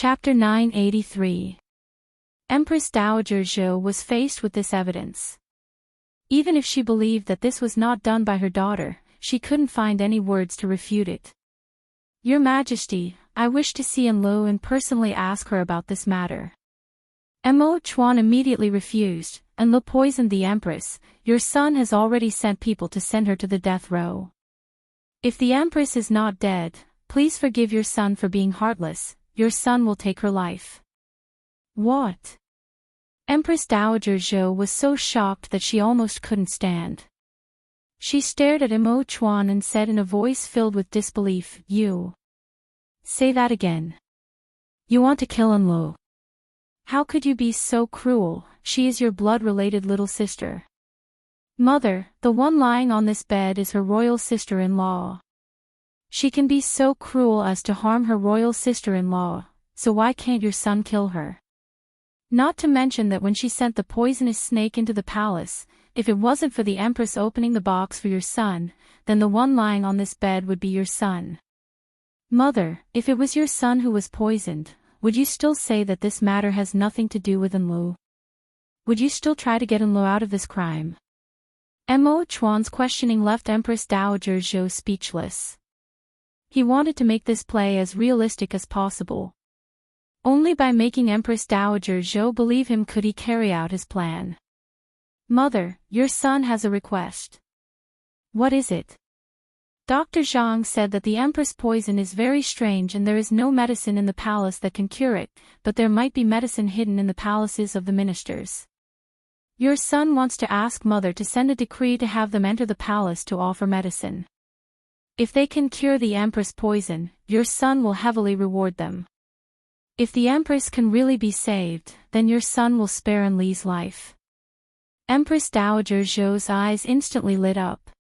Chapter 983. Empress Dowager Zhou was faced with this evidence. Even if she believed that this was not done by her daughter, she couldn't find any words to refute it. Your Majesty, I wish to see Enlo and personally ask her about this matter. Mo Chuan immediately refused. Enlo poisoned the Empress. Your son has already sent people to send her to the death row. If the Empress is not dead, please forgive your son for being heartless. Your son will take her life. What? Empress Dowager Zhou was so shocked that she almost couldn't stand. She stared at Mo Chuan and said in a voice filled with disbelief, You. Say that again. You want to kill Enlo? How could you be so cruel? She is your blood-related little sister. Mother, the one lying on this bed is her royal sister-in-law. She can be so cruel as to harm her royal sister-in-law, so why can't your son kill her? Not to mention that when she sent the poisonous snake into the palace, if it wasn't for the Empress opening the box for your son, then the one lying on this bed would be your son. Mother, if it was your son who was poisoned, would you still say that this matter has nothing to do with Enlo? Would you still try to get Enlo out of this crime? Mo Chuan's questioning left Empress Dowager Zhou speechless. He wanted to make this play as realistic as possible. Only by making Empress Dowager Zhou believe him could he carry out his plan. Mother, your son has a request. What is it? Dr. Zhang said that the Empress poison is very strange and there is no medicine in the palace that can cure it, but there might be medicine hidden in the palaces of the ministers. Your son wants to ask Mother to send a decree to have them enter the palace to offer medicine. If they can cure the Empress poison, your son will heavily reward them. If the Empress can really be saved, then your son will spare Enli's life. Empress Dowager Zhou's eyes instantly lit up.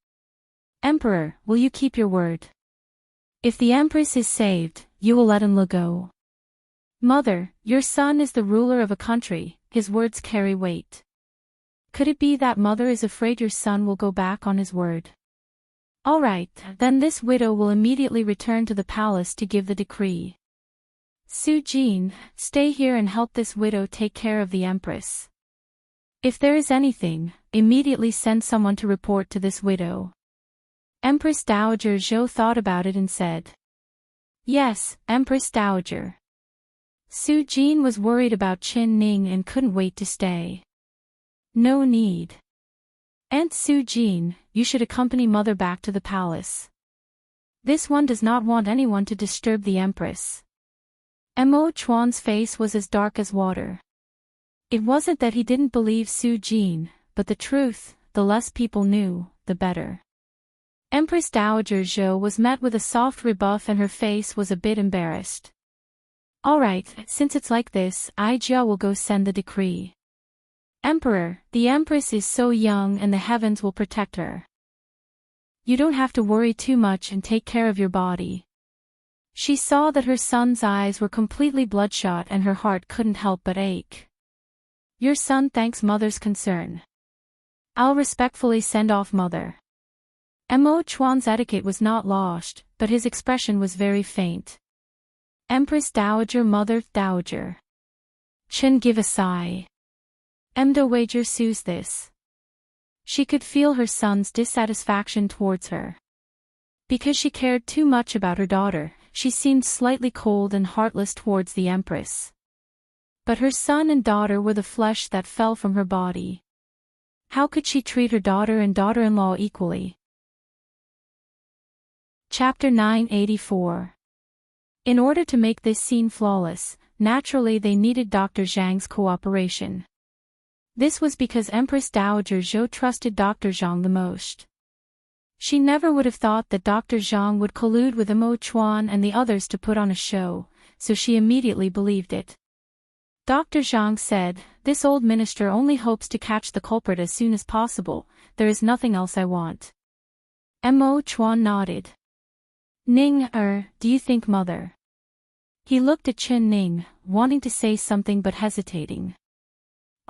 Emperor, will you keep your word? If the Empress is saved, you will let Enli go. Mother, your son is the ruler of a country, his words carry weight. Could it be that Mother is afraid your son will go back on his word? All right, then this widow will immediately return to the palace to give the decree. Su Jin, stay here and help this widow take care of the Empress. If there is anything, immediately send someone to report to this widow. Empress Dowager Zhou thought about it and said, Yes, Empress Dowager. Su Jin was worried about Qin Ning and couldn't wait to stay. No need. Aunt Su Jin, you should accompany Mother back to the palace. This one does not want anyone to disturb the Empress. Mo Chuan's face was as dark as water. It wasn't that he didn't believe Su Jin, but the truth, the less people knew, the better. Empress Dowager Zhou was met with a soft rebuff and her face was a bit embarrassed. Alright, since it's like this, Jia will go send the decree. Emperor, the Empress is so young and the heavens will protect her. You don't have to worry too much and take care of your body. She saw that her son's eyes were completely bloodshot and her heart couldn't help but ache. Your son thanks Mother's concern. I'll respectfully send off Mother. Mo Chuan's etiquette was not lost, but his expression was very faint. Empress Dowager Mother Dowager. Chen give a sigh. Dowager sues this. She could feel her son's dissatisfaction towards her. Because she cared too much about her daughter, she seemed slightly cold and heartless towards the Empress. But her son and daughter were the flesh that fell from her body. How could she treat her daughter and daughter-in-law equally? Chapter 984. In order to make this scene flawless, naturally they needed Dr. Zhang's cooperation. This was because Empress Dowager Zhou trusted Dr. Zhang the most. She never would have thought that Dr. Zhang would collude with Mo Chuan and the others to put on a show, so she immediately believed it. Dr. Zhang said, This old minister only hopes to catch the culprit as soon as possible, there is nothing else I want. Mo Chuan nodded. Ning, do you think Mother? He looked at Qin Ning, wanting to say something but hesitating.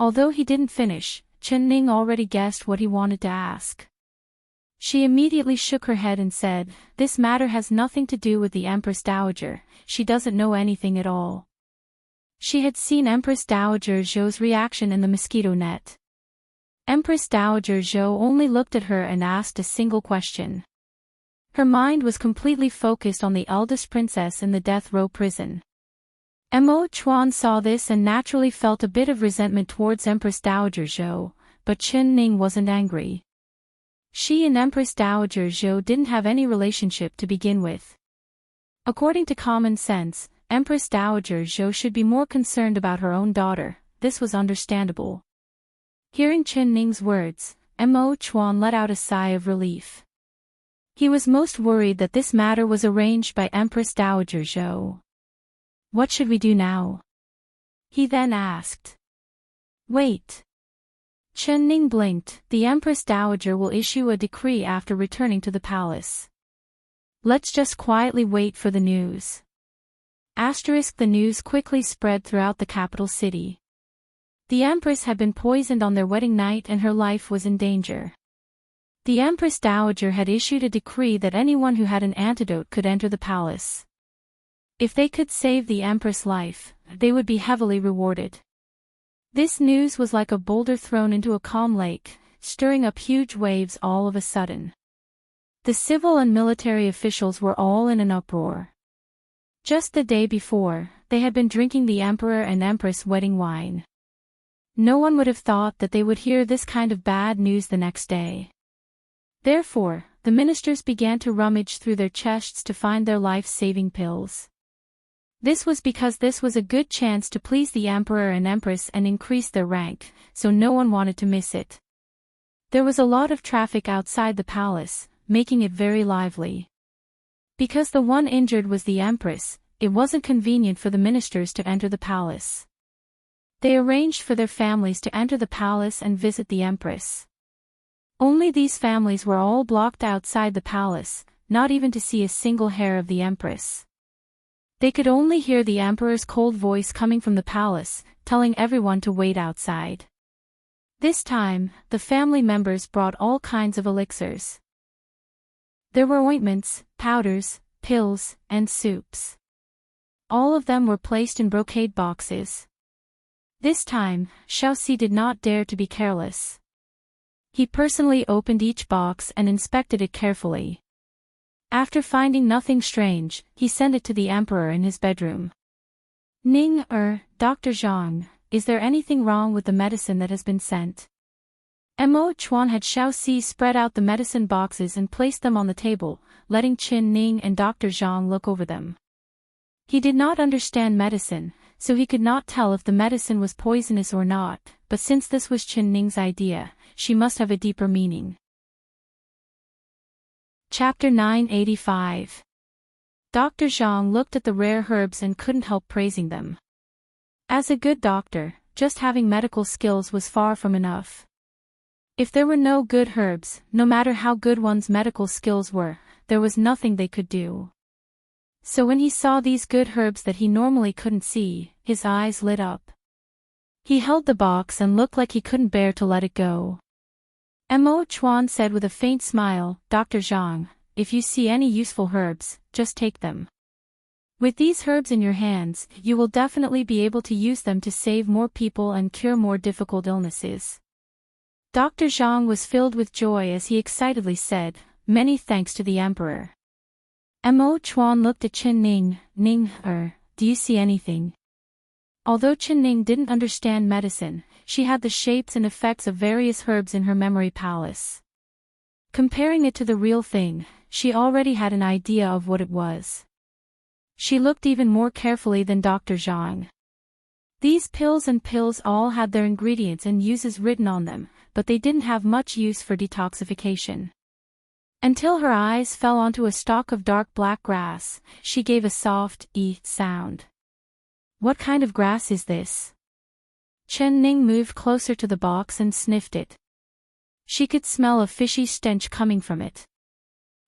Although he didn't finish, Qin Ning already guessed what he wanted to ask. She immediately shook her head and said, This matter has nothing to do with the Empress Dowager, she doesn't know anything at all. She had seen Empress Dowager Zhou's reaction in the mosquito net. Empress Dowager Zhou only looked at her and asked a single question. Her mind was completely focused on the eldest princess in the death row prison. Mo Chuan saw this and naturally felt a bit of resentment towards Empress Dowager Zhou, but Chen Ning wasn't angry. She and Empress Dowager Zhou didn't have any relationship to begin with. According to common sense, Empress Dowager Zhou should be more concerned about her own daughter. This was understandable. Hearing Chen Ning's words, Mo Chuan let out a sigh of relief. He was most worried that this matter was arranged by Empress Dowager Zhou. What should we do now? He then asked. Wait. Chen Ning blinked. The Empress Dowager will issue a decree after returning to the palace. Let's just quietly wait for the news. The news quickly spread throughout the capital city. The Empress had been poisoned on their wedding night and her life was in danger. The Empress Dowager had issued a decree that anyone who had an antidote could enter the palace. If they could save the Empress' life, they would be heavily rewarded. This news was like a boulder thrown into a calm lake, stirring up huge waves all of a sudden. The civil and military officials were all in an uproar. Just the day before, they had been drinking the Emperor and Empress wedding wine. No one would have thought that they would hear this kind of bad news the next day. Therefore, the ministers began to rummage through their chests to find their life-saving pills. This was because this was a good chance to please the Emperor and Empress and increase their rank, so no one wanted to miss it. There was a lot of traffic outside the palace, making it very lively. Because the one injured was the Empress, it wasn't convenient for the ministers to enter the palace. They arranged for their families to enter the palace and visit the Empress. Only these families were all blocked outside the palace, not even to see a single hair of the Empress. They could only hear the Emperor's cold voice coming from the palace, telling everyone to wait outside. This time, the family members brought all kinds of elixirs. There were ointments, powders, pills, and soups. All of them were placed in brocade boxes. This time, Xiaoxi did not dare to be careless. He personally opened each box and inspected it carefully. After finding nothing strange, he sent it to the Emperor in his bedroom. Dr. Zhang, is there anything wrong with the medicine that has been sent? Mo Chuan had Xiaoxi spread out the medicine boxes and placed them on the table, letting Qin Ning and Dr. Zhang look over them. He did not understand medicine, so he could not tell if the medicine was poisonous or not, but since this was Qin Ning's idea, she must have a deeper meaning. Chapter 985. Dr. Zhang looked at the rare herbs and couldn't help praising them. As a good doctor, just having medical skills was far from enough. If there were no good herbs, no matter how good one's medical skills were, there was nothing they could do. So when he saw these good herbs that he normally couldn't see, his eyes lit up. He held the box and looked like he couldn't bear to let it go. Mo Chuan said with a faint smile, Dr. Zhang, if you see any useful herbs, just take them. With these herbs in your hands, you will definitely be able to use them to save more people and cure more difficult illnesses. Dr. Zhang was filled with joy as he excitedly said, many thanks to the Emperor. Mo Chuan looked at Qin Ning, do you see anything? Although Qin Ning didn't understand medicine, she had the shapes and effects of various herbs in her memory palace. Comparing it to the real thing, she already had an idea of what it was. She looked even more carefully than Dr. Zhang. These pills all had their ingredients and uses written on them, but they didn't have much use for detoxification. Until her eyes fell onto a stalk of dark black grass, she gave a soft, sound. What kind of grass is this? Chen Ning moved closer to the box and sniffed it. She could smell a fishy stench coming from it.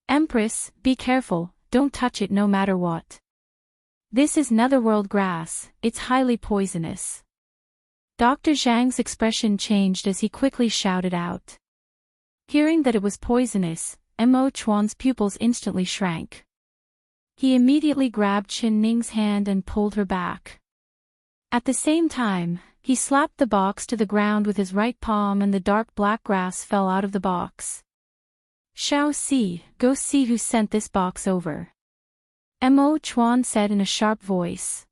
Empress, be careful, don't touch it no matter what. This is netherworld grass, it's highly poisonous. Dr. Zhang's expression changed as he quickly shouted out. Hearing that it was poisonous, Mo Chuan's pupils instantly shrank. He immediately grabbed Qin Ning's hand and pulled her back. At the same time, he slapped the box to the ground with his right palm and the dark black grass fell out of the box. Xiaoxi, go see who sent this box over. Mo Chuan said in a sharp voice.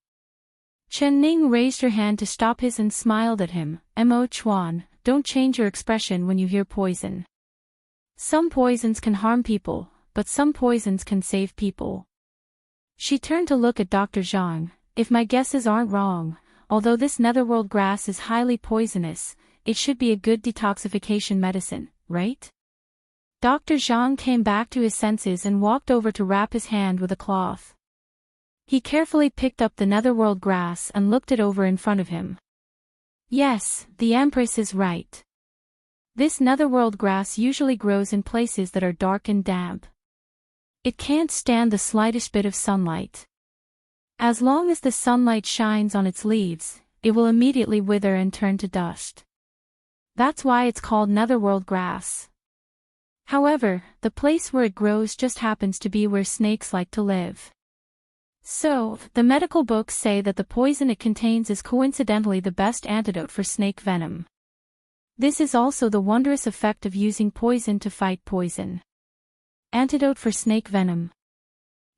Chen Ning raised her hand to stop his and smiled at him. Mo Chuan, don't change your expression when you hear poison. Some poisons can harm people, but some poisons can save people. She turned to look at Dr. Zhang. If my guesses aren't wrong, although this netherworld grass is highly poisonous, it should be a good detoxification medicine, right? Dr. Zhang came back to his senses and walked over to wrap his hand with a cloth. He carefully picked up the netherworld grass and looked it over in front of him. Yes, the Empress is right. This netherworld grass usually grows in places that are dark and damp. It can't stand the slightest bit of sunlight. As long as the sunlight shines on its leaves, it will immediately wither and turn to dust. That's why it's called netherworld grass. However, the place where it grows just happens to be where snakes like to live. So, the medical books say that the poison it contains is coincidentally the best antidote for snake venom. This is also the wondrous effect of using poison to fight poison. Antidote for snake venom.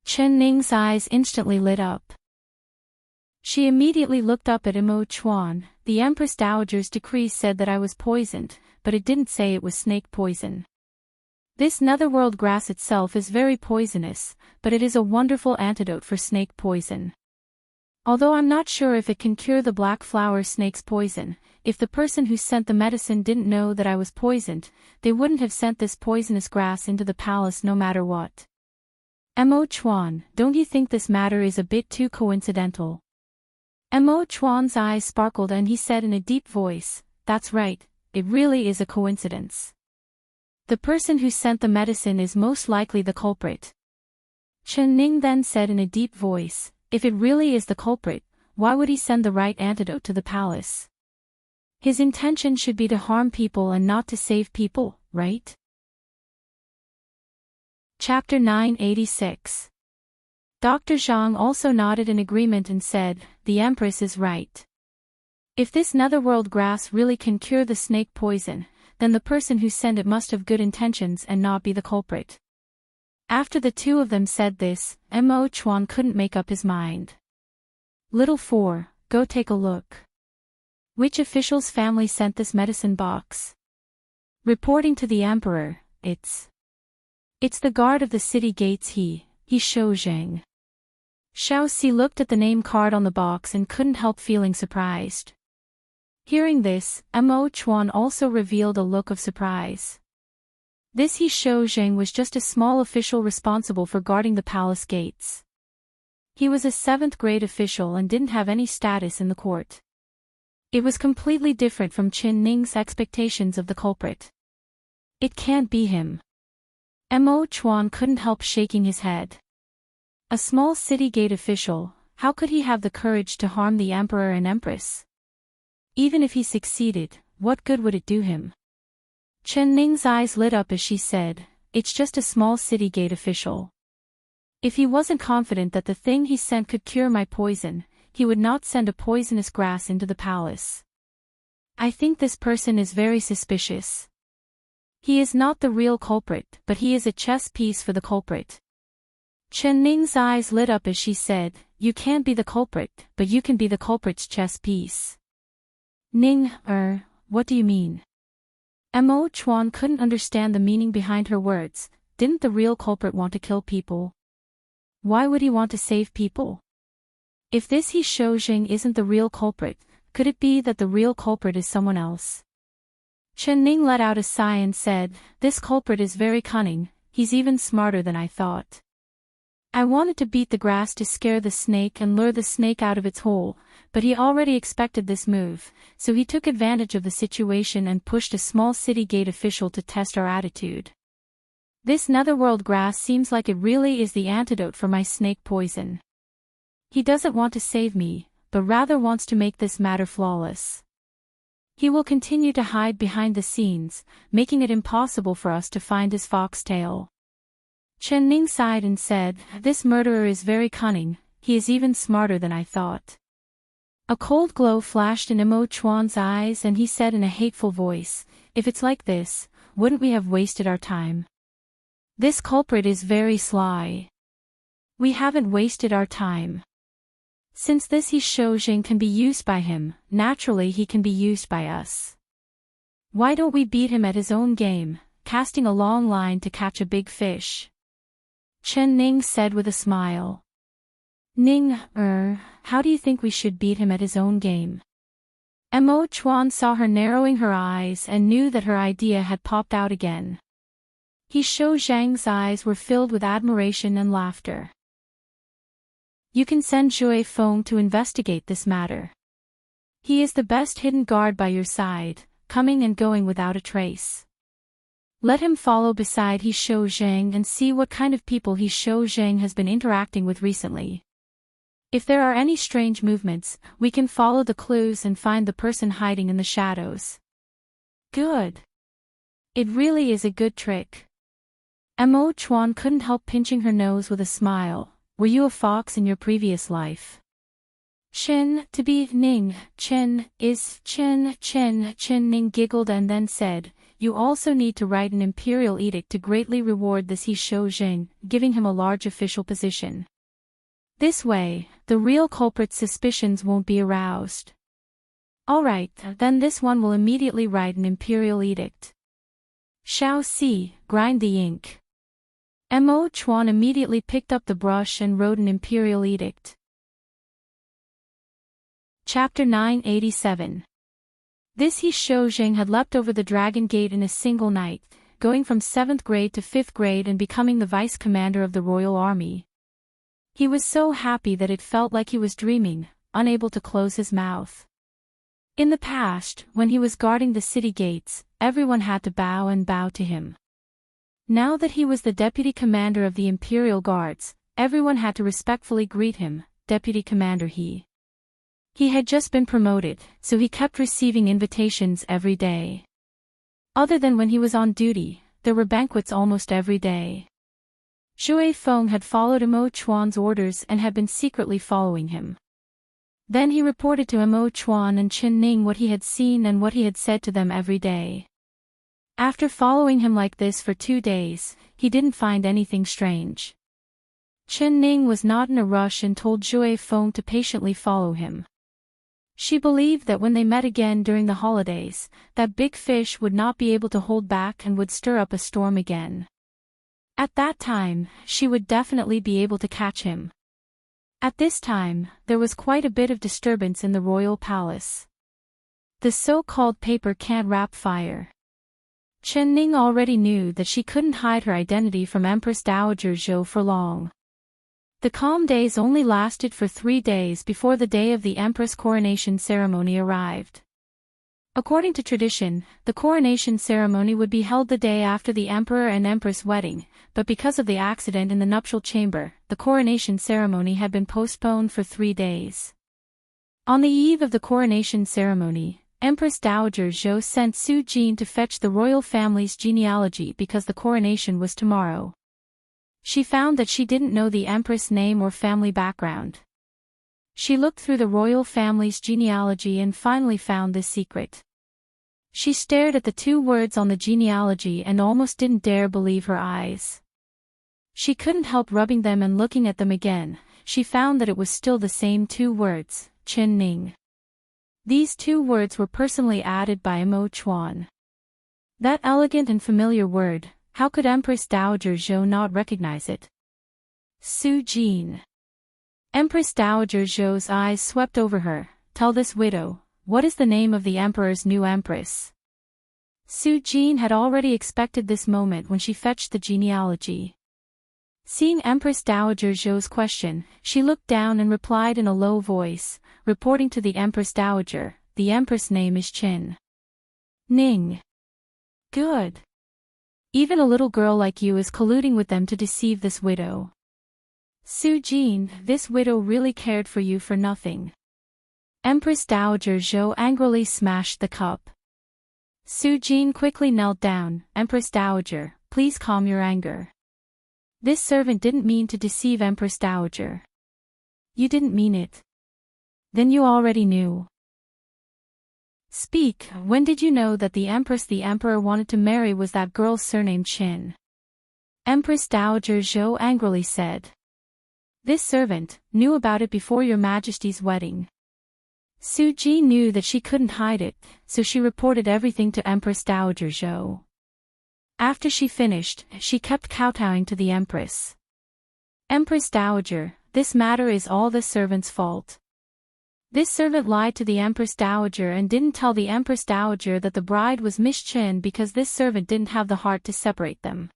Chen Ning's eyes instantly lit up. She immediately looked up at Mo Chuan. The Empress Dowager's decree said that I was poisoned, but it didn't say it was snake poison. This netherworld grass itself is very poisonous, but it is a wonderful antidote for snake poison. Although I'm not sure if it can cure the black flower snake's poison, if the person who sent the medicine didn't know that I was poisoned, they wouldn't have sent this poisonous grass into the palace no matter what. Mo Chuan, don't you think this matter is a bit too coincidental? Mo Chuan's eyes sparkled and he said in a deep voice, that's right, it really is a coincidence. The person who sent the medicine is most likely the culprit. Chen Ning then said in a deep voice, if it really is the culprit, why would he send the right antidote to the palace? His intention should be to harm people and not to save people, right? Chapter 986. Dr. Zhang also nodded in agreement and said, the Empress is right. If this netherworld grass really can cure the snake poison, then the person who sent it must have good intentions and not be the culprit. After the two of them said this, Mo Chuan couldn't make up his mind. Little 4, go take a look. Which official's family sent this medicine box? Reporting to the emperor, it's the guard of the city gates he Shou-Zheng. Xiaoxi looked at the name card on the box and couldn't help feeling surprised. Hearing this, Mo Chuan also revealed a look of surprise. This He Shou-Zheng was just a small official responsible for guarding the palace gates. He was a 7th grade official and didn't have any status in the court. It was completely different from Chen Ning's expectations of the culprit. It can't be him. Mo Chuan couldn't help shaking his head. A small city gate official, how could he have the courage to harm the emperor and empress? Even if he succeeded, what good would it do him? Chen Ning's eyes lit up as she said, it's just a small city gate official. If he wasn't confident that the thing he sent could cure my poison, he would not send a poisonous grass into the palace. I think this person is very suspicious. He is not the real culprit, but he is a chess piece for the culprit. Chen Ning's eyes lit up as she said, you can't be the culprit, but you can be the culprit's chess piece. Ning, what do you mean? Mo Chuan couldn't understand the meaning behind her words. Didn't the real culprit want to kill people? Why would he want to save people? If this He Shou-Zheng isn't the real culprit, could it be that the real culprit is someone else? Chen Ning let out a sigh and said, this culprit is very cunning, he's even smarter than I thought. I wanted to beat the grass to scare the snake and lure the snake out of its hole, but he already expected this move, so he took advantage of the situation and pushed a small city gate official to test our attitude. This netherworld grass seems like it really is the antidote for my snake poison. He doesn't want to save me, but rather wants to make this matter flawless. He will continue to hide behind the scenes, making it impossible for us to find his foxtail. Chen Ning sighed and said, this murderer is very cunning, he is even smarter than I thought. A cold glow flashed in Emo Chuan's eyes and he said in a hateful voice, "If it's like this, wouldn't we have wasted our time? This culprit is very sly. We haven't wasted our time. Since this He Shou can be used by him, naturally he can be used by us. Why don't we beat him at his own game, casting a long line to catch a big fish?" Chen Ning said with a smile. "Ning, how do you think we should beat him at his own game?" Emo Chuan saw her narrowing her eyes and knew that her idea had popped out again. He Shou Zhang's eyes were filled with admiration and laughter. "You can send Zhui Feng to investigate this matter. He is the best hidden guard by your side, coming and going without a trace. Let him follow beside He Shou Zhang and see what kind of people He Shou Zhang has been interacting with recently. If there are any strange movements, we can follow the clues and find the person hiding in the shadows." "Good. It really is a good trick." Emo Chuan couldn't help pinching her nose with a smile. "Were you a fox in your previous life?" "Chen, to be Ning, Chen Ning giggled and then said, "You also need to write an imperial edict to greatly reward this He Shou Zhang, giving him a large official position. This way, the real culprit's suspicions won't be aroused." "Alright, then this one will immediately write an imperial edict." "Shao Si, grind the ink." Emo Chuan immediately picked up the brush and wrote an imperial edict. Chapter 987. This He Shou Zhang had leapt over the Dragon Gate in a single night, going from 7th grade to 5th grade and becoming the vice commander of the Royal Army. He was so happy that it felt like he was dreaming, unable to close his mouth. In the past, when he was guarding the city gates, everyone had to bow to him. Now that he was the deputy commander of the Imperial Guards, everyone had to respectfully greet him, "Deputy Commander He." He had just been promoted, so he kept receiving invitations every day. Other than when he was on duty, there were banquets almost every day. Zhui Feng had followed Emo Chuan's orders and had been secretly following him. Then he reported to Emo Chuan and Chen Ning what he had seen and what he had said to them every day. After following him like this for 2 days, he didn't find anything strange. Chen Ning was not in a rush and told Zhui Feng to patiently follow him. She believed that when they met again during the holidays, that big fish would not be able to hold back and would stir up a storm again. At that time, she would definitely be able to catch him. At this time, there was quite a bit of disturbance in the royal palace. The so-called paper can't wrap fire. Chen Ning already knew that she couldn't hide her identity from Empress Dowager Zhou for long. The calm days only lasted for 3 days before the day of the Empress coronation ceremony arrived. According to tradition, the coronation ceremony would be held the day after the Emperor and Empress wedding, but because of the accident in the nuptial chamber, the coronation ceremony had been postponed for 3 days. On the eve of the coronation ceremony, Empress Dowager Zhou sent Su Jin to fetch the royal family's genealogy because the coronation was tomorrow. She found that she didn't know the Empress' name or family background. She looked through the royal family's genealogy and finally found this secret. She stared at the 2 words on the genealogy and almost didn't dare believe her eyes. She couldn't help rubbing them and looking at them again. She found that it was still the same 2 words, Chen Ning. These 2 words were personally added by Emo Chuan. That elegant and familiar word, how could Empress Dowager Zhou not recognize it? Su Jin. Empress Dowager Zhou's eyes swept over her. "Tell this widow, what is the name of the emperor's new empress?" Su Jin had already expected this moment when she fetched the genealogy. Seeing Empress Dowager Zhou's question, she looked down and replied in a low voice, reporting to the Empress Dowager, "The empress name is Chen Ning." "Good. Even a little girl like you is colluding with them to deceive this widow. Su Jin, this widow really cared for you for nothing." Empress Dowager Zhou angrily smashed the cup. Su Jin quickly knelt down. "Empress Dowager, please calm your anger. This servant didn't mean to deceive Empress Dowager." "You didn't mean it." Then you already knew. Speak, when did you know that the Empress the Emperor wanted to marry was that girl's surname Qin? Empress Dowager Zhou angrily said. This servant knew about it before your Majesty's wedding. Su Ji knew that she couldn't hide it, so she reported everything to Empress Dowager Zhou. After she finished, she kept kowtowing to the Empress. Empress Dowager, this matter is all the servant's fault. This servant lied to the Empress Dowager and didn't tell the Empress Dowager that the bride was Miss Qin because this servant didn't have the heart to separate them.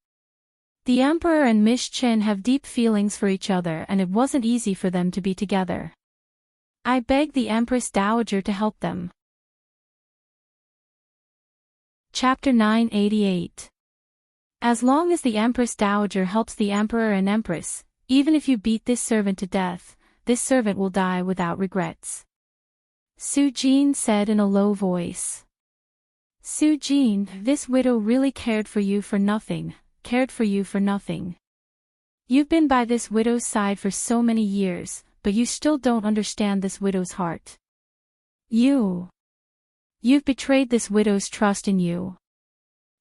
The Emperor and Miss Qin have deep feelings for each other and it wasn't easy for them to be together. I begged the Empress Dowager to help them. Chapter 988. As long as the Empress Dowager helps the Emperor and Empress, even if you beat this servant to death, this servant will die without regrets. Su Jin said in a low voice. Su Jin, this widow really cared for you for nothing. You've been by this widow's side for so many years, but you still don't understand this widow's heart. You've betrayed this widow's trust in you.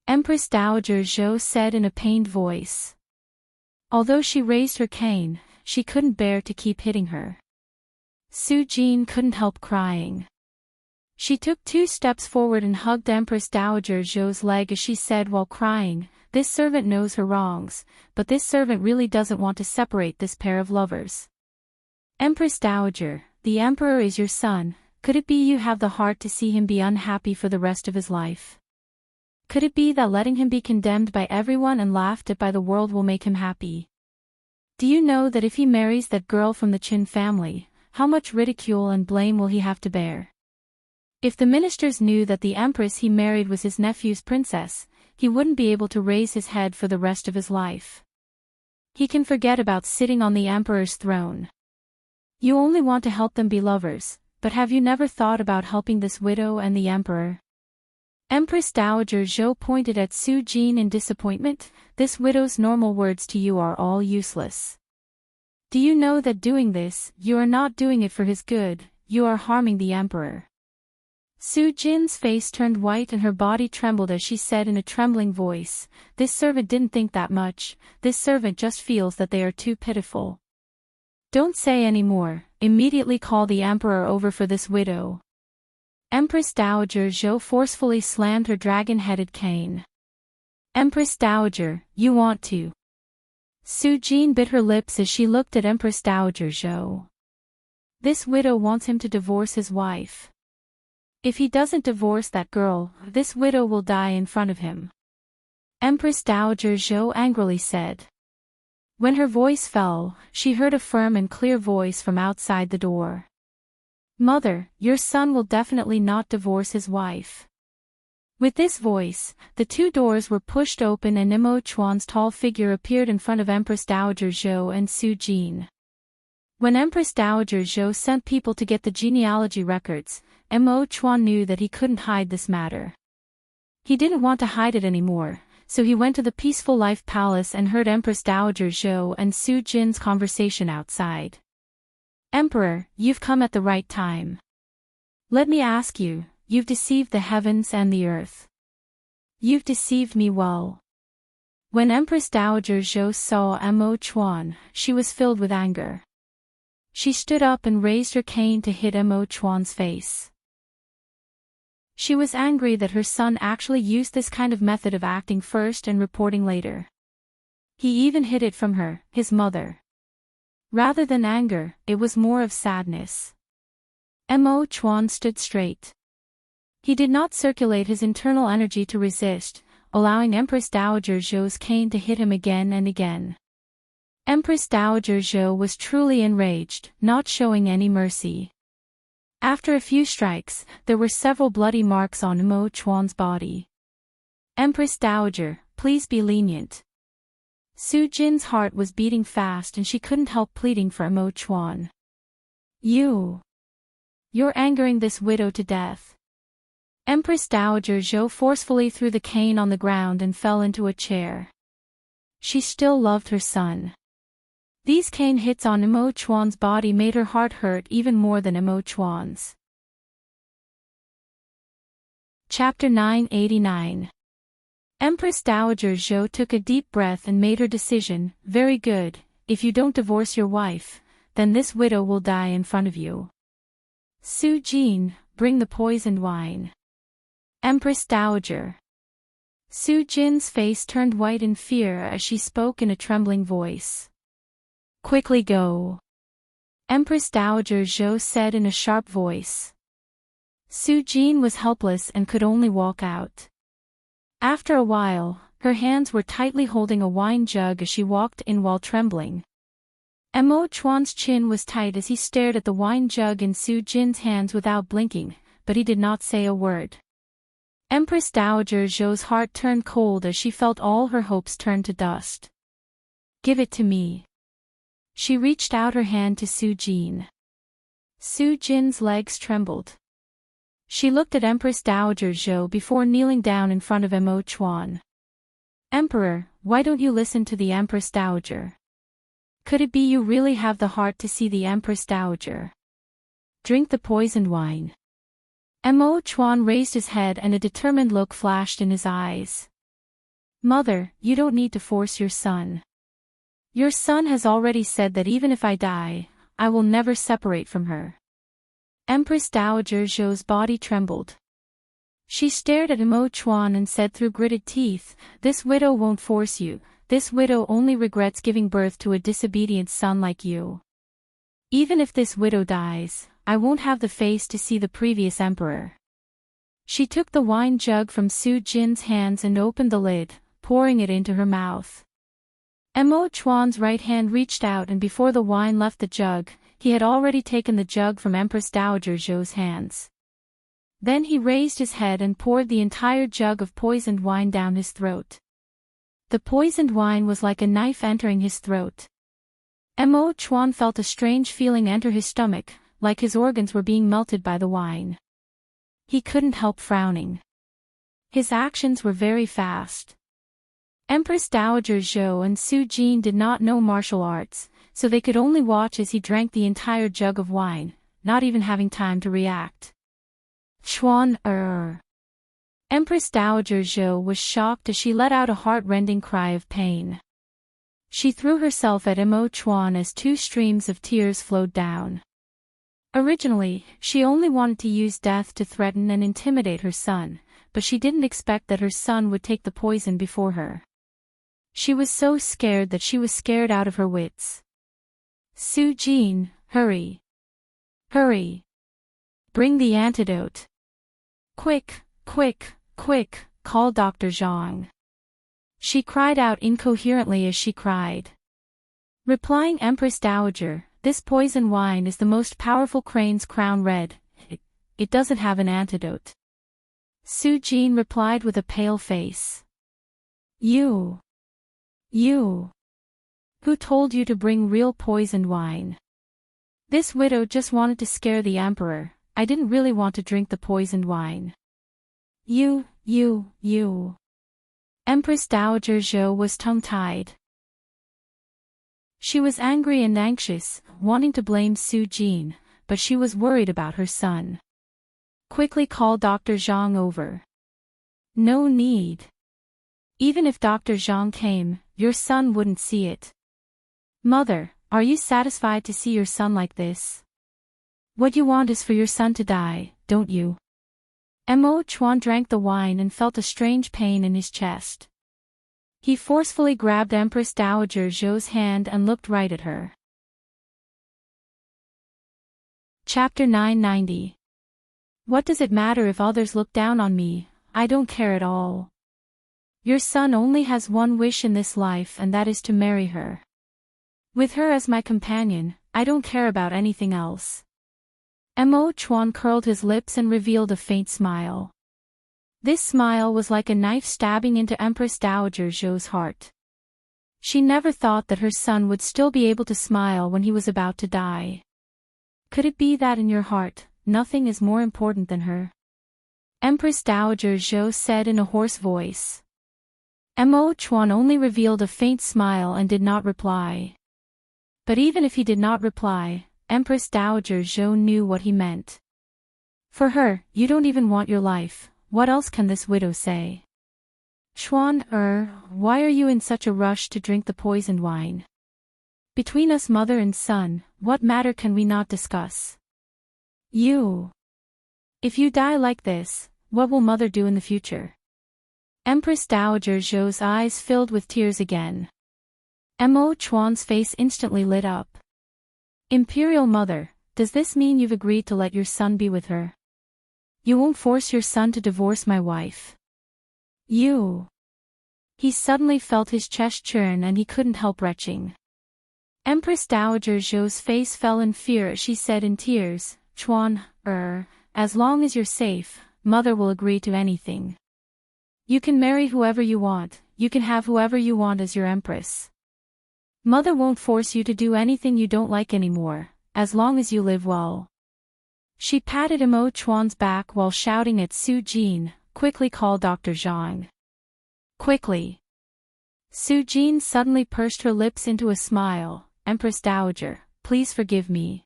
Empress Dowager Zhou said in a pained voice. Although she raised her cane, she couldn't bear to keep hitting her. Su Jin couldn't help crying. She took 2 steps forward and hugged Empress Dowager Zhou's leg as she said while crying, this servant knows her wrongs, but this servant really doesn't want to separate this pair of lovers. Empress Dowager, the Emperor is your son, could it be you have the heart to see him be unhappy for the rest of his life? Could it be that letting him be condemned by everyone and laughed at by the world will make him happy? Do you know that if he marries that girl from the Qin family, how much ridicule and blame will he have to bear? If the ministers knew that the Empress he married was his nephew's princess, he wouldn't be able to raise his head for the rest of his life. He can forget about sitting on the Emperor's throne. You only want to help them be lovers, but have you never thought about helping this widow and the Emperor? Empress Dowager Zhou pointed at Su Jin in disappointment, this widow's normal words to you are all useless. Do you know that doing this, you are not doing it for his good, you are harming the Emperor? Su Jin's face turned white and her body trembled as she said in a trembling voice, this servant didn't think that much, this servant just feels that they are too pitiful. Don't say any more, immediately call the Emperor over for this widow. Empress Dowager Zhou forcefully slammed her dragon-headed cane. Empress Dowager, you want to. Su Jin bit her lips as she looked at Empress Dowager Zhou. This widow wants him to divorce his wife. If he doesn't divorce that girl, this widow will die in front of him. Empress Dowager Zhou angrily said. When her voice fell, she heard a firm and clear voice from outside the door. Mother, your son will definitely not divorce his wife. With this voice, the 2 doors were pushed open and Mo Chuan's tall figure appeared in front of Empress Dowager Zhou and Su Jin. When Empress Dowager Zhou sent people to get the genealogy records, Mo Chuan knew that he couldn't hide this matter. He didn't want to hide it anymore, so he went to the Peaceful Life Palace and heard Empress Dowager Zhou and Su Jin's conversation outside. Emperor, you've come at the right time. Let me ask you, you've deceived the heavens and the earth. You've deceived me well. When Empress Dowager Zhou saw Mo Chuan, she was filled with anger. She stood up and raised her cane to hit Mo Chuan's face. She was angry that her son actually used this kind of method of acting first and reporting later. He even hid it from her, his mother. Rather than anger, it was more of sadness. Mo Chuan stood straight. He did not circulate his internal energy to resist, allowing Empress Dowager Zhou's cane to hit him again and again. Empress Dowager Zhou was truly enraged, not showing any mercy. After a few strikes, there were several bloody marks on Mo Chuan's body. Empress Dowager, please be lenient. Su Jin's heart was beating fast and she couldn't help pleading for Mo Chuan. You're angering this widow to death. Empress Dowager Zhou forcefully threw the cane on the ground and fell into a chair. She still loved her son. These cane hits on Emo Chuan's body made her heart hurt even more than Emo Chuan's. Chapter 989. Empress Dowager Zhou took a deep breath and made her decision. Very good, if you don't divorce your wife, then this widow will die in front of you. Su Jin, bring the poisoned wine. Empress Dowager. Su Jin's face turned white in fear as she spoke in a trembling voice. Quickly go. Empress Dowager Zhou said in a sharp voice. Su Jin was helpless and could only walk out. After a while, her hands were tightly holding a wine jug as she walked in while trembling. Emo Chuan's chin was tight as he stared at the wine jug in Su Jin's hands without blinking, but he did not say a word. Empress Dowager Zhou's heart turned cold as she felt all her hopes turn to dust. Give it to me. She reached out her hand to Su Jin. Su Jin's legs trembled. She looked at Empress Dowager Zhou before kneeling down in front of Emo Chuan. Emperor, why don't you listen to the Empress Dowager? Could it be you really have the heart to see the Empress Dowager? Drink the poisoned wine. Emo Chuan raised his head and a determined look flashed in his eyes. Mother, you don't need to force your son. Your son has already said that even if I die, I will never separate from her. Empress Dowager Zhou's body trembled. She stared at Emo Chuan and said through gritted teeth, this widow won't force you, this widow only regrets giving birth to a disobedient son like you. Even if this widow dies, I won't have the face to see the previous emperor. She took the wine jug from Su Jin's hands and opened the lid, pouring it into her mouth. Emo Chuan's right hand reached out and before the wine left the jug, he had already taken the jug from Empress Dowager Zhou's hands. Then he raised his head and poured the entire jug of poisoned wine down his throat. The poisoned wine was like a knife entering his throat. Emo Chuan felt a strange feeling enter his stomach, like his organs were being melted by the wine. He couldn't help frowning. His actions were very fast. Empress Dowager Zhou and Su Jin did not know martial arts, so they could only watch as he drank the entire jug of wine, not even having time to react. Chuan. Empress Dowager Zhou was shocked as she let out a heart-rending cry of pain. She threw herself at Emo Chuan as two streams of tears flowed down. Originally, she only wanted to use death to threaten and intimidate her son, but she didn't expect that her son would take the poison before her. She was so scared that she was scared out of her wits. Su Jin, hurry. Hurry. Bring the antidote. Quick, quick, quick, call Dr. Zhang. She cried out incoherently as she cried. Replying Empress Dowager, this poison wine is the most powerful crane's crown red. It doesn't have an antidote. Su Jin replied with a pale face. You. Who told you to bring real poisoned wine? This widow just wanted to scare the emperor. I didn't really want to drink the poisoned wine. You. Empress Dowager Zhou was tongue-tied. She was angry and anxious, wanting to blame Su Jin, but she was worried about her son. Quickly call Dr. Zhang over. No need. Even if Dr. Zhang came, your son wouldn't see it. Mother, are you satisfied to see your son like this? What you want is for your son to die, don't you? Emo Chuan drank the wine and felt a strange pain in his chest. He forcefully grabbed Empress Dowager Zhou's hand and looked right at her. Chapter 990. What does it matter if others look down on me? I don't care at all. Your son only has one wish in this life and that is to marry her. With her as my companion, I don't care about anything else. Emo Chuan curled his lips and revealed a faint smile. This smile was like a knife stabbing into Empress Dowager Zhou's heart. She never thought that her son would still be able to smile when he was about to die. Could it be that in your heart, nothing is more important than her? Empress Dowager Zhou said in a hoarse voice. Emo Chuan only revealed a faint smile and did not reply. But even if he did not reply, Empress Dowager Zhou knew what he meant. For her, you don't even want your life, what else can this widow say? Chuan, why are you in such a rush to drink the poisoned wine? Between us mother and son, what matter can we not discuss? If you die like this, what will mother do in the future? Empress Dowager Zhou's eyes filled with tears again. Mo Chuan's face instantly lit up. Imperial Mother, does this mean you've agreed to let your son be with her? You won't force your son to divorce my wife? He suddenly felt his chest churn and he couldn't help retching. Empress Dowager Zhou's face fell in fear as she said in tears, Chuan, as long as you're safe, mother will agree to anything. You can marry whoever you want, you can have whoever you want as your empress. Mother won't force you to do anything you don't like anymore, as long as you live well. She patted Mo Chuan's back while shouting at Su Jin, quickly call Dr. Zhang. Quickly. Su Jin suddenly pursed her lips into a smile, Empress Dowager, please forgive me.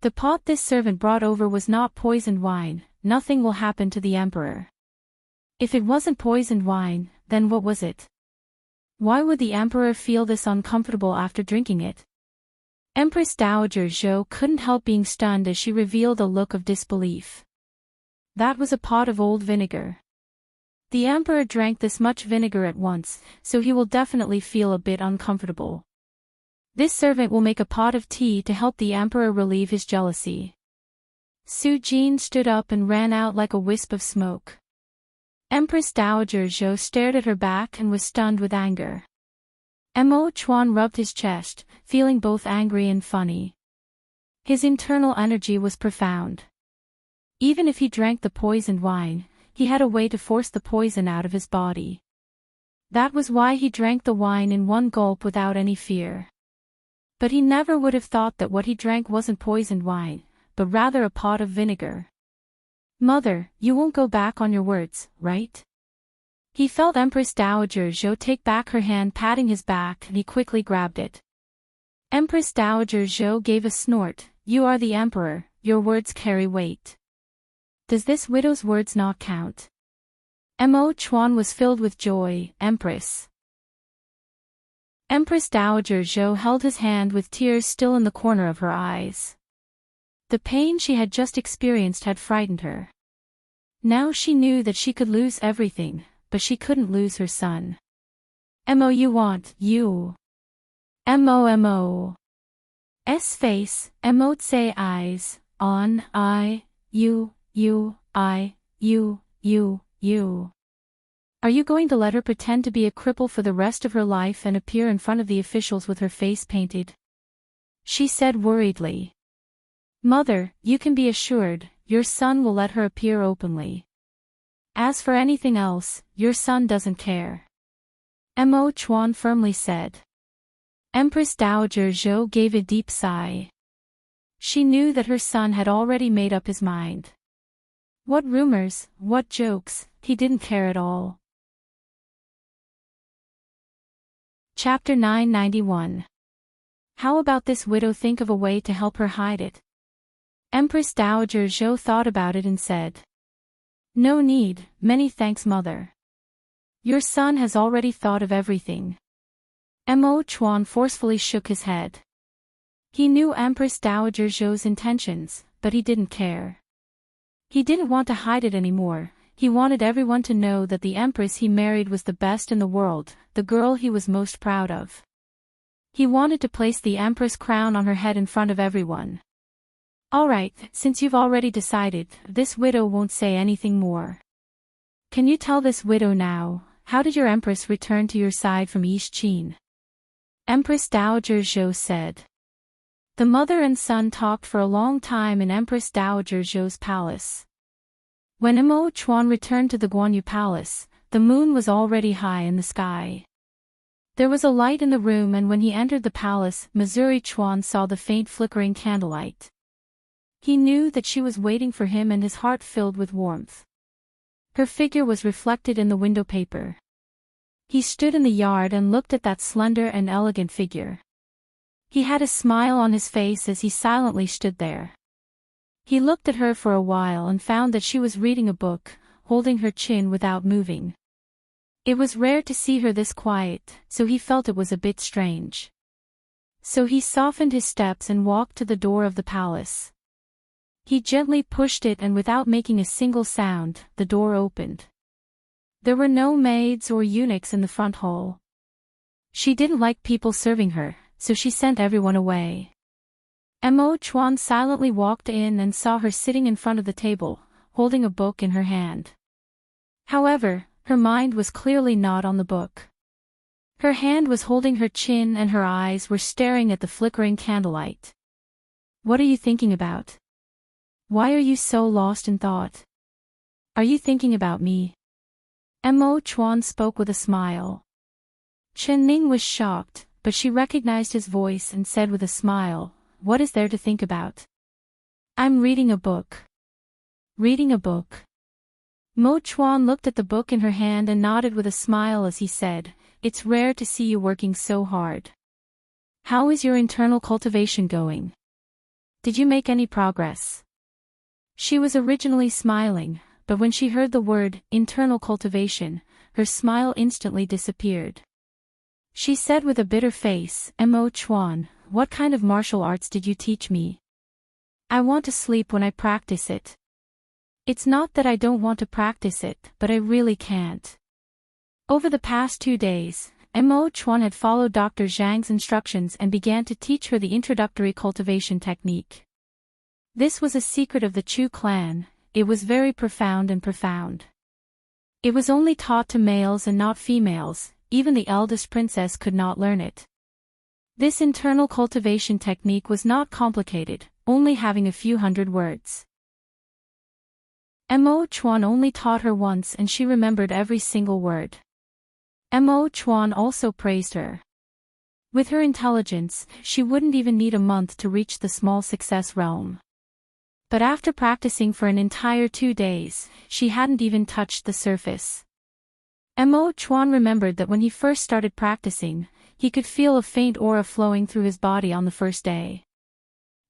The pot this servant brought over was not poisoned wine, nothing will happen to the emperor. If it wasn't poisoned wine, then what was it? Why would the emperor feel this uncomfortable after drinking it? Empress Dowager Zhou couldn't help being stunned as she revealed a look of disbelief. That was a pot of old vinegar. The emperor drank this much vinegar at once, so he will definitely feel a bit uncomfortable. This servant will make a pot of tea to help the emperor relieve his jealousy. Su Jin stood up and ran out like a wisp of smoke. Empress Dowager Zhou stared at her back and was stunned with anger. Mo Chuan rubbed his chest, feeling both angry and funny. His internal energy was profound. Even if he drank the poisoned wine, he had a way to force the poison out of his body. That was why he drank the wine in one gulp without any fear. But he never would have thought that what he drank wasn't poisoned wine, but rather a pot of vinegar. Mother, you won't go back on your words, right? He felt Empress Dowager Zhou take back her hand patting his back and he quickly grabbed it. Empress Dowager Zhou gave a snort, you are the emperor, your words carry weight. Does this widow's words not count? Mo Chuan was filled with joy, Empress. Empress Dowager Zhou held his hand with tears still in the corner of her eyes. The pain she had just experienced had frightened her. Now she knew that she could lose everything, but she couldn't lose her son. You want, you. S face, Emotse eyes, on, I, you. Are you going to let her pretend to be a cripple for the rest of her life and appear in front of the officials with her face painted? She said worriedly. Mother, you can be assured, your son will let her appear openly. As for anything else, your son doesn't care. Mo Chuan firmly said. Empress Dowager Zhou gave a deep sigh. She knew that her son had already made up his mind. What rumors, what jokes, he didn't care at all. Chapter 991. How about this widow think of a way to help her hide it? Empress Dowager Zhou thought about it and said. No need, many thanks mother. Your son has already thought of everything. Mo Chuan forcefully shook his head. He knew Empress Dowager Zhou's intentions, but he didn't care. He didn't want to hide it anymore. He wanted everyone to know that the empress he married was the best in the world, the girl he was most proud of. He wanted to place the empress crown on her head in front of everyone. Alright, since you've already decided, this widow won't say anything more. Can you tell this widow now, how did your empress return to your side from East Qin? Empress Dowager Zhou said. The mother and son talked for a long time in Empress Dowager Zhou's palace. When Mo Chuan returned to the Guanyu Palace, the moon was already high in the sky. There was a light in the room and when he entered the palace, Missouri Chuan saw the faint flickering candlelight. He knew that she was waiting for him and his heart filled with warmth. Her figure was reflected in the window paper. He stood in the yard and looked at that slender and elegant figure. He had a smile on his face as he silently stood there. He looked at her for a while and found that she was reading a book, holding her chin without moving. It was rare to see her this quiet, so he felt it was a bit strange. So he softened his steps and walked to the door of the palace. He gently pushed it and without making a single sound, the door opened. There were no maids or eunuchs in the front hall. She didn't like people serving her, so she sent everyone away. Mo Chuan silently walked in and saw her sitting in front of the table, holding a book in her hand. However, her mind was clearly not on the book. Her hand was holding her chin and her eyes were staring at the flickering candlelight. What are you thinking about? Why are you so lost in thought? Are you thinking about me? Mo Chuan spoke with a smile. Chen Ning was shocked, but she recognized his voice and said with a smile, "What is there to think about?" "I'm reading a book." "Reading a book?" Mo Chuan looked at the book in her hand and nodded with a smile as he said, "It's rare to see you working so hard. How is your internal cultivation going? Did you make any progress?" She was originally smiling, but when she heard the word, internal cultivation, her smile instantly disappeared. She said with a bitter face, "Mo Chuan, what kind of martial arts did you teach me? I want to sleep when I practice it." "It's not that I don't want to practice it, but I really can't." Over the past 2 days, Mo Chuan had followed Dr. Zhang's instructions and began to teach her the introductory cultivation technique. This was a secret of the Chu clan. It was very profound. It was only taught to males and not females, even the eldest princess could not learn it. This internal cultivation technique was not complicated, only having a few hundred words. Mo Chuan only taught her once and she remembered every single word. Mo Chuan also praised her. With her intelligence, she wouldn't even need a month to reach the small success realm. But after practicing for an entire 2 days, she hadn't even touched the surface. Mo Chuan remembered that when he first started practicing, he could feel a faint aura flowing through his body on the first day.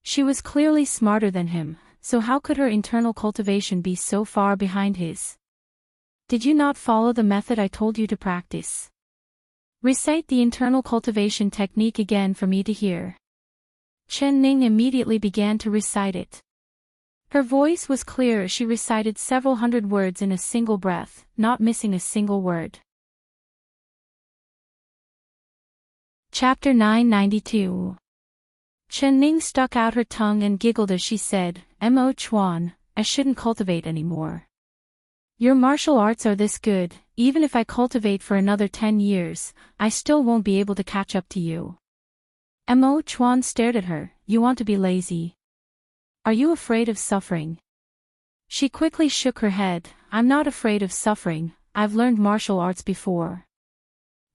She was clearly smarter than him, so how could her internal cultivation be so far behind his? "Did you not follow the method I told you to practice? Recite the internal cultivation technique again for me to hear." Chen Ning immediately began to recite it. Her voice was clear as she recited several hundred words in a single breath, not missing a single word. Chapter 992. Chen Ning stuck out her tongue and giggled as she said, "Mo Chuan, I shouldn't cultivate anymore. Your martial arts are this good, even if I cultivate for another 10 years, I still won't be able to catch up to you." Mo Chuan stared at her, "You want to be lazy? Are you afraid of suffering?" She quickly shook her head, "I'm not afraid of suffering, I've learned martial arts before.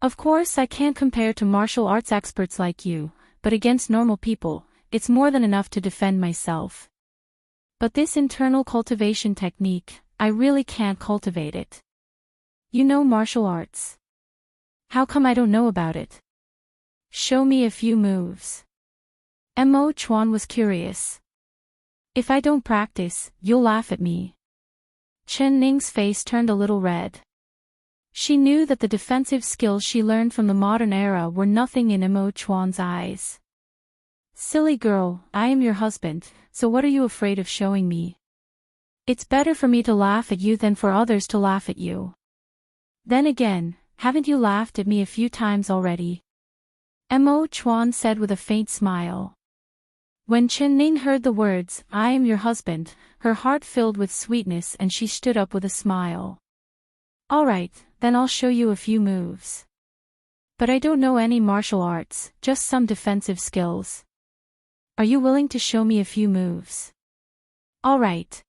Of course I can't compare to martial arts experts like you, but against normal people, it's more than enough to defend myself. But this internal cultivation technique, I really can't cultivate it. You know martial arts. How come I don't know about it? Show me a few moves." Mo Chuan was curious. "If I don't practice, you'll laugh at me." Chen Ning's face turned a little red. She knew that the defensive skills she learned from the modern era were nothing in Mo Chuan's eyes. "Silly girl, I am your husband, so what are you afraid of showing me? It's better for me to laugh at you than for others to laugh at you. Then again, haven't you laughed at me a few times already?" Mo Chuan said with a faint smile. When Chen Ning heard the words, "I am your husband," her heart filled with sweetness and she stood up with a smile. "All right, then I'll show you a few moves. But I don't know any martial arts, just some defensive skills. Are you willing to show me a few moves?" "All right."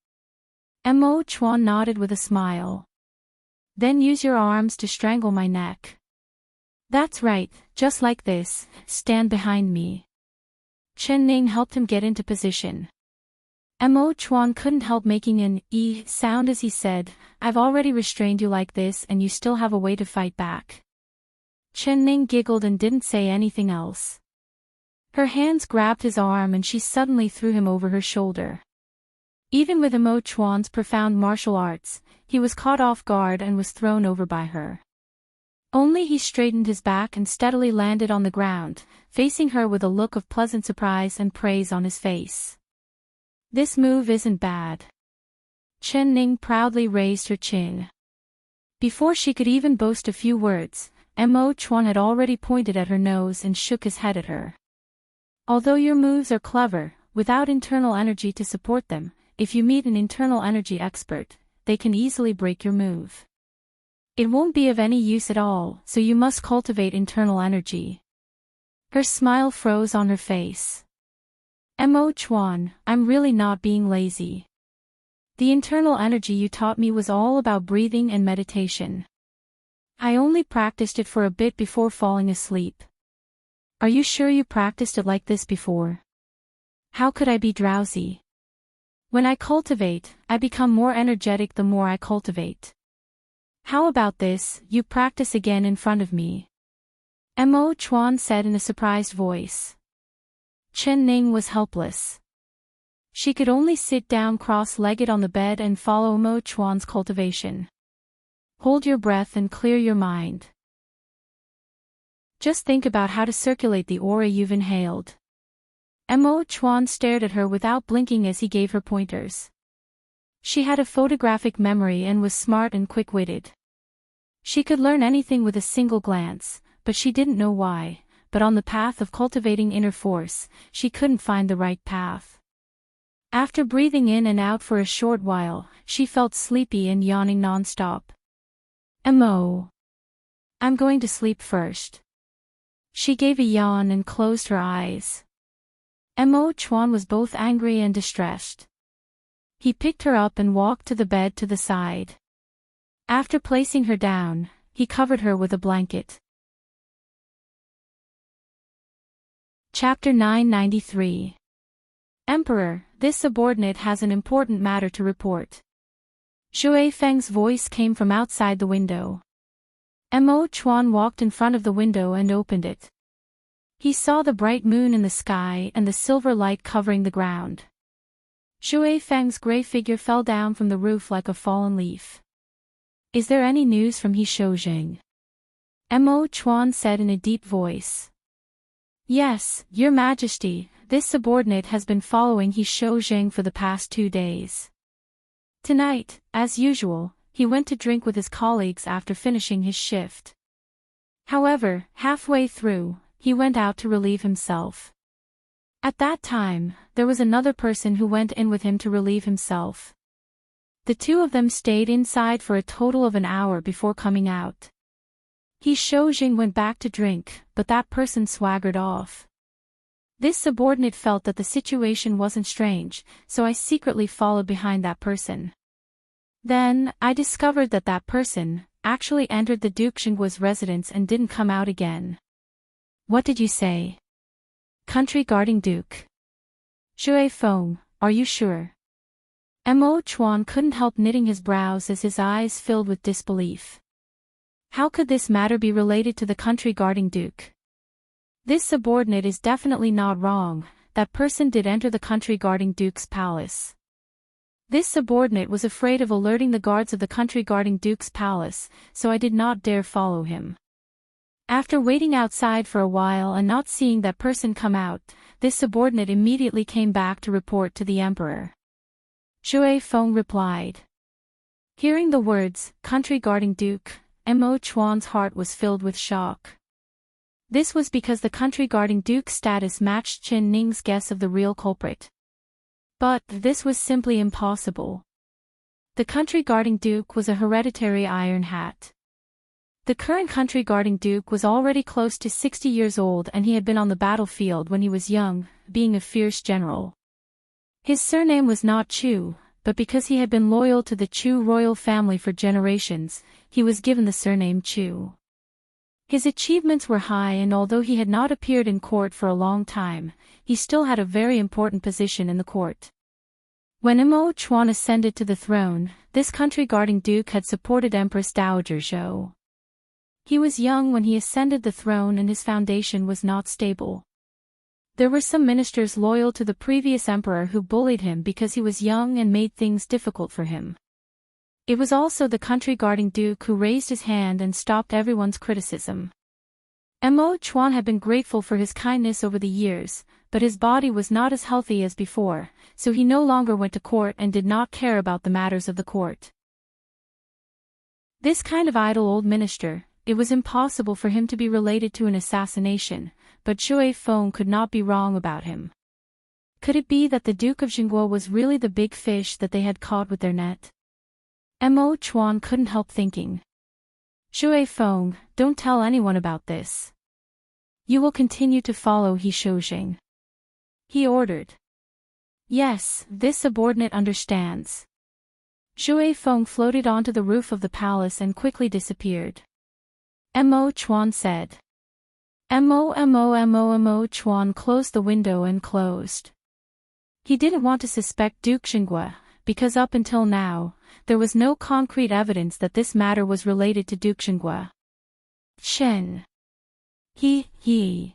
Mo Chuan nodded with a smile. "Then use your arms to strangle my neck." "That's right, just like this, stand behind me." Chen Ning helped him get into position. Mo Chuan couldn't help making an "e" sound as he said, "I've already restrained you like this and you still have a way to fight back." Chen Ning giggled and didn't say anything else. Her hands grabbed his arm and she suddenly threw him over her shoulder. Even with Emo Chuan's profound martial arts, he was caught off guard and was thrown over by her. Only he straightened his back and steadily landed on the ground, facing her with a look of pleasant surprise and praise on his face. This move isn't bad. Chen Ning proudly raised her chin. Before she could even boast a few words, Emo Chuan had already pointed at her nose and shook his head at her. Although your moves are clever, without internal energy to support them, if you meet an internal energy expert, they can easily break your move. It won't be of any use at all, so you must cultivate internal energy. Her smile froze on her face. Emo Chuan, I'm really not being lazy. The internal energy you taught me was all about breathing and meditation. I only practiced it for a bit before falling asleep. Are you sure you practiced it like this before? How could I be drowsy? When I cultivate, I become more energetic the more I cultivate. How about this, you practice again in front of me? Emo Chuan said in a surprised voice. Chen Ning was helpless. She could only sit down cross-legged on the bed and follow Emo Chuan's cultivation. Hold your breath and clear your mind. Just think about how to circulate the aura you've inhaled. Emo Chuan stared at her without blinking as he gave her pointers. She had a photographic memory and was smart and quick-witted. She could learn anything with a single glance, but she didn't know why, but on the path of cultivating inner force, she couldn't find the right path. After breathing in and out for a short while, she felt sleepy and yawning non-stop. Emo. I'm going to sleep first. She gave a yawn and closed her eyes. Emo Chuan was both angry and distressed. He picked her up and walked to the bed to the side. After placing her down, he covered her with a blanket. Chapter 993. Emperor, this subordinate has an important matter to report. Shui Feng's voice came from outside the window. Emo Chuan walked in front of the window and opened it. He saw the bright moon in the sky and the silver light covering the ground. Shui Feng's gray figure fell down from the roof like a fallen leaf. Is there any news from He Shoujing? Emo Chuan said in a deep voice. Yes, Your Majesty, this subordinate has been following He Shoujing for the past 2 days. Tonight, as usual, he went to drink with his colleagues after finishing his shift. However, halfway through, he went out to relieve himself. At that time, there was another person who went in with him to relieve himself. The two of them stayed inside for a total of an hour before coming out. He Shoujing went back to drink, but that person swaggered off. This subordinate felt that the situation wasn't strange, so I secretly followed behind that person. Then, I discovered that that person actually entered the Duke Xingguo's residence and didn't come out again. What did you say? Country guarding Duke. Shui Feng, are you sure? Emo Chuan couldn't help knitting his brows as his eyes filled with disbelief. How could this matter be related to the country guarding Duke? This subordinate is definitely not wrong, that person did enter the country guarding Duke's palace. This subordinate was afraid of alerting the guards of the country guarding Duke's palace, so I did not dare follow him. After waiting outside for a while and not seeing that person come out, this subordinate immediately came back to report to the emperor. Shui Feng replied. Hearing the words, country guarding Duke, Emo Chuan's heart was filled with shock. This was because the country guarding Duke's status matched Chen Ning's guess of the real culprit. But this was simply impossible. The country guarding Duke was a hereditary Iron Hat. The current country guarding Duke was already close to 60 years old and he had been on the battlefield when he was young, being a fierce general. His surname was not Chu, but because he had been loyal to the Chu royal family for generations, he was given the surname Chu. His achievements were high and although he had not appeared in court for a long time, he still had a very important position in the court. When Emo Chuan ascended to the throne, this country guarding Duke had supported Empress Dowager Zhou. He was young when he ascended the throne and his foundation was not stable. There were some ministers loyal to the previous emperor who bullied him because he was young and made things difficult for him. It was also the country-guarding duke who raised his hand and stopped everyone's criticism. Mo Chuan had been grateful for his kindness over the years, but his body was not as healthy as before, so he no longer went to court and did not care about the matters of the court. This kind of idle old minister, it was impossible for him to be related to an assassination, but Shui Feng could not be wrong about him. Could it be that the Duke of Jingguo was really the big fish that they had caught with their net? Mo Chuan couldn't help thinking. Shui Feng, don't tell anyone about this. You will continue to follow He Shoujing. He ordered. Yes, this subordinate understands. Shui Feng floated onto the roof of the palace and quickly disappeared. Mo Chuan said. Mo Chuan closed the window and closed. He didn't want to suspect Duke Jingguo, because up until now, there was no concrete evidence that this matter was related to Duke Jingguo. Chen. He.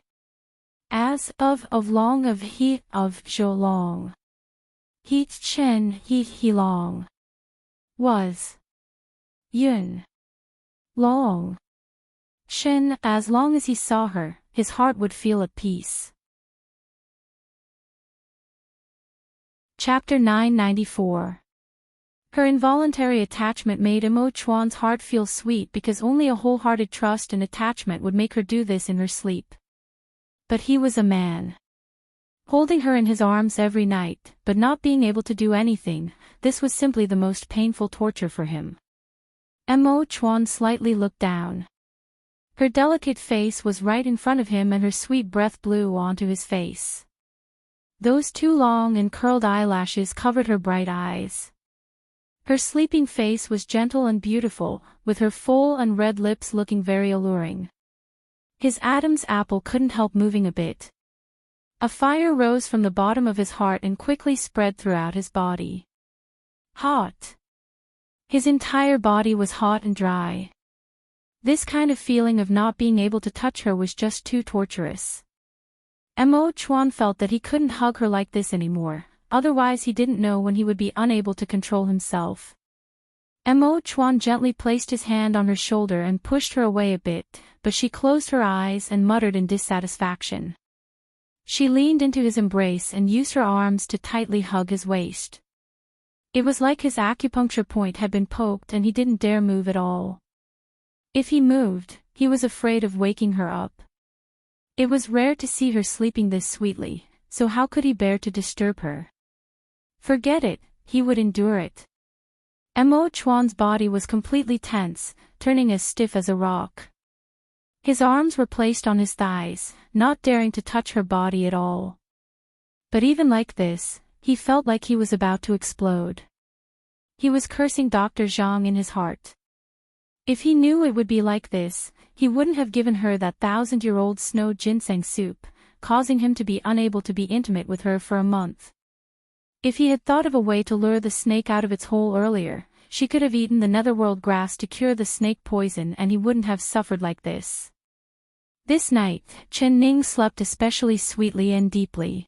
As of long of he of zhou long. He Chen he long. Was. Yun. Long. Shen, as long as he saw her, his heart would feel at peace. Chapter 994. Her involuntary attachment made Mo Chuan's heart feel sweet because only a wholehearted trust and attachment would make her do this in her sleep. But he was a man. Holding her in his arms every night, but not being able to do anything, this was simply the most painful torture for him. Mo Chuan slightly looked down. Her delicate face was right in front of him and her sweet breath blew onto his face. Those two long and curled eyelashes covered her bright eyes. Her sleeping face was gentle and beautiful, with her full and red lips looking very alluring. His Adam's apple couldn't help moving a bit. A fire rose from the bottom of his heart and quickly spread throughout his body. Hot. His entire body was hot and dry. This kind of feeling of not being able to touch her was just too torturous. Mo Chuan felt that he couldn't hug her like this anymore, otherwise he didn't know when he would be unable to control himself. Mo Chuan gently placed his hand on her shoulder and pushed her away a bit, but she closed her eyes and muttered in dissatisfaction. She leaned into his embrace and used her arms to tightly hug his waist. It was like his acupuncture point had been poked and he didn't dare move at all. If he moved, he was afraid of waking her up. It was rare to see her sleeping this sweetly, so how could he bear to disturb her? Forget it, he would endure it. Mo Chuan's body was completely tense, turning as stiff as a rock. His arms were placed on his thighs, not daring to touch her body at all. But even like this, he felt like he was about to explode. He was cursing Dr. Zhang in his heart. If he knew it would be like this, he wouldn't have given her that 1,000-year-old snow ginseng soup, causing him to be unable to be intimate with her for a month. If he had thought of a way to lure the snake out of its hole earlier, she could have eaten the netherworld grass to cure the snake poison and he wouldn't have suffered like this. This night, Chen Ning slept especially sweetly and deeply.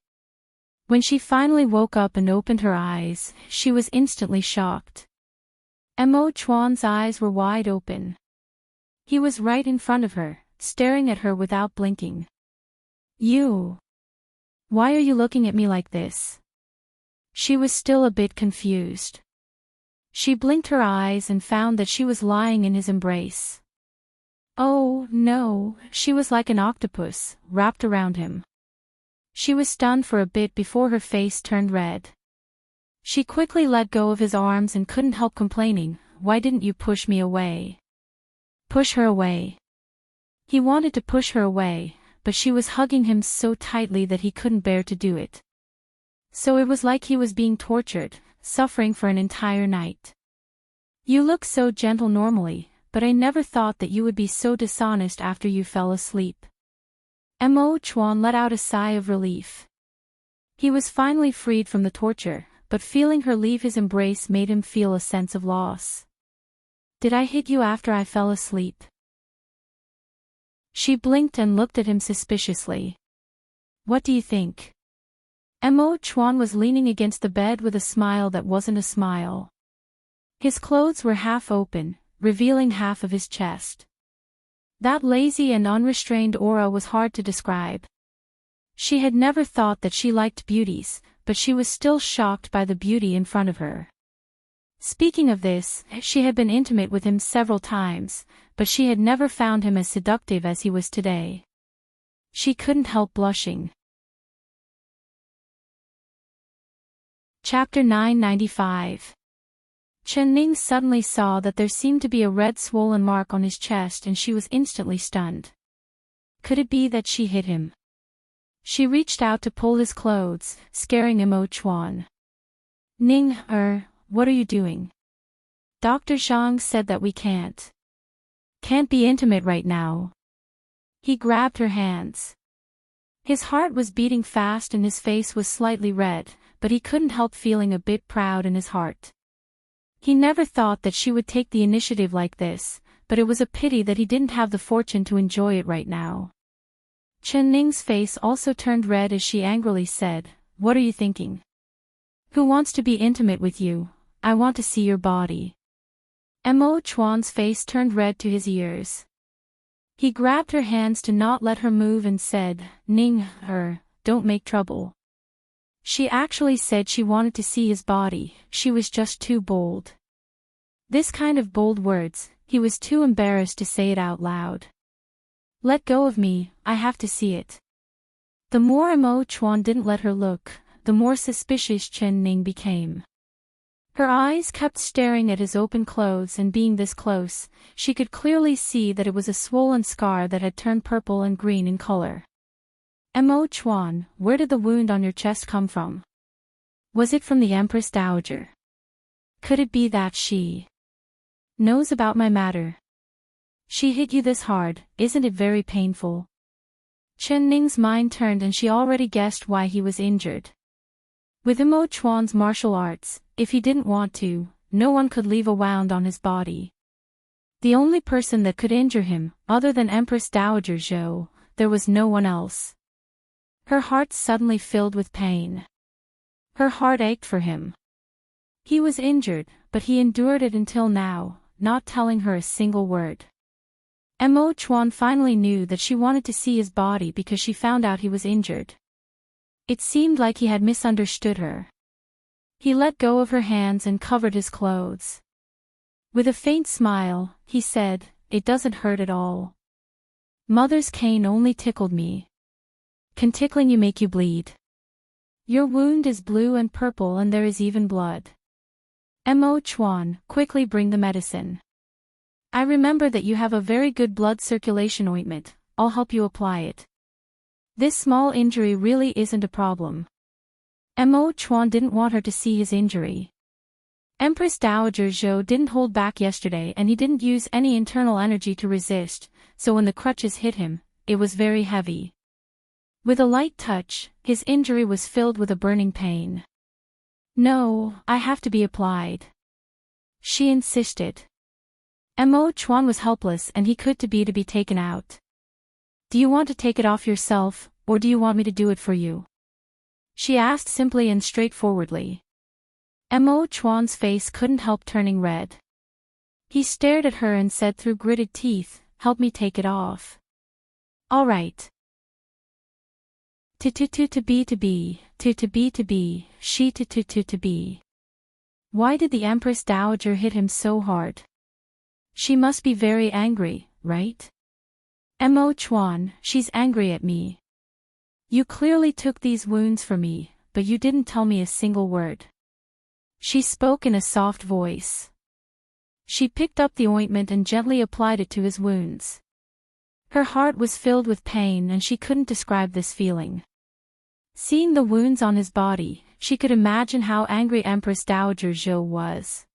When she finally woke up and opened her eyes, she was instantly shocked. Mo Chuan's eyes were wide open. He was right in front of her, staring at her without blinking. You. Why are you looking at me like this? She was still a bit confused. She blinked her eyes and found that she was lying in his embrace. Oh, no, she was like an octopus, wrapped around him. She was stunned for a bit before her face turned red. She quickly let go of his arms and couldn't help complaining, "Why didn't you push me away?" Push her away. He wanted to push her away, but she was hugging him so tightly that he couldn't bear to do it. So it was like he was being tortured, suffering for an entire night. You look so gentle normally, but I never thought that you would be so dishonest after you fell asleep. Mo Chuan let out a sigh of relief. He was finally freed from the torture, but feeling her leave his embrace made him feel a sense of loss. Did I hit you after I fell asleep? She blinked and looked at him suspiciously. What do you think? Mo Chuan was leaning against the bed with a smile that wasn't a smile. His clothes were half open, revealing half of his chest. That lazy and unrestrained aura was hard to describe. She had never thought that she liked beauties, but she was still shocked by the beauty in front of her. Speaking of this, she had been intimate with him several times, but she had never found him as seductive as he was today. She couldn't help blushing. Chapter 995. Chen Ning suddenly saw that there seemed to be a red swollen mark on his chest and she was instantly stunned. Could it be that she hit him? She reached out to pull his clothes, scaring Mo Chuan. Ning, what are you doing? Dr. Zhang said that we can't be intimate right now. He grabbed her hands. His heart was beating fast and his face was slightly red, but he couldn't help feeling a bit proud in his heart. He never thought that she would take the initiative like this, but it was a pity that he didn't have the fortune to enjoy it right now. Chen Ning's face also turned red as she angrily said, "What are you thinking? Who wants to be intimate with you? I want to see your body." Mo Chuan's face turned red to his ears. He grabbed her hands to not let her move and said, "Ning, don't make trouble." She actually said she wanted to see his body, she was just too bold. This kind of bold words, he was too embarrassed to say it out loud. "Let go of me, I have to see it." The more Mo Chuan didn't let her look, the more suspicious Chen Ning became. Her eyes kept staring at his open clothes and being this close, she could clearly see that it was a swollen scar that had turned purple and green in color. Mo Chuan, where did the wound on your chest come from? Was it from the Empress Dowager? Could it be that she knows about my matter? She hit you this hard, isn't it very painful? Chen Ning's mind turned and she already guessed why he was injured. With Mo Chuan's martial arts, if he didn't want to, no one could leave a wound on his body. The only person that could injure him, other than Empress Dowager Zhou, there was no one else. Her heart suddenly filled with pain. Her heart ached for him. He was injured, but he endured it until now, not telling her a single word. Mo Chuan finally knew that she wanted to see his body because she found out he was injured. It seemed like he had misunderstood her. He let go of her hands and covered his clothes. With a faint smile, he said, "It doesn't hurt at all. Mother's cane only tickled me." "Can tickling you make you bleed?" "Your wound is blue and purple and there is even blood." Mo Chuan, quickly bring the medicine. "I remember that you have a very good blood circulation ointment, I'll help you apply it. This small injury really isn't a problem." Mo Chuan didn't want her to see his injury. Empress Dowager Zhou didn't hold back yesterday and he didn't use any internal energy to resist, so when the crutches hit him, it was very heavy. With a light touch, his injury was filled with a burning pain. "No, I have to be applied," she insisted. Mo Chuan was helpless and he could to be taken out. "Do you want to take it off yourself, or do you want me to do it for you?" she asked simply and straightforwardly. Mo Chuan's face couldn't help turning red. He stared at her and said through gritted teeth, "Help me take it off." "All right." To be, she to be. Why did the Empress Dowager hit him so hard? She must be very angry, right? Mo Chuan, she's angry at me. You clearly took these wounds for me, but you didn't tell me a single word. She spoke in a soft voice. She picked up the ointment and gently applied it to his wounds. Her heart was filled with pain and she couldn't describe this feeling. Seeing the wounds on his body, she could imagine how angry Empress Dowager Zhou was.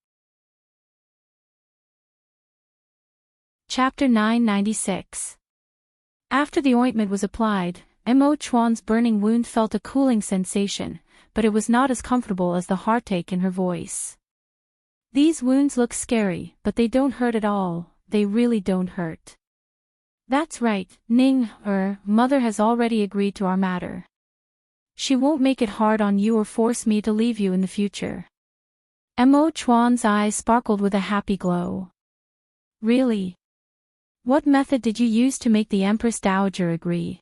Chapter 996. After the ointment was applied, Mo Chuan's burning wound felt a cooling sensation, but it was not as comfortable as the heartache in her voice. "These wounds look scary, but they don't hurt at all, they really don't hurt." "That's right, Ning, Mother has already agreed to our matter." She won't make it hard on you or force me to leave you in the future. Mo Chuan's eyes sparkled with a happy glow. Really? What method did you use to make the Empress Dowager agree?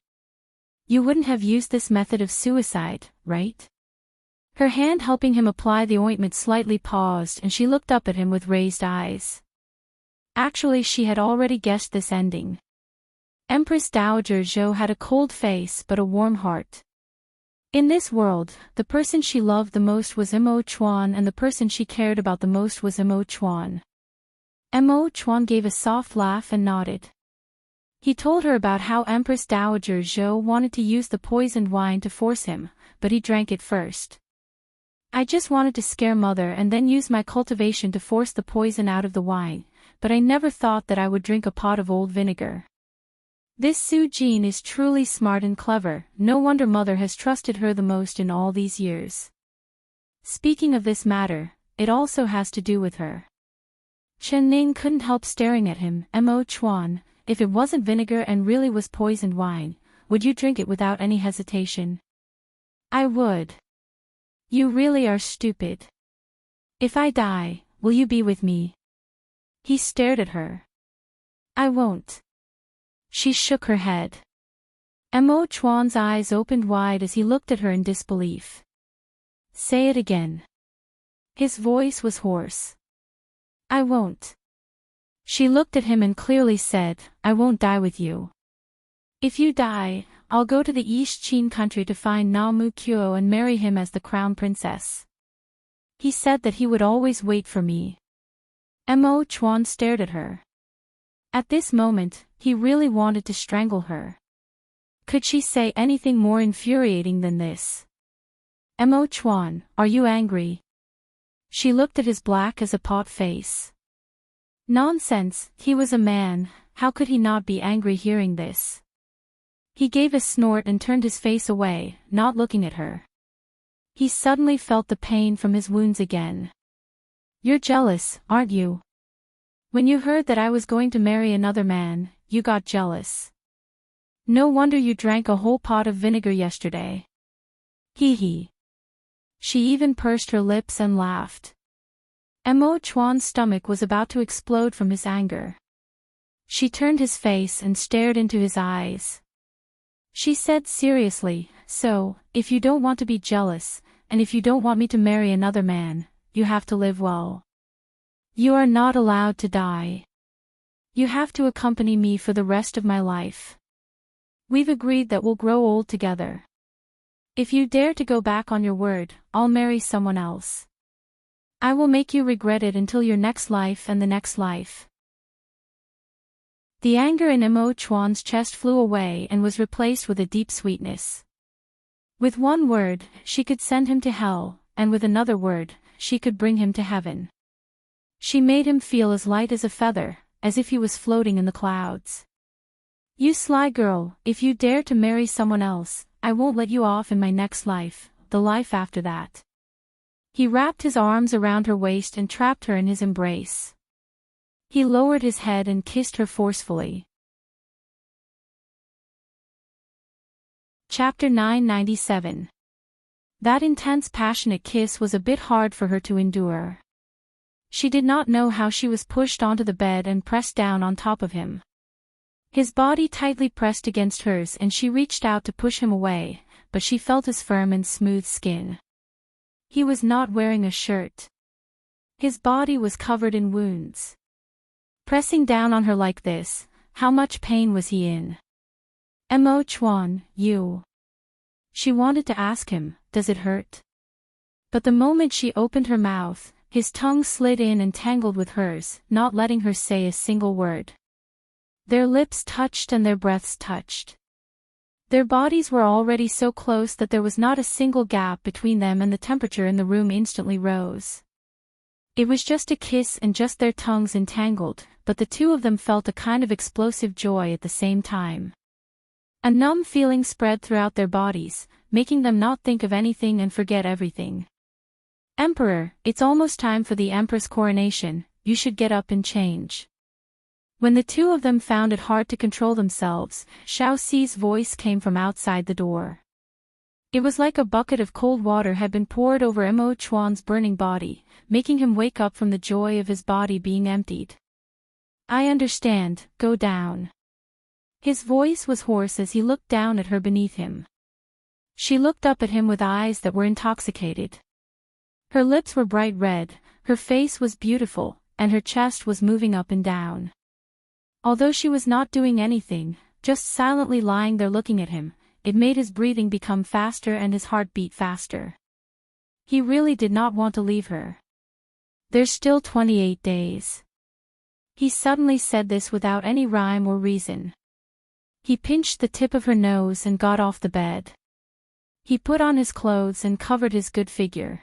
You wouldn't have used this method of suicide, right? Her hand helping him apply the ointment slightly paused and she looked up at him with raised eyes. Actually, she had already guessed this ending. Empress Dowager Zhou had a cold face but a warm heart. In this world, the person she loved the most was Mo Chuan and the person she cared about the most was Mo Chuan. Mo Chuan gave a soft laugh and nodded. He told her about how Empress Dowager Zhou wanted to use the poisoned wine to force him, but he drank it first. I just wanted to scare Mother and then use my cultivation to force the poison out of the wine, but I never thought that I would drink a pot of old vinegar. This Su Jin is truly smart and clever, no wonder Mother has trusted her the most in all these years. Speaking of this matter, it also has to do with her. Chen Ning couldn't help staring at him. Mo Chuan, if it wasn't vinegar and really was poisoned wine, would you drink it without any hesitation? I would. You really are stupid. If I die, will you be with me? He stared at her. I won't. She shook her head. Mo Chuan's eyes opened wide as he looked at her in disbelief. Say it again. His voice was hoarse. I won't. She looked at him and clearly said, I won't die with you. If you die, I'll go to the East Qin country to find Na Mu Kyo and marry him as the crown princess. He said that he would always wait for me. Mo Chuan stared at her. At this moment, he really wanted to strangle her. Could she say anything more infuriating than this? Mo Chuan, are you angry? She looked at his black as a pot face. Nonsense, he was a man, how could he not be angry hearing this? He gave a snort and turned his face away, not looking at her. He suddenly felt the pain from his wounds again. You're jealous, aren't you? When you heard that I was going to marry another man, you got jealous. No wonder you drank a whole pot of vinegar yesterday. Hee hee. She even pursed her lips and laughed. Mo Chuan's stomach was about to explode from his anger. She turned his face and stared into his eyes. She said seriously, so, if you don't want to be jealous, and if you don't want me to marry another man, you have to live well. You are not allowed to die. You have to accompany me for the rest of my life. We've agreed that we'll grow old together. If you dare to go back on your word, I'll marry someone else. I will make you regret it until your next life and the next life. The anger in Mo Chuan's chest flew away and was replaced with a deep sweetness. With one word, she could send him to hell, and with another word, she could bring him to heaven. She made him feel as light as a feather, as if he was floating in the clouds. You sly girl, if you dare to marry someone else, I won't let you off in my next life, the life after that. He wrapped his arms around her waist and trapped her in his embrace. He lowered his head and kissed her forcefully. Chapter 997. That intense passionate kiss was a bit hard for her to endure. She did not know how she was pushed onto the bed and pressed down on top of him. His body tightly pressed against hers and she reached out to push him away, but she felt his firm and smooth skin. He was not wearing a shirt. His body was covered in wounds. Pressing down on her like this, how much pain was he in? Mo Chuan, you. She wanted to ask him, does it hurt? But the moment she opened her mouth, his tongue slid in and tangled with hers, not letting her say a single word. Their lips touched and their breaths touched. Their bodies were already so close that there was not a single gap between them and the temperature in the room instantly rose. It was just a kiss and just their tongues entangled, but the two of them felt a kind of explosive joy at the same time. A numb feeling spread throughout their bodies, making them not think of anything and forget everything. Emperor, it's almost time for the Empress coronation, you should get up and change. When the two of them found it hard to control themselves, Xiao Xi's voice came from outside the door. It was like a bucket of cold water had been poured over Mo Chuan's burning body, making him wake up from the joy of his body being emptied. I understand, go down. His voice was hoarse as he looked down at her beneath him. She looked up at him with eyes that were intoxicated. Her lips were bright red, her face was beautiful, and her chest was moving up and down. Although she was not doing anything, just silently lying there looking at him, it made his breathing become faster and his heart beat faster. He really did not want to leave her. There's still 28 days. He suddenly said this without any rhyme or reason. He pinched the tip of her nose and got off the bed. He put on his clothes and covered his good figure.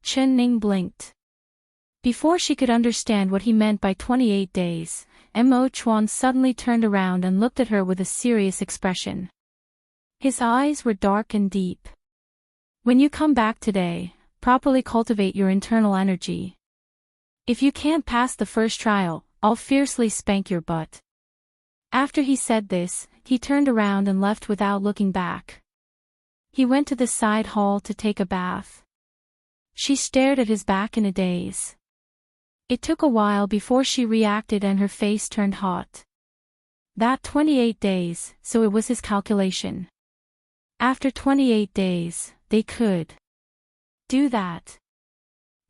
Chen Ning blinked. Before she could understand what he meant by 28 days, Mo Chuan suddenly turned around and looked at her with a serious expression. His eyes were dark and deep. When you come back today, properly cultivate your internal energy. If you can't pass the first trial, I'll fiercely spank your butt. After he said this, he turned around and left without looking back. He went to the side hall to take a bath. She stared at his back in a daze. It took a while before she reacted and her face turned hot. That 28 days, so it was his calculation. After 28 days, they could do that.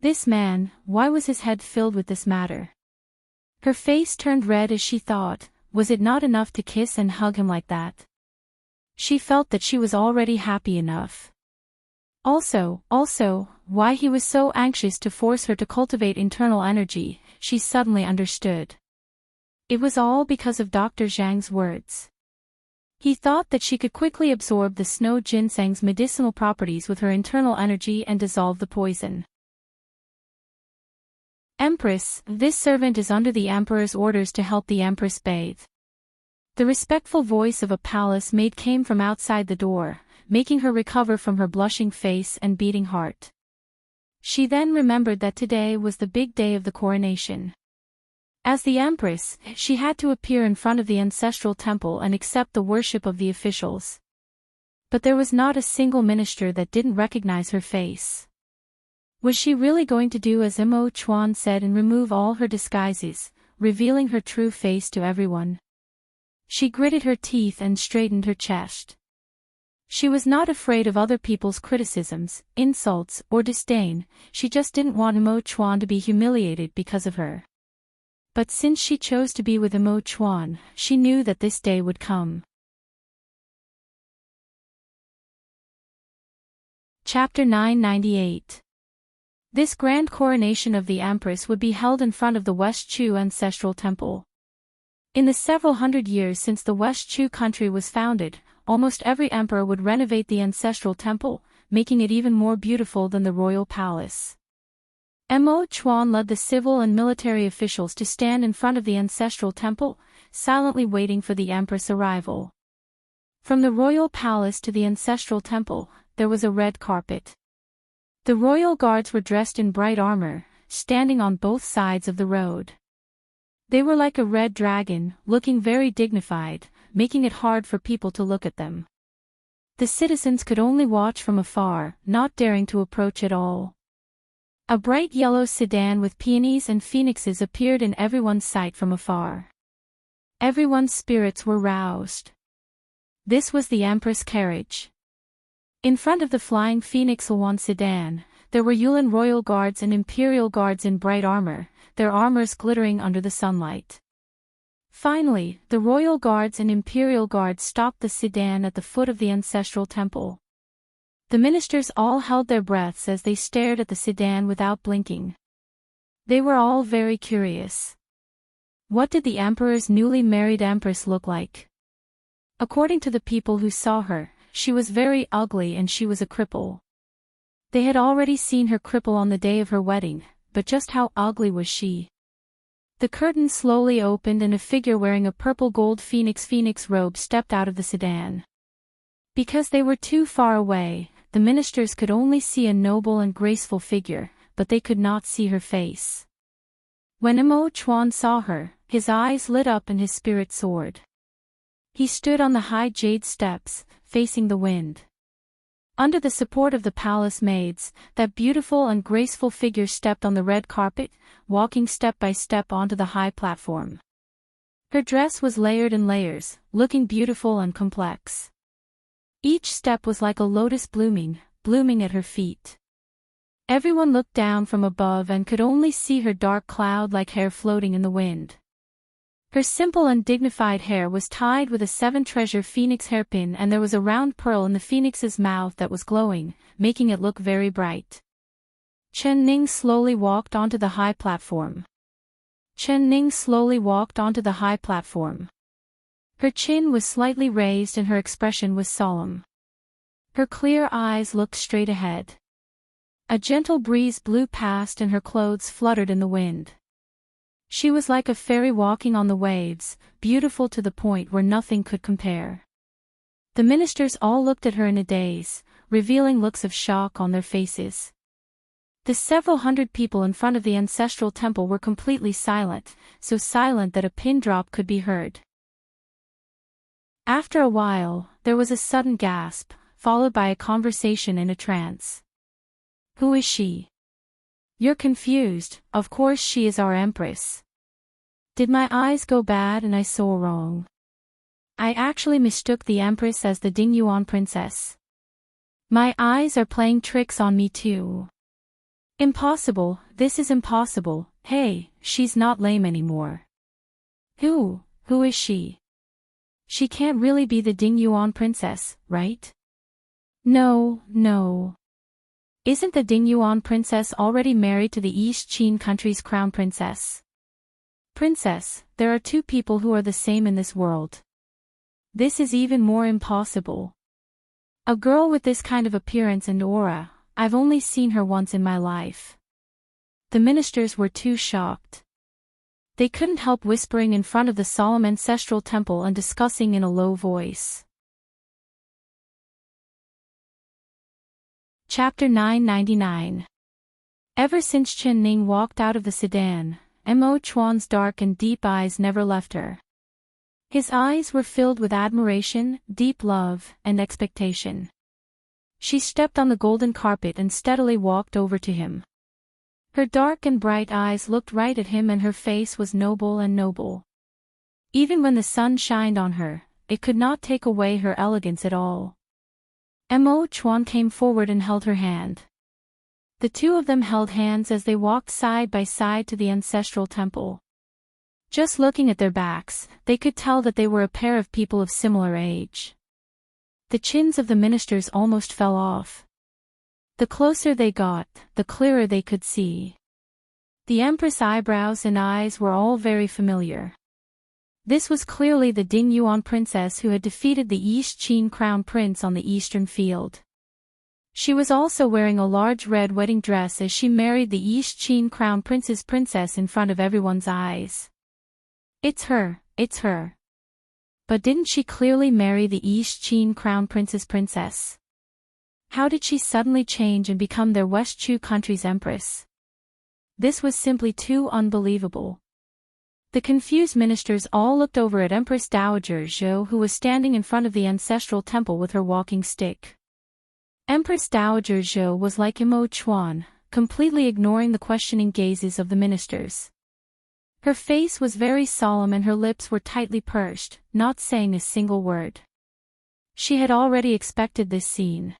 This man, why was his head filled with this matter? Her face turned red as she thought, was it not enough to kiss and hug him like that? She felt that she was already happy enough. Also, why he was so anxious to force her to cultivate internal energy, she suddenly understood. It was all because of Dr. Zhang's words. He thought that she could quickly absorb the snow ginseng's medicinal properties with her internal energy and dissolve the poison. Empress, this servant is under the Emperor's orders to help the Empress bathe. The respectful voice of a palace maid came from outside the door, making her recover from her blushing face and beating heart. She then remembered that today was the big day of the coronation. As the Empress, she had to appear in front of the ancestral temple and accept the worship of the officials. But there was not a single minister that didn't recognize her face. Was she really going to do as Mo Chuan said and remove all her disguises, revealing her true face to everyone? She gritted her teeth and straightened her chest. She was not afraid of other people's criticisms, insults, or disdain, she just didn't want Mo Chuan to be humiliated because of her. But since she chose to be with Mo Chuan, she knew that this day would come. Chapter 998. This grand coronation of the Empress would be held in front of the West Chu Ancestral Temple. In the several hundred years since the West Chu country was founded, almost every emperor would renovate the ancestral temple, making it even more beautiful than the royal palace. Mo Chuan led the civil and military officials to stand in front of the ancestral temple, silently waiting for the Empress' arrival. From the royal palace to the ancestral temple, there was a red carpet. The royal guards were dressed in bright armor, standing on both sides of the road. They were like a red dragon, looking very dignified, making it hard for people to look at them. The citizens could only watch from afar, not daring to approach at all. A bright yellow sedan with peonies and phoenixes appeared in everyone's sight from afar. Everyone's spirits were roused. This was the Empress carriage. In front of the flying Phoenix L1 sedan, there were Yulin royal guards and imperial guards in bright armor, their armors glittering under the sunlight. Finally, the royal guards and imperial guards stopped the sedan at the foot of the ancestral temple. The ministers all held their breaths as they stared at the sedan without blinking. They were all very curious. What did the emperor's newly married empress look like? According to the people who saw her, she was very ugly and she was a cripple. They had already seen her cripple on the day of her wedding, but just how ugly was she? The curtain slowly opened and a figure wearing a purple gold phoenix robe stepped out of the sedan. Because they were too far away, the ministers could only see a noble and graceful figure, but they could not see her face. When Mo Chuan saw her, his eyes lit up and his spirit soared. He stood on the high jade steps, facing the wind. Under the support of the palace maids, that beautiful and graceful figure stepped on the red carpet, walking step by step onto the high platform. Her dress was layered in layers, looking beautiful and complex. Each step was like a lotus blooming at her feet. Everyone looked down from above and could only see her dark cloud-like hair floating in the wind. Her simple and dignified hair was tied with a 7-treasure phoenix hairpin, and there was a round pearl in the phoenix's mouth that was glowing, making it look very bright. Chen Ning slowly walked onto the high platform. Her chin was slightly raised and her expression was solemn. Her clear eyes looked straight ahead. A gentle breeze blew past and her clothes fluttered in the wind. She was like a fairy walking on the waves, beautiful to the point where nothing could compare. The ministers all looked at her in a daze, revealing looks of shock on their faces. The several hundred people in front of the ancestral temple were completely silent, so silent that a pin drop could be heard. After a while, there was a sudden gasp, followed by a conversation in a trance. "Who is she?" "You're confused, of course she is our Empress." "Did my eyes go bad and I saw wrong? I actually mistook the Empress as the Dingyuan princess. My eyes are playing tricks on me too. Impossible, this is impossible. Hey, she's not lame anymore." Who is she?" "She can't really be the Dingyuan princess, right?" No. Isn't the Dingyuan princess already married to the East Qin country's crown princess?" "Princess, there are two people who are the same in this world. This is even more impossible. A girl with this kind of appearance and aura, I've only seen her once in my life." The ministers were too shocked. They couldn't help whispering in front of the solemn ancestral temple and discussing in a low voice. Chapter 999. Ever since Chen Ning walked out of the sedan, Mo Chuan's dark and deep eyes never left her. His eyes were filled with admiration, deep love, and expectation. She stepped on the golden carpet and steadily walked over to him. Her dark and bright eyes looked right at him and her face was noble. Even when the sun shined on her, it could not take away her elegance at all. Mo Chuan came forward and held her hand. The two of them held hands as they walked side by side to the ancestral temple. Just looking at their backs, they could tell that they were a pair of people of similar age. The chins of the ministers almost fell off. The closer they got, the clearer they could see. The Empress' eyebrows and eyes were all very familiar. This was clearly the Dingyuan princess who had defeated the East Qin crown prince on the eastern field. She was also wearing a large red wedding dress as she married the East Qin crown prince's princess in front of everyone's eyes. It's her. But didn't she clearly marry the East Qin crown prince's princess? How did she suddenly change and become their West Chu country's empress? This was simply too unbelievable. The confused ministers all looked over at Empress Dowager Zhou, who was standing in front of the ancestral temple with her walking stick. Empress Dowager Zhou was like Mo Chuan, completely ignoring the questioning gazes of the ministers. Her face was very solemn and her lips were tightly pursed, not saying a single word. She had already expected this scene.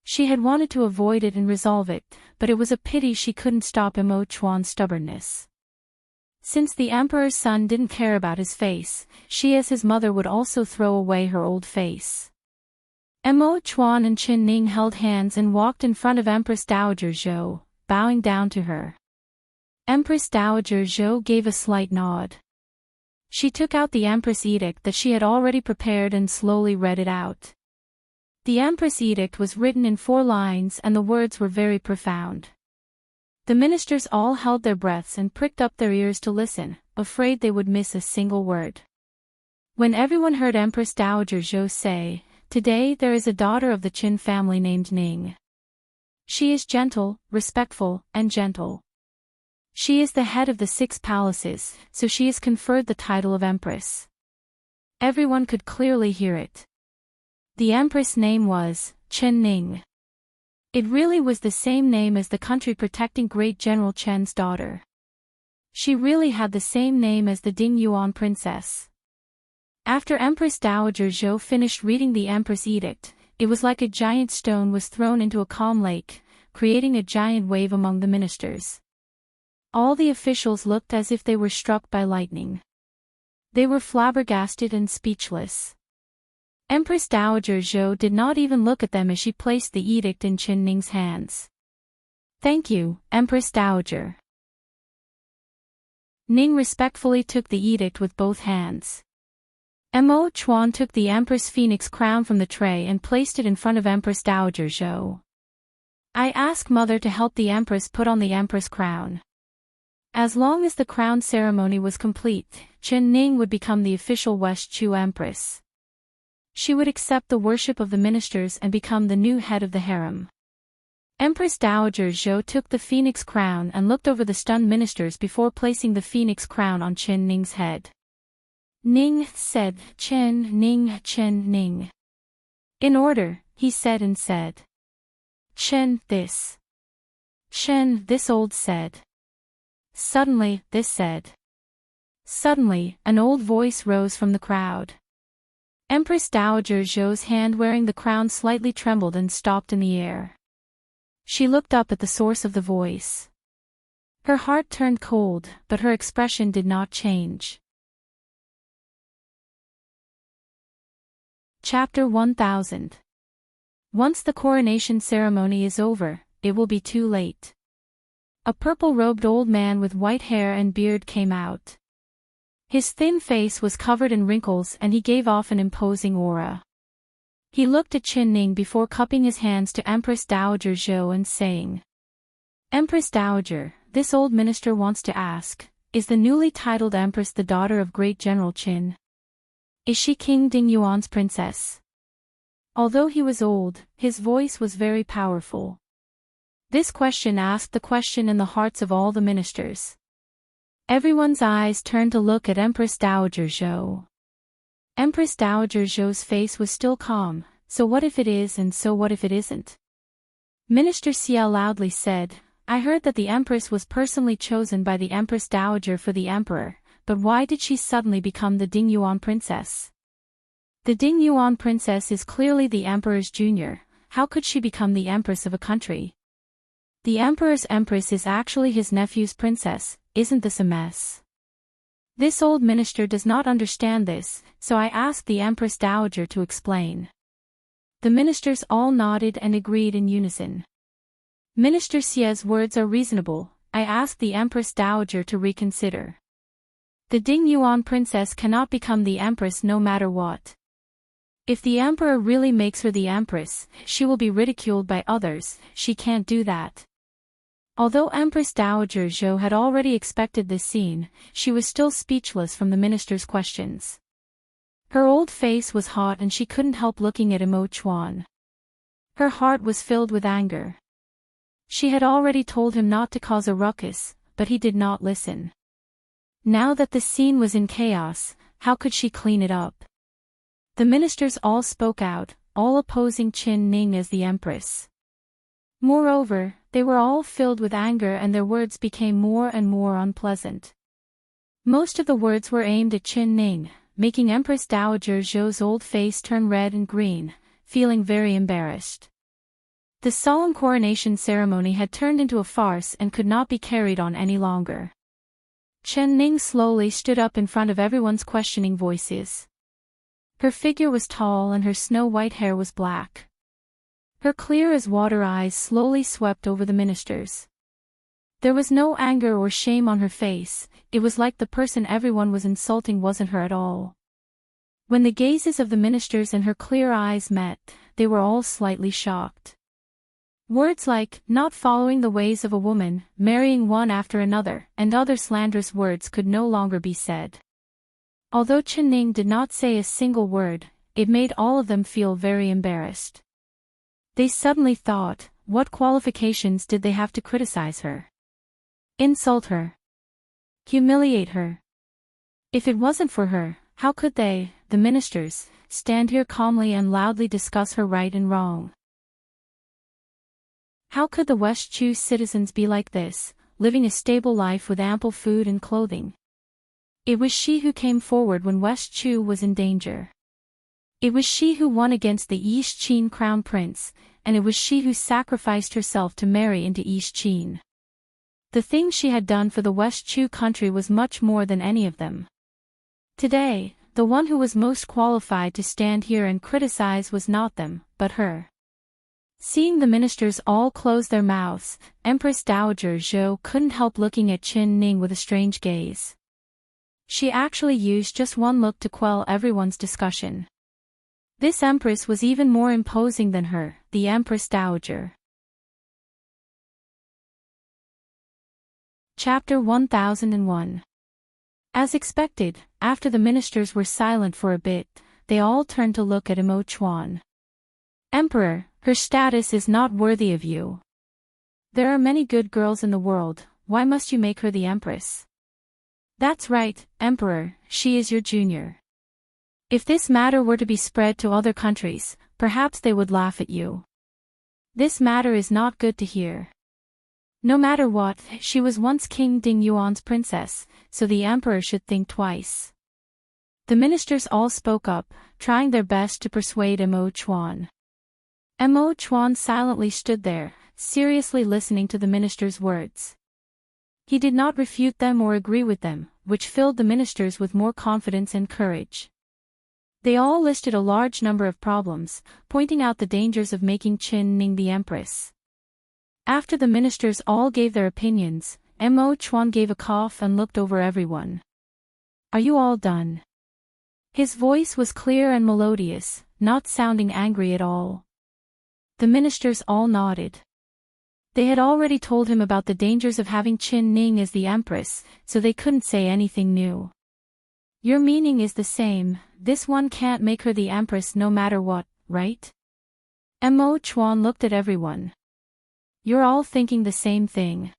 She had wanted to avoid it and resolve it, but it was a pity she couldn't stop Mo Chuan's stubbornness. Since the emperor's son didn't care about his face, she as his mother would also throw away her old face. Mo Chuan and Chen Ning held hands and walked in front of Empress Dowager Zhou, bowing down to her. Empress Dowager Zhou gave a slight nod. She took out the Empress edict that she had already prepared and slowly read it out. The Empress edict was written in 4 lines and the words were very profound. The ministers all held their breaths and pricked up their ears to listen, afraid they would miss a single word. When everyone heard Empress Dowager Zhou say, "Today there is a daughter of the Qin family named Ning. She is gentle, respectful, and gentle. She is the head of the 6 palaces, so she is conferred the title of Empress." Everyone could clearly hear it. The Empress' name was Chen Ning. It really was the same name as the country protecting Great General Chen's daughter. She really had the same name as the Ding Yuan princess. After Empress Dowager Zhou finished reading the Empress Edict, it was like a giant stone was thrown into a calm lake, creating a giant wave among the ministers. All the officials looked as if they were struck by lightning. They were flabbergasted and speechless. Empress Dowager Zhou did not even look at them as she placed the edict in Chen Ning's hands. "Thank you, Empress Dowager." Ning respectfully took the edict with both hands. Mo Chuan took the Empress Phoenix crown from the tray and placed it in front of Empress Dowager Zhou. "I ask Mother to help the Empress put on the Empress crown." As long as the crown ceremony was complete, Chen Ning would become the official West Chu Empress. She would accept the worship of the ministers and become the new head of the harem. Empress Dowager Zhou took the phoenix crown and looked over the stunned ministers before placing the phoenix crown on Chen Ning's head. Ning said, "Chen Ning, Chen Ning." "In order," he said and said. "Chen, this." "Chen, this old said." "Suddenly," this said. Suddenly, an old voice rose from the crowd. Empress Dowager Zhou's hand wearing the crown slightly trembled and stopped in the air. She looked up at the source of the voice. Her heart turned cold, but her expression did not change. Chapter 1000. Once the coronation ceremony is over, it will be too late. A purple-robed old man with white hair and beard came out. His thin face was covered in wrinkles and he gave off an imposing aura. He looked at Chen Ning before cupping his hands to Empress Dowager Zhou and saying, "Empress Dowager, this old minister wants to ask, is the newly titled Empress the daughter of Great General Qin? Is she King Ding Yuan's princess?" Although he was old, his voice was very powerful. This question asked the question in the hearts of all the ministers. Everyone's eyes turned to look at Empress Dowager Zhou. Empress Dowager Zhou's face was still calm, "So what if it is and so what if it isn't?" Minister Xia loudly said, "I heard that the Empress was personally chosen by the Empress Dowager for the Emperor, but why did she suddenly become the Ding Yuan princess? The Ding Yuan princess is clearly the Emperor's junior, how could she become the Empress of a country? The Emperor's Empress is actually his nephew's princess, isn't this a mess?" This old minister does not understand this, so I asked the Empress Dowager to explain. The ministers all nodded and agreed in unison. Minister Xia's words are reasonable, I asked the Empress Dowager to reconsider. The Ding Yuan princess cannot become the Empress no matter what. If the Emperor really makes her the Empress, she will be ridiculed by others, she can't do that. Although Empress Dowager Zhou had already expected this scene, she was still speechless from the minister's questions. Her old face was hot and she couldn't help looking at Mo Chuan. Her heart was filled with anger. She had already told him not to cause a ruckus, but he did not listen. Now that the scene was in chaos, how could she clean it up? The ministers all spoke out, all opposing Chen Ning as the Empress. Moreover, they were all filled with anger and their words became more and more unpleasant. Most of the words were aimed at Chen Ning, making Empress Dowager Zhou's old face turn red and green, feeling very embarrassed. The solemn coronation ceremony had turned into a farce and could not be carried on any longer. Chen Ning slowly stood up in front of everyone's questioning voices. Her figure was tall and her snow-white hair was black. Her clear-as-water eyes slowly swept over the ministers. There was no anger or shame on her face, it was like the person everyone was insulting wasn't her at all. When the gazes of the ministers and her clear eyes met, they were all slightly shocked. Words like, not following the ways of a woman, marrying one after another, and other slanderous words could no longer be said. Although Chen Ning did not say a single word, it made all of them feel very embarrassed. They suddenly thought, what qualifications did they have to criticize her? Insult her? Humiliate her? If it wasn't for her, how could they, the ministers, stand here calmly and loudly discuss her right and wrong? How could the West Chu's citizens be like this, living a stable life with ample food and clothing? It was she who came forward when West Chu was in danger. It was she who won against the East Chin crown prince, and it was she who sacrificed herself to marry into East Chin. The thing she had done for the West Chu country was much more than any of them. Today, the one who was most qualified to stand here and criticize was not them, but her. Seeing the ministers all close their mouths, Empress Dowager Zhou couldn't help looking at Qin Ning with a strange gaze. She actually used just one look to quell everyone's discussion. This empress was even more imposing than her, the Empress Dowager. Chapter 1001. As expected, after the ministers were silent for a bit, they all turned to look at Imo Chuan. Emperor, her status is not worthy of you. There are many good girls in the world, why must you make her the empress? That's right, Emperor, she is your junior. If this matter were to be spread to other countries, perhaps they would laugh at you. This matter is not good to hear. No matter what, she was once King Ding Yuan's princess, so the emperor should think twice. The ministers all spoke up, trying their best to persuade Imo Chuan. Imo Chuan silently stood there, seriously listening to the ministers' words. He did not refute them or agree with them, which filled the ministers with more confidence and courage. They all listed a large number of problems, pointing out the dangers of making Qin Ning the empress. After the ministers all gave their opinions, Imo Chuan gave a cough and looked over everyone. Are you all done? His voice was clear and melodious, not sounding angry at all. The ministers all nodded. They had already told him about the dangers of having Qin Ning as the empress, so they couldn't say anything new. Your meaning is the same, this one can't make her the empress no matter what, right? Imo Chuan looked at everyone. You're all thinking the same thing.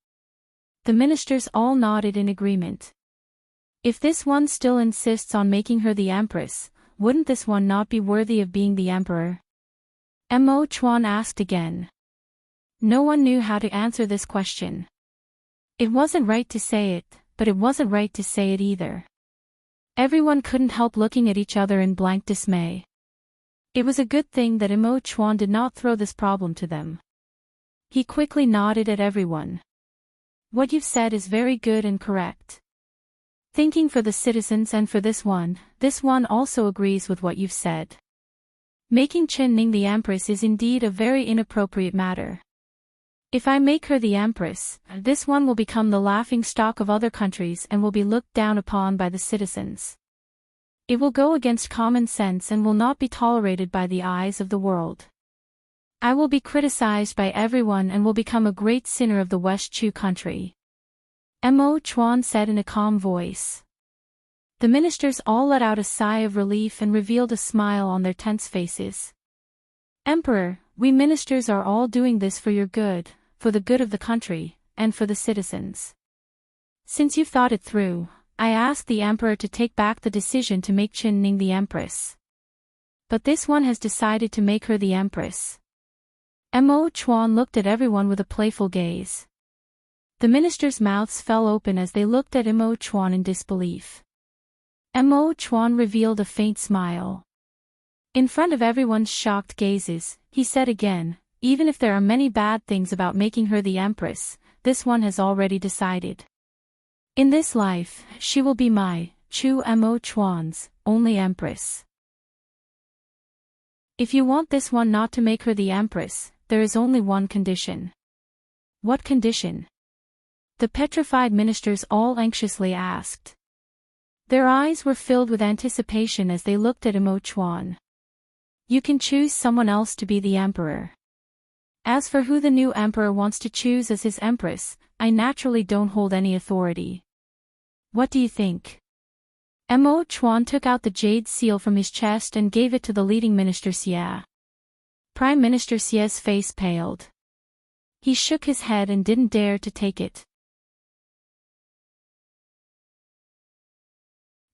The ministers all nodded in agreement. If this one still insists on making her the empress, wouldn't this one not be worthy of being the emperor? Imo Chuan asked again. No one knew how to answer this question. It wasn't right to say it, but it wasn't right to say it either. Everyone couldn't help looking at each other in blank dismay. It was a good thing that Imo Chuan did not throw this problem to them. He quickly nodded at everyone. What you've said is very good and correct. Thinking for the citizens and for this one also agrees with what you've said. Making Qin Ning the empress is indeed a very inappropriate matter. If I make her the empress, this one will become the laughing stock of other countries and will be looked down upon by the citizens. It will go against common sense and will not be tolerated by the eyes of the world. I will be criticized by everyone and will become a great sinner of the West Chu country. Imo Chuan said in a calm voice. The ministers all let out a sigh of relief and revealed a smile on their tense faces. Emperor, we ministers are all doing this for your good, for the good of the country, and for the citizens. Since you've thought it through, I ask the emperor to take back the decision to make Qin Ning the empress. But this one has decided to make her the empress. Imo Chuan looked at everyone with a playful gaze. The ministers' mouths fell open as they looked at Imo Chuan in disbelief. Imo Chuan revealed a faint smile. In front of everyone's shocked gazes, he said again, even if there are many bad things about making her the empress, this one has already decided. In this life, she will be my, Chu Imo Chuan's, only empress. If you want this one not to make her the empress, there is only one condition. What condition? The petrified ministers all anxiously asked. Their eyes were filled with anticipation as they looked at Imo Chuan. You can choose someone else to be the emperor. As for who the new emperor wants to choose as his empress, I naturally don't hold any authority. What do you think? Imo Chuan took out the jade seal from his chest and gave it to the leading minister Xie. Prime Minister Xie's face paled. He shook his head and didn't dare to take it.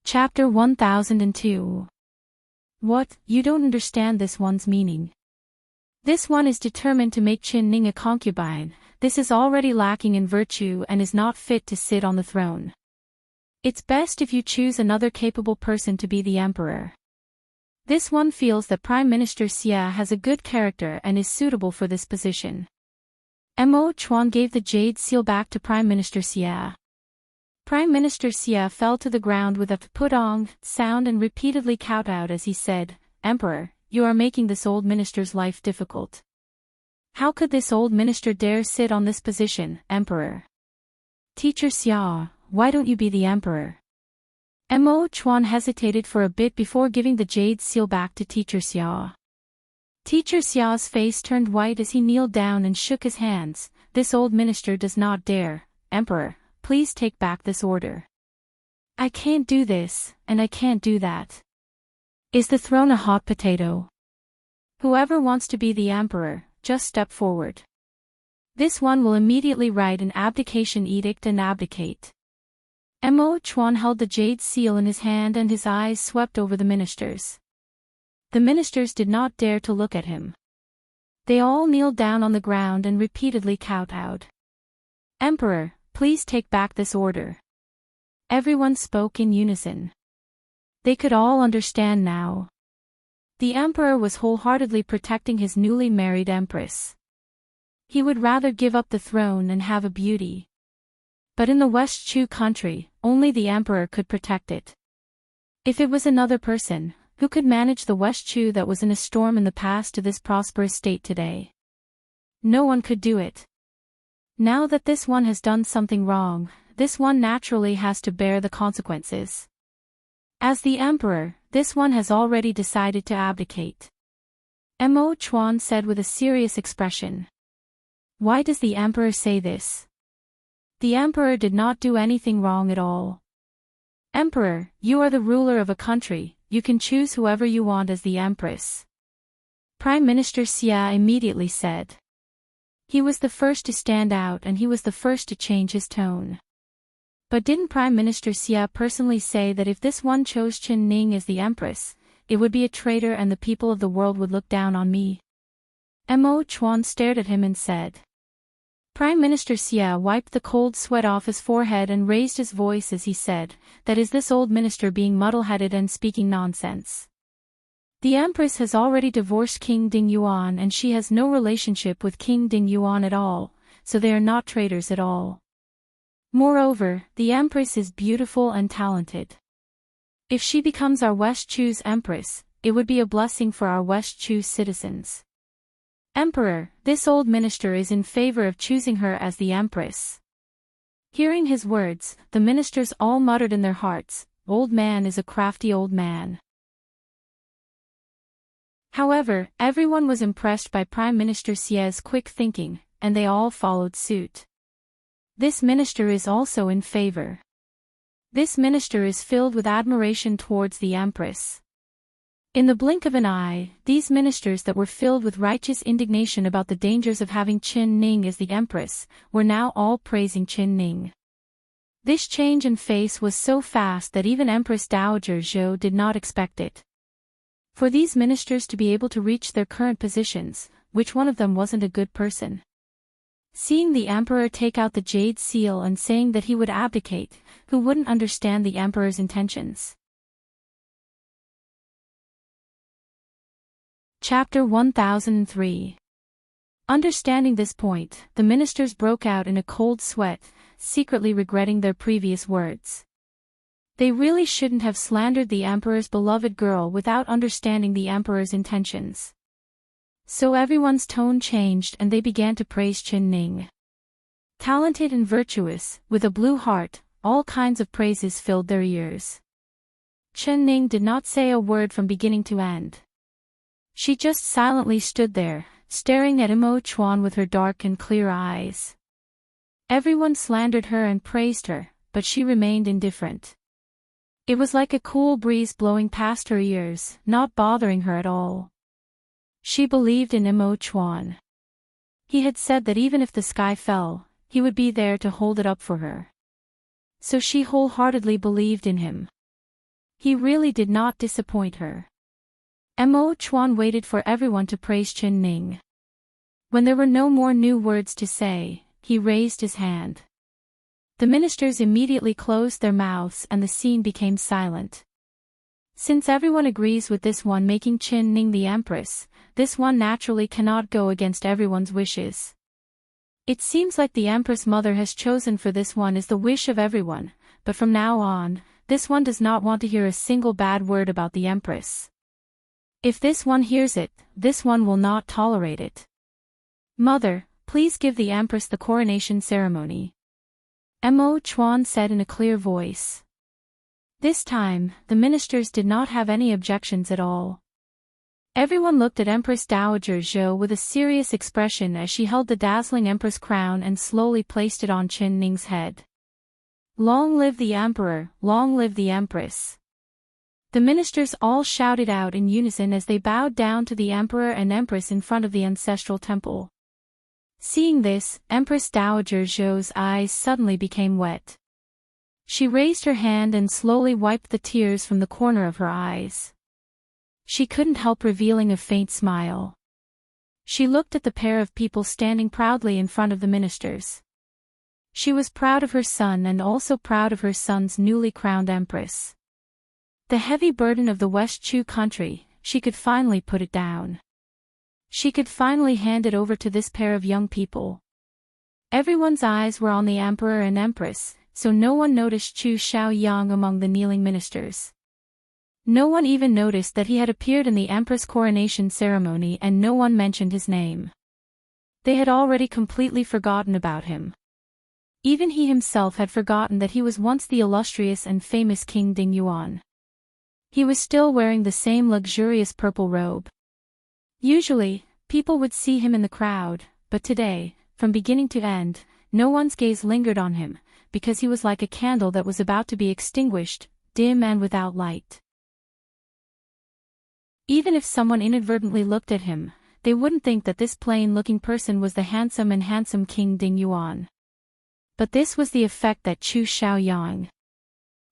Chapter 1002. What, you don't understand this one's meaning? This one is determined to make Qin Ning a concubine. This is already lacking in virtue and is not fit to sit on the throne. It's best if you choose another capable person to be the emperor. This one feels that Prime Minister Xia has a good character and is suitable for this position. Mo Chuan gave the jade seal back to Prime Minister Xia. Prime Minister Xia fell to the ground with a put-on sound and repeatedly kowtowed as he said, "Emperor, you are making this old minister's life difficult. How could this old minister dare sit on this position, Emperor? Teacher Xia, why don't you be the emperor?" Mo Chuan hesitated for a bit before giving the jade seal back to Teacher Xia. Teacher Xia's face turned white as he kneeled down and shook his hands. "This old minister does not dare. Emperor, please take back this order. I can't do this, and I can't do that. Is the throne a hot potato? Whoever wants to be the emperor, just step forward. This one will immediately write an abdication edict and abdicate." Mo Chuan held the jade seal in his hand and his eyes swept over the ministers. The ministers did not dare to look at him. They all kneeled down on the ground and repeatedly kowtowed. "Emperor, please take back this order." Everyone spoke in unison. They could all understand now. The emperor was wholeheartedly protecting his newly married empress. He would rather give up the throne and have a beauty. But in the West Chu country, only the emperor could protect it. If it was another person, who could manage the West Chu that was in a storm in the past to this prosperous state today? No one could do it. Now that this one has done something wrong, this one naturally has to bear the consequences. As the emperor, this one has already decided to abdicate. Mo Chuan said with a serious expression. "Why does the emperor say this? The emperor did not do anything wrong at all. Emperor, you are the ruler of a country, you can choose whoever you want as the empress." Prime Minister Xia immediately said. He was the first to stand out and he was the first to change his tone. But didn't Prime Minister Xia personally say that if this one chose Qin Ning as the empress, it would be a traitor and the people of the world would look down on me? Mo Chuan stared at him and said. Prime Minister Xia wiped the cold sweat off his forehead and raised his voice as he said, "That is this old minister being muddle-headed and speaking nonsense. The Empress has already divorced King Ding Yuan and she has no relationship with King Ding Yuan at all, so they are not traitors at all. Moreover, the Empress is beautiful and talented. If she becomes our West Chu's Empress, it would be a blessing for our West Chu citizens. Emperor, this old minister is in favor of choosing her as the Empress." Hearing his words, the ministers all muttered in their hearts, "Old man is a crafty old man." However, everyone was impressed by Prime Minister Xia's quick thinking, and they all followed suit. This minister is also in favor. This minister is filled with admiration towards the Empress. In the blink of an eye, these ministers that were filled with righteous indignation about the dangers of having Qin Ning as the Empress, were now all praising Qin Ning. This change in face was so fast that even Empress Dowager Zhou did not expect it. For these ministers to be able to reach their current positions, which one of them wasn't a good person? Seeing the emperor take out the jade seal and saying that he would abdicate, who wouldn't understand the emperor's intentions? Chapter 1003. Understanding this point, the ministers broke out in a cold sweat, secretly regretting their previous words. They really shouldn't have slandered the emperor's beloved girl without understanding the emperor's intentions. So everyone's tone changed and they began to praise Qin Ning. Talented and virtuous, with a blue heart, all kinds of praises filled their ears. Qin Ning did not say a word from beginning to end. She just silently stood there, staring at Mo Chuan with her dark and clear eyes. Everyone slandered her and praised her, but she remained indifferent. It was like a cool breeze blowing past her ears, not bothering her at all. She believed in Mo Chuan. He had said that even if the sky fell, he would be there to hold it up for her. So she wholeheartedly believed in him. He really did not disappoint her. Mo Chuan waited for everyone to praise Qin Ning. When there were no more new words to say, he raised his hand. The ministers immediately closed their mouths and the scene became silent. Since everyone agrees with this one making Qin Ning the Empress, this one naturally cannot go against everyone's wishes. It seems like the Empress Mother has chosen for this one is the wish of everyone, but from now on, this one does not want to hear a single bad word about the Empress. If this one hears it, this one will not tolerate it. Mother, please give the Empress the coronation ceremony. Mo Chuan said in a clear voice. This time, the ministers did not have any objections at all. Everyone looked at Empress Dowager Zhou with a serious expression as she held the dazzling Empress crown and slowly placed it on Qin Ning's head. Long live the Emperor, long live the Empress. The ministers all shouted out in unison as they bowed down to the Emperor and Empress in front of the ancestral temple. Seeing this, Empress Dowager Zhou's eyes suddenly became wet. She raised her hand and slowly wiped the tears from the corner of her eyes. She couldn't help revealing a faint smile. She looked at the pair of people standing proudly in front of the ministers. She was proud of her son and also proud of her son's newly crowned empress. The heavy burden of the West Chu country, she could finally put it down. She could finally hand it over to this pair of young people. Everyone's eyes were on the Emperor and Empress, so no one noticed Chu Xiaoyang among the kneeling ministers. No one even noticed that he had appeared in the Empress coronation ceremony and no one mentioned his name. They had already completely forgotten about him. Even he himself had forgotten that he was once the illustrious and famous King Ding Yuan. He was still wearing the same luxurious purple robe. Usually, people would see him in the crowd, but today, from beginning to end, no one's gaze lingered on him, because he was like a candle that was about to be extinguished, dim and without light. Even if someone inadvertently looked at him, they wouldn't think that this plain-looking person was the handsome King Ding Yuan. But this was the effect that Chu Xiaoyang.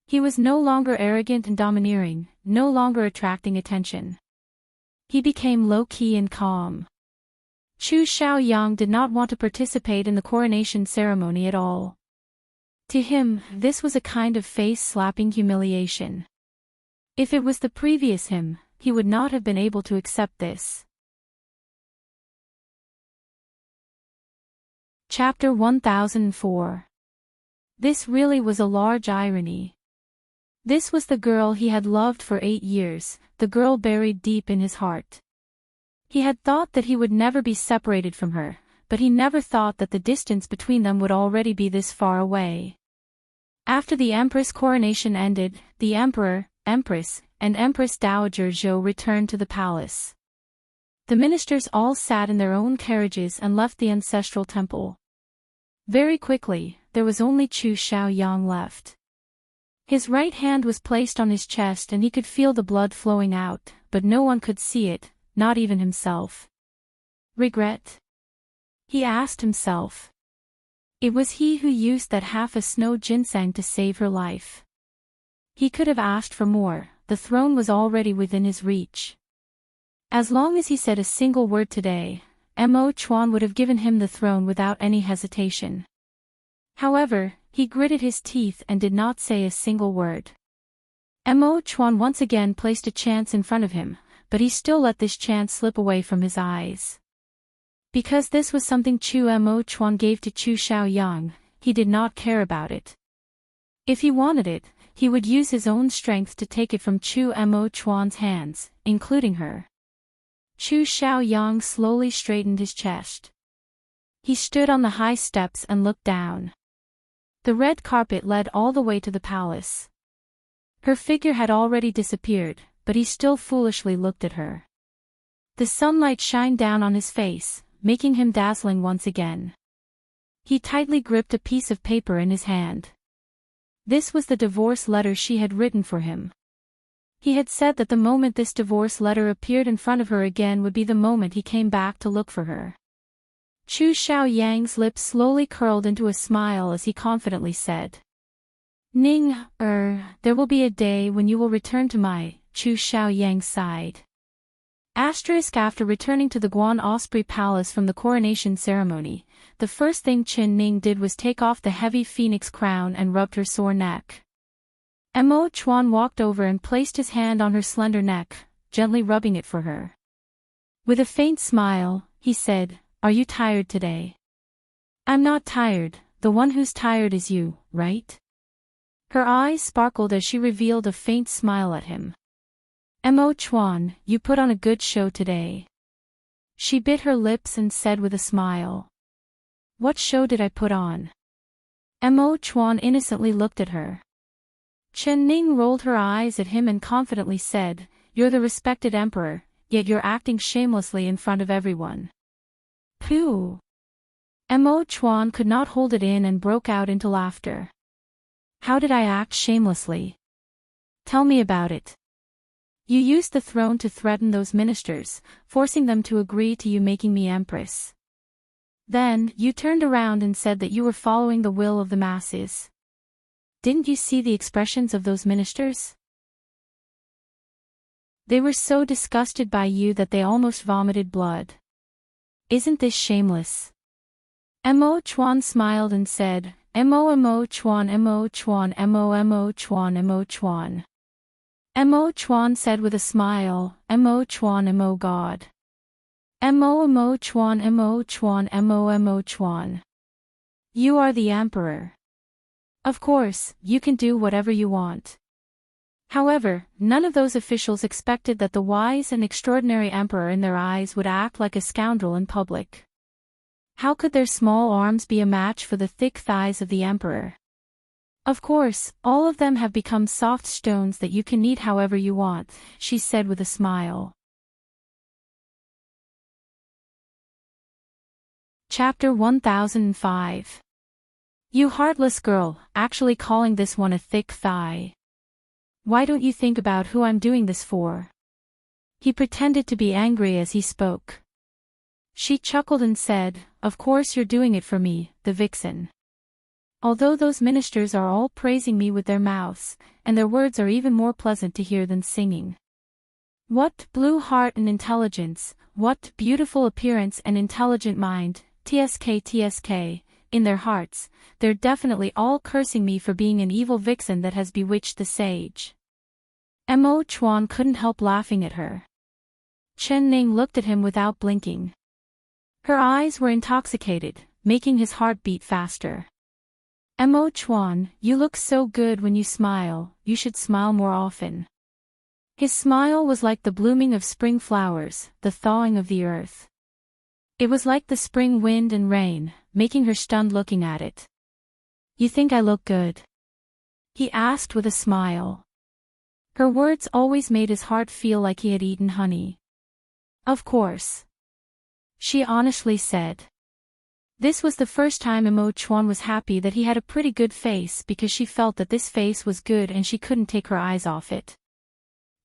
He was no longer arrogant and domineering, no longer attracting attention. He became low-key and calm. Chu Xiaoyang did not want to participate in the coronation ceremony at all. To him, this was a kind of face-slapping humiliation. If it was the previous him, he would not have been able to accept this. Chapter 1004. This really was a large irony. This was the girl he had loved for 8 years, the girl buried deep in his heart. He had thought that he would never be separated from her, but he never thought that the distance between them would already be this far away. After the Empress coronation ended, the Emperor, Empress, and Empress Dowager Zhou returned to the palace. The ministers all sat in their own carriages and left the ancestral temple. Very quickly, there was only Chu Xiaoyang left. His right hand was placed on his chest and he could feel the blood flowing out, but no one could see it, not even himself. Regret? He asked himself. It was he who used that half a snow ginseng to save her life. He could have asked for more, the throne was already within his reach. As long as he said a single word today, Mo Chuan would have given him the throne without any hesitation. However, he gritted his teeth and did not say a single word. Mo Chuan once again placed a chance in front of him, but he still let this chance slip away from his eyes. Because this was something Mo Chuan gave to Chu Xiaoyang, he did not care about it. If he wanted it, he would use his own strength to take it from Mo Chuan's hands, including her. Chu Xiaoyang slowly straightened his chest. He stood on the high steps and looked down. The red carpet led all the way to the palace. Her figure had already disappeared, but he still foolishly looked at her. The sunlight shined down on his face, making him dazzling once again. He tightly gripped a piece of paper in his hand. This was the divorce letter she had written for him. He had said that the moment this divorce letter appeared in front of her again would be the moment he came back to look for her. Chu Xiaoyang's lips slowly curled into a smile as he confidently said. Ning, there will be a day when you will return to my, Chu Xiaoyang sighed. After returning to the Guan Osprey Palace from the coronation ceremony, the first thing Chen Ning did was take off the heavy phoenix crown and rubbed her sore neck. Mo Chuan walked over and placed his hand on her slender neck, gently rubbing it for her. With a faint smile, he said, "Are you tired today?" "I'm not tired, the one who's tired is you, right?" Her eyes sparkled as she revealed a faint smile at him. "Mo Chuan, you put on a good show today." She bit her lips and said with a smile. "What show did I put on?" Mo Chuan innocently looked at her. Chen Ning rolled her eyes at him and confidently said, "You're the respected emperor, yet you're acting shamelessly in front of everyone." Pooh! Mo Chuan could not hold it in and broke out into laughter. "How did I act shamelessly? Tell me about it." "You used the throne to threaten those ministers, forcing them to agree to you making me empress. Then, you turned around and said that you were following the will of the masses. Didn't you see the expressions of those ministers? They were so disgusted by you that they almost vomited blood. Isn't this shameless?" Mo Chuan smiled and said, Mo Chuan, Mo Chuan, Mo Chuan, Mo Chuan. Mo Chuan said with a smile, Mo Chuan, Mo God. Mo Chuan, Mo Chuan, Mo Chuan. You are the emperor. Of course, you can do whatever you want. However, none of those officials expected that the wise and extraordinary emperor in their eyes would act like a scoundrel in public. How could their small arms be a match for the thick thighs of the emperor? Of course, all of them have become soft stones that you can knead however you want, she said with a smile. Chapter 1005. You heartless girl, actually calling this one a thick thigh. Why don't you think about who I'm doing this for? He pretended to be angry as he spoke. She chuckled and said, Of course you're doing it for me, the vixen. Although those ministers are all praising me with their mouths, and their words are even more pleasant to hear than singing. What blue heart and intelligence, what beautiful appearance and intelligent mind, TSK, in their hearts, they're definitely all cursing me for being an evil vixen that has bewitched the sage. Mo Chuan couldn't help laughing at her. Chen Ning looked at him without blinking. Her eyes were intoxicated, making his heart beat faster. Mo Chuan, you look so good when you smile, you should smile more often. His smile was like the blooming of spring flowers, the thawing of the earth. It was like the spring wind and rain, making her stunned looking at it. You think I look good? He asked with a smile. Her words always made his heart feel like he had eaten honey. Of course. She honestly said. This was the first time Mo Chuan was happy that he had a pretty good face because she felt that this face was good and she couldn't take her eyes off it.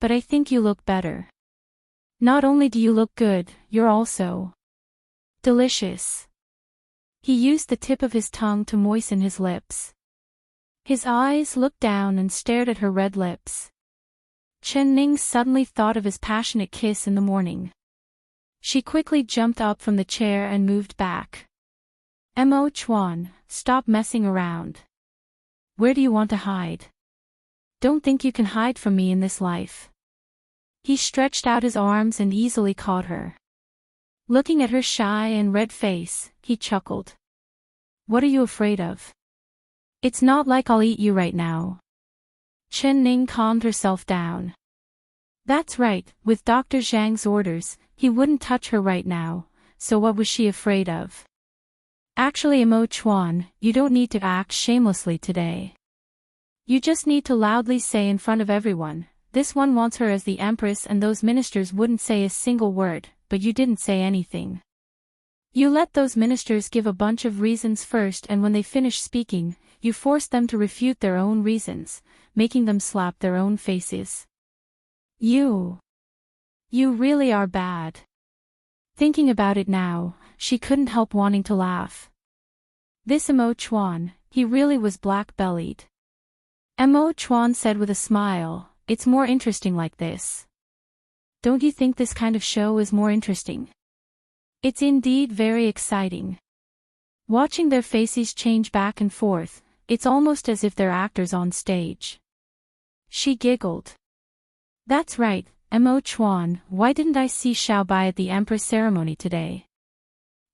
But I think you look better. Not only do you look good, you're also delicious. He used the tip of his tongue to moisten his lips. His eyes looked down and stared at her red lips. Chen Ning suddenly thought of his passionate kiss in the morning. She quickly jumped up from the chair and moved back. Mo Chuan, stop messing around. Where do you want to hide? Don't think you can hide from me in this life. He stretched out his arms and easily caught her. Looking at her shy and red face, he chuckled. What are you afraid of? It's not like I'll eat you right now. Chen Ning calmed herself down. That's right, with Dr. Zhang's orders, he wouldn't touch her right now, so what was she afraid of? Actually, Mo Chuan, you don't need to act shamelessly today. You just need to loudly say in front of everyone, this one wants her as the Empress, and those ministers wouldn't say a single word, but you didn't say anything. You let those ministers give a bunch of reasons first, and when they finish speaking, you forced them to refute their own reasons, making them slap their own faces. You really are bad. Thinking about it now, she couldn't help wanting to laugh. This Mo Chuan, he really was black-bellied. Mo Chuan said with a smile, it's more interesting like this. Don't you think this kind of show is more interesting? It's indeed very exciting. Watching their faces change back and forth, it's almost as if they're actors on stage. She giggled. That's right, Mo Chuan, why didn't I see Xiaobai at the Empress ceremony today?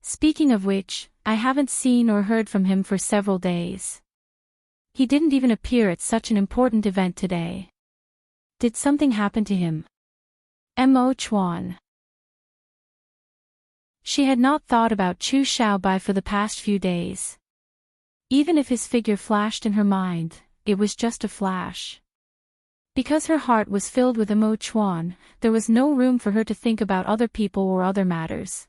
Speaking of which, I haven't seen or heard from him for several days. He didn't even appear at such an important event today. Did something happen to him? Mo Chuan. She had not thought about Chu Xiaobai for the past few days. Even if his figure flashed in her mind, it was just a flash. Because her heart was filled with Mo Chuan, there was no room for her to think about other people or other matters.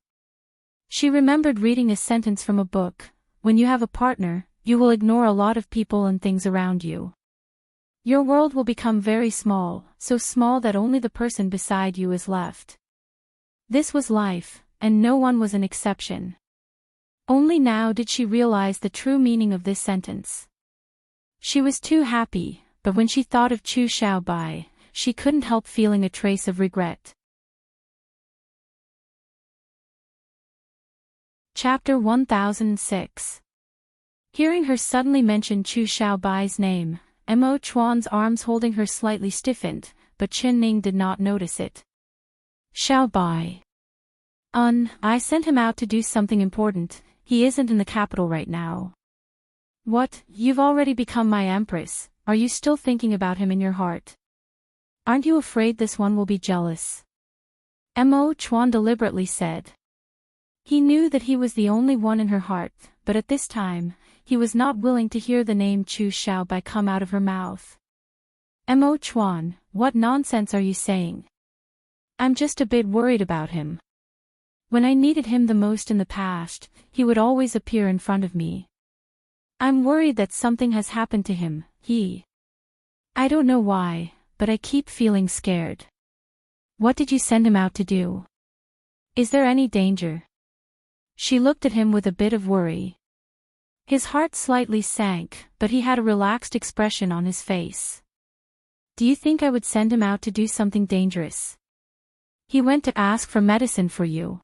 She remembered reading a sentence from a book: when you have a partner, you will ignore a lot of people and things around you. Your world will become very small, so small that only the person beside you is left. This was life, and no one was an exception. Only now did she realize the true meaning of this sentence. She was too happy, but when she thought of Chu Xiaobai, she couldn't help feeling a trace of regret. Chapter 1006. Hearing her suddenly mention Chu Xiaobai's name, Mo Chuan's arms holding her slightly stiffened, but Chen Ning did not notice it. Xiaobai. I sent him out to do something important. He isn't in the capital right now. What, you've already become my empress, are you still thinking about him in your heart? Aren't you afraid this one will be jealous? Mo Chuan deliberately said. He knew that he was the only one in her heart, but at this time, he was not willing to hear the name Chu Xiaobai come out of her mouth. Mo Chuan, what nonsense are you saying? I'm just a bit worried about him. When I needed him the most in the past, he would always appear in front of me. I'm worried that something has happened to him, I don't know why, but I keep feeling scared. What did you send him out to do? Is there any danger? She looked at him with a bit of worry. His heart slightly sank, but he had a relaxed expression on his face. Do you think I would send him out to do something dangerous? He went to ask for medicine for you.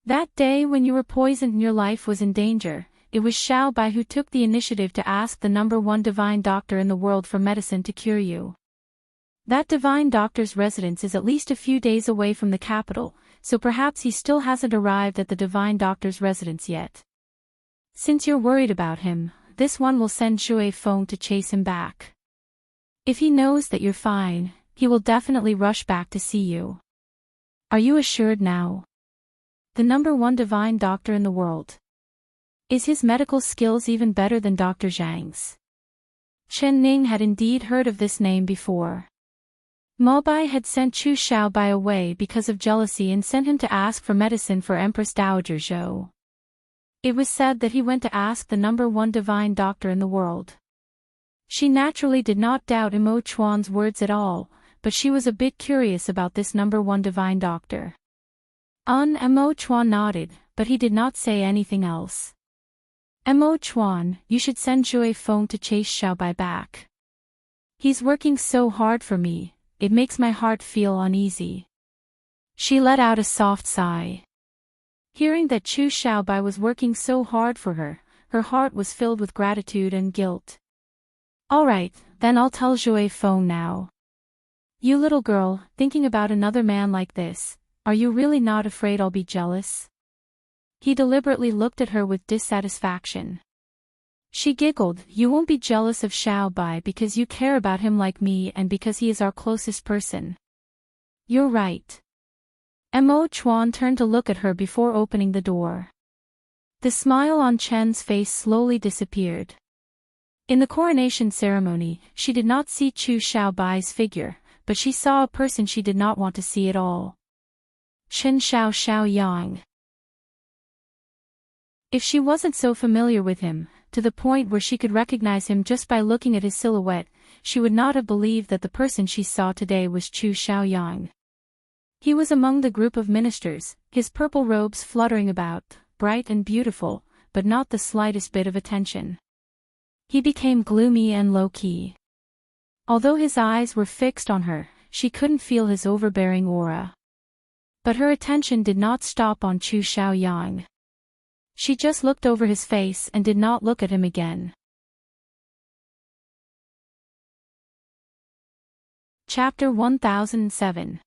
That day when you were poisoned and your life was in danger, it was Xiaobai who took the initiative to ask the #1 divine doctor in the world for medicine to cure you. That divine doctor's residence is at least a few days away from the capital, so perhaps he still hasn't arrived at the divine doctor's residence yet. Since you're worried about him, this one will send Shui Feng to chase him back. If he knows that you're fine, he will definitely rush back to see you. Are you assured now? The #1 divine doctor in the world. Is his medical skills even better than Dr. Zhang's? Chen Ning had indeed heard of this name before. Mobai had sent Chu Xiaobai away because of jealousy and sent him to ask for medicine for Empress Dowager Zhou. It was said that he went to ask the #1 divine doctor in the world. She naturally did not doubt Mo Chuan's words at all, but she was a bit curious about this #1 divine doctor. Mo Chuan nodded, but he did not say anything else. Mo Chuan, you should send Shui Feng to chase Xiaobai back. He's working so hard for me, it makes my heart feel uneasy. She let out a soft sigh. Hearing that Chu Xiaobai was working so hard for her, her heart was filled with gratitude and guilt. All right, then I'll tell Shui Feng now. You little girl, thinking about another man like this, are you really not afraid I'll be jealous? He deliberately looked at her with dissatisfaction. She giggled. You won't be jealous of Xiaobai because you care about him like me and because he is our closest person. You're right. Mo Chuan turned to look at her before opening the door. The smile on Chen's face slowly disappeared. In the coronation ceremony, she did not see Chu Xiaobai's figure, but she saw a person she did not want to see at all. Chen Xiaoyang. If she wasn't so familiar with him, to the point where she could recognize him just by looking at his silhouette, she would not have believed that the person she saw today was Chu Xiaoyang. He was among the group of ministers, his purple robes fluttering about, bright and beautiful, but not the slightest bit of attention. He became gloomy and low-key. Although his eyes were fixed on her, she couldn't feel his overbearing aura. But her attention did not stop on Chu Xiaoyang. She just looked over his face and did not look at him again. Chapter 1007.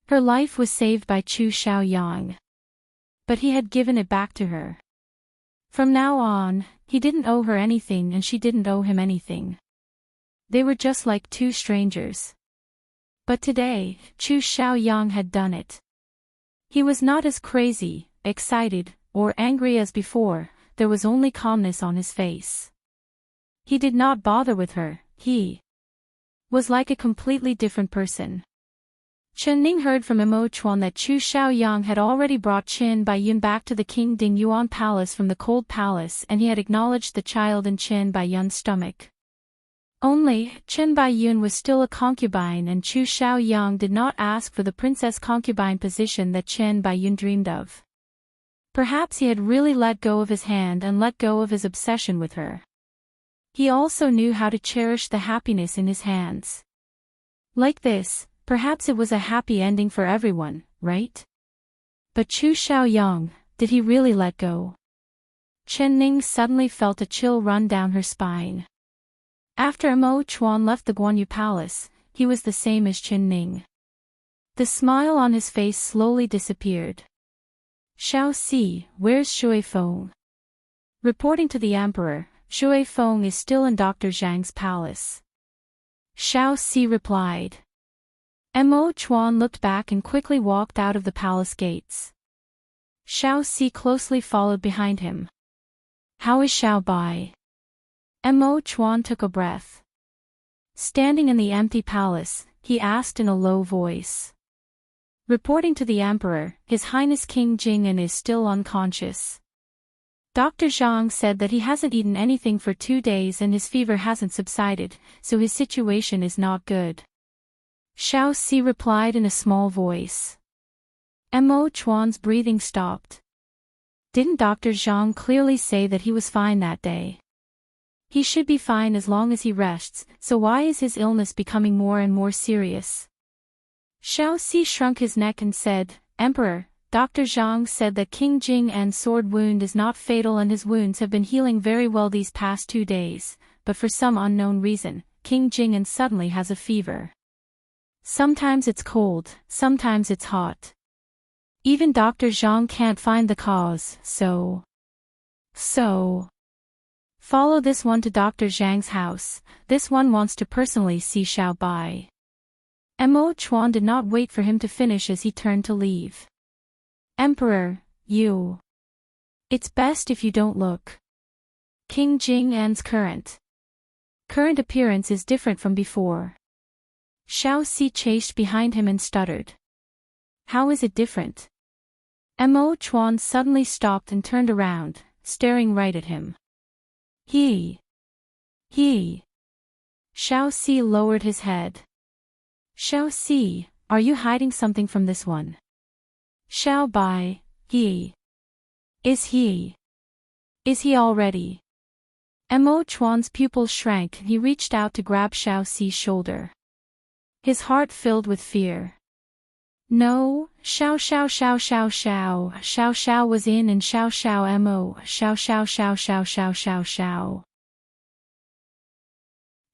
Her life was saved by Chu Xiaoyang. But he had given it back to her. From now on, he didn't owe her anything and she didn't owe him anything. They were just like two strangers. But today, Chu Xiaoyang had done it. He was not as crazy, excited, or angry as before, there was only calmness on his face. He did not bother with her, he was like a completely different person. Chen Ning heard from Mo Chuan that Chu Xiaoyang had already brought Chen Baiyun back to the King Ding Yuan Palace from the Cold Palace and he had acknowledged the child in Chen Baiyun's stomach. Only, Chen Baiyun was still a concubine and Chu Xiaoyang did not ask for the princess concubine position that Chen Baiyun dreamed of. Perhaps he had really let go of his hand and let go of his obsession with her. He also knew how to cherish the happiness in his hands. Like this, perhaps it was a happy ending for everyone, right? But Chu Xiaoyang, did he really let go? Chen Ning suddenly felt a chill run down her spine. After Mo Chuan left the Guanyu Palace, he was the same as Chen Ning. The smile on his face slowly disappeared. Xiao Si, where's Shui Feng? Reporting to the emperor, Shui Feng is still in Dr. Zhang's palace. Xiao Si replied. Mo Chuan looked back and quickly walked out of the palace gates. Xiao Si closely followed behind him. How is Xiao Bai? Mo Chuan took a breath. Standing in the empty palace, he asked in a low voice. Reporting to the emperor, His Highness King Jing'an is still unconscious. Dr. Zhang said that he hasn't eaten anything for 2 days and his fever hasn't subsided, so his situation is not good. Xiao Si replied in a small voice. Mo Chuan's breathing stopped. Didn't Dr. Zhang clearly say that he was fine that day? He should be fine as long as he rests, so why is his illness becoming more and more serious? Xiao Si shrunk his neck and said, Emperor, Dr. Zhang said that King Jing'an's sword wound is not fatal and his wounds have been healing very well these past 2 days, but for some unknown reason, King Jing'an suddenly has a fever. Sometimes it's cold, sometimes it's hot. Even Dr. Zhang can't find the cause, so. Follow this one to Dr. Zhang's house, this one wants to personally see Xiao Bai. Mo Chuan did not wait for him to finish as he turned to leave. Emperor, you. It's best if you don't look. King Jing'an's current appearance is different from before. Xiao Si chased behind him and stuttered. How is it different? Mo Chuan suddenly stopped and turned around, staring right at him. He. Xiao Si lowered his head. Xiao Si, are you hiding something from this one? Xiao Bai, Is he already? Mo Chuan's pupils shrank and he reached out to grab Xiao Si's shoulder. His heart filled with fear. No, Xiao was in and Xiao Mo, Xiao.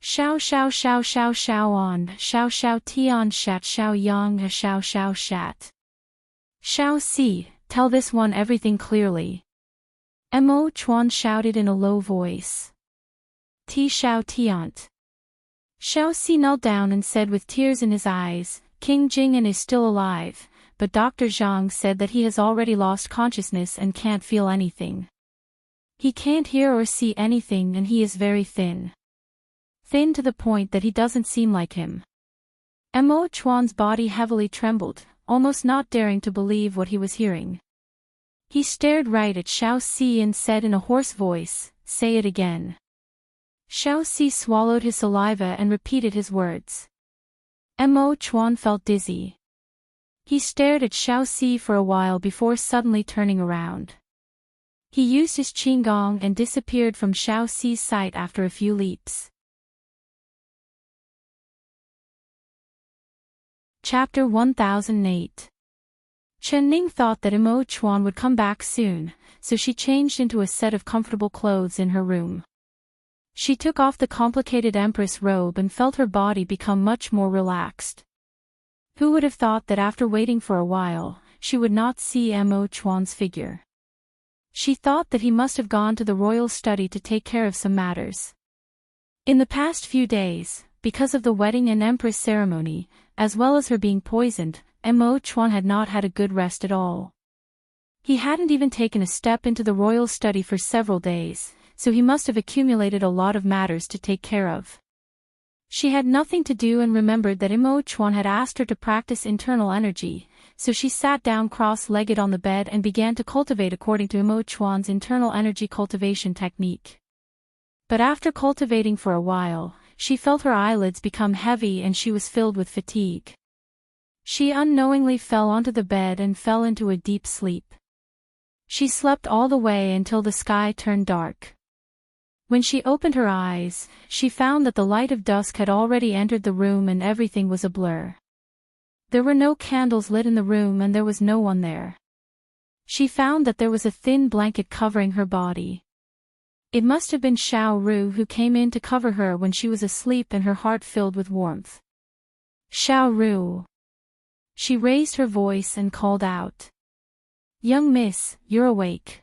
Xiao on, Xiao Tian Shat Xiao Yang Xiao Shat. Xiao Si, tell this one everything clearly. Mo Chuan shouted in a low voice. Xiao Tiant. Xiao Si knelt down and said with tears in his eyes, King Jing'an is still alive, but Dr. Zhang said that he has already lost consciousness and can't feel anything. He can't hear or see anything and he is very thin. Thin to the point that he doesn't seem like him. Mo Chuan's body heavily trembled, almost not daring to believe what he was hearing. He stared right at Xiao Si and said in a hoarse voice, say it again. Xiao Si swallowed his saliva and repeated his words. Mo Chuan felt dizzy. He stared at Xiao Si for a while before suddenly turning around. He used his qinggong and disappeared from Xiao Si's sight after a few leaps. Chapter 1008. Chen Ning thought that Imo Chuan would come back soon, so she changed into a set of comfortable clothes in her room. She took off the complicated Empress robe and felt her body become much more relaxed. Who would have thought that after waiting for a while, she would not see Imo Chuan's figure? She thought that he must have gone to the royal study to take care of some matters. In the past few days, because of the wedding and Empress ceremony, as well as her being poisoned, Imo Chuan had not had a good rest at all. He hadn't even taken a step into the royal study for several days, so he must have accumulated a lot of matters to take care of. She had nothing to do and remembered that Imo Chuan had asked her to practice internal energy, so she sat down cross-legged on the bed and began to cultivate according to Imo Chuan's internal energy cultivation technique. But after cultivating for a while, she felt her eyelids become heavy and she was filled with fatigue. She unknowingly fell onto the bed and fell into a deep sleep. She slept all the way until the sky turned dark. When she opened her eyes, she found that the light of dusk had already entered the room and everything was a blur. There were no candles lit in the room and there was no one there. She found that there was a thin blanket covering her body. It must have been Xiao Ru who came in to cover her when she was asleep and her heart filled with warmth. Xiao Ru. She raised her voice and called out. Young miss, you're awake.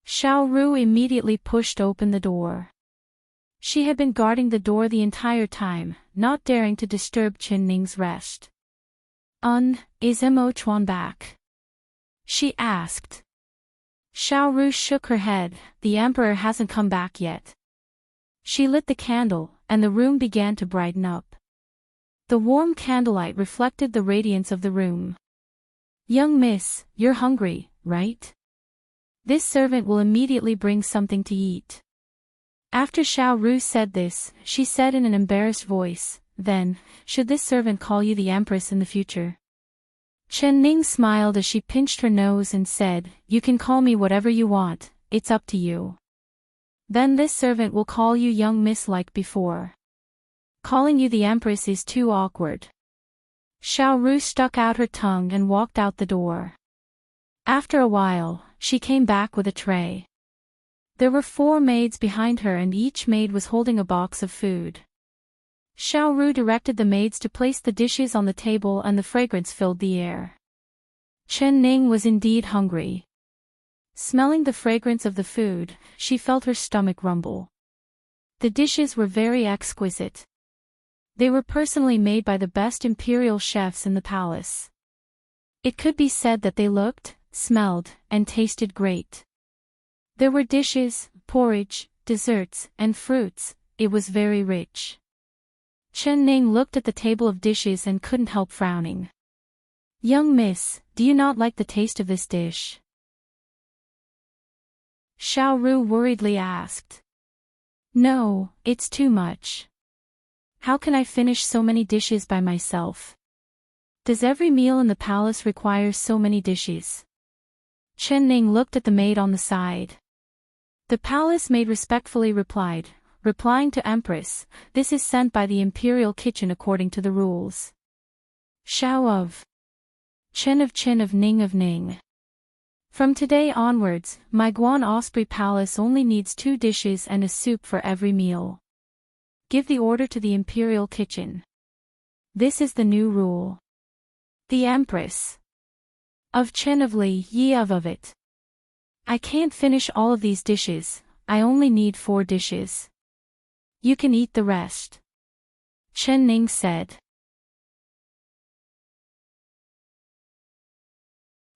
Xiao Ru immediately pushed open the door. She had been guarding the door the entire time, not daring to disturb Chen Ning's rest. Is Imo Chuan back? She asked. Xiao Ru shook her head. The emperor hasn't come back yet. She lit the candle, and the room began to brighten up. The warm candlelight reflected the radiance of the room. Young miss, you're hungry, right? This servant will immediately bring something to eat. After Xiao Ru said this, she said in an embarrassed voice, then, should this servant call you the Empress in the future? Chen Ning smiled as she pinched her nose and said, you can call me whatever you want, it's up to you. Then this servant will call you young miss like before. Calling you the Empress is too awkward. Xiao Ru stuck out her tongue and walked out the door. After a while, she came back with a tray. There were 4 maids behind her and each maid was holding a box of food. Xiao Ru directed the maids to place the dishes on the table and the fragrance filled the air. Chen Ning was indeed hungry. Smelling the fragrance of the food, she felt her stomach rumble. The dishes were very exquisite. They were personally made by the best imperial chefs in the palace. It could be said that they looked, smelled, and tasted great. There were dishes, porridge, desserts, and fruits. It was very rich. Chen Ning looked at the table of dishes and couldn't help frowning. Young miss, do you not like the taste of this dish? Xiao Ru worriedly asked. No, it's too much. How can I finish so many dishes by myself? Does every meal in the palace require so many dishes? Chen Ning looked at the maid on the side. The palace maid respectfully replied, replying to Empress, this is sent by the imperial kitchen according to the rules. Xiao of Chen of Ning. From today onwards, my Guan Osprey Palace only needs 2 dishes and a soup for every meal. Give the order to the imperial kitchen. This is the new rule. The Empress of Chen of Li Yi of it. I can't finish all of these dishes, I only need 4 dishes. You can eat the rest. Chen Ning said.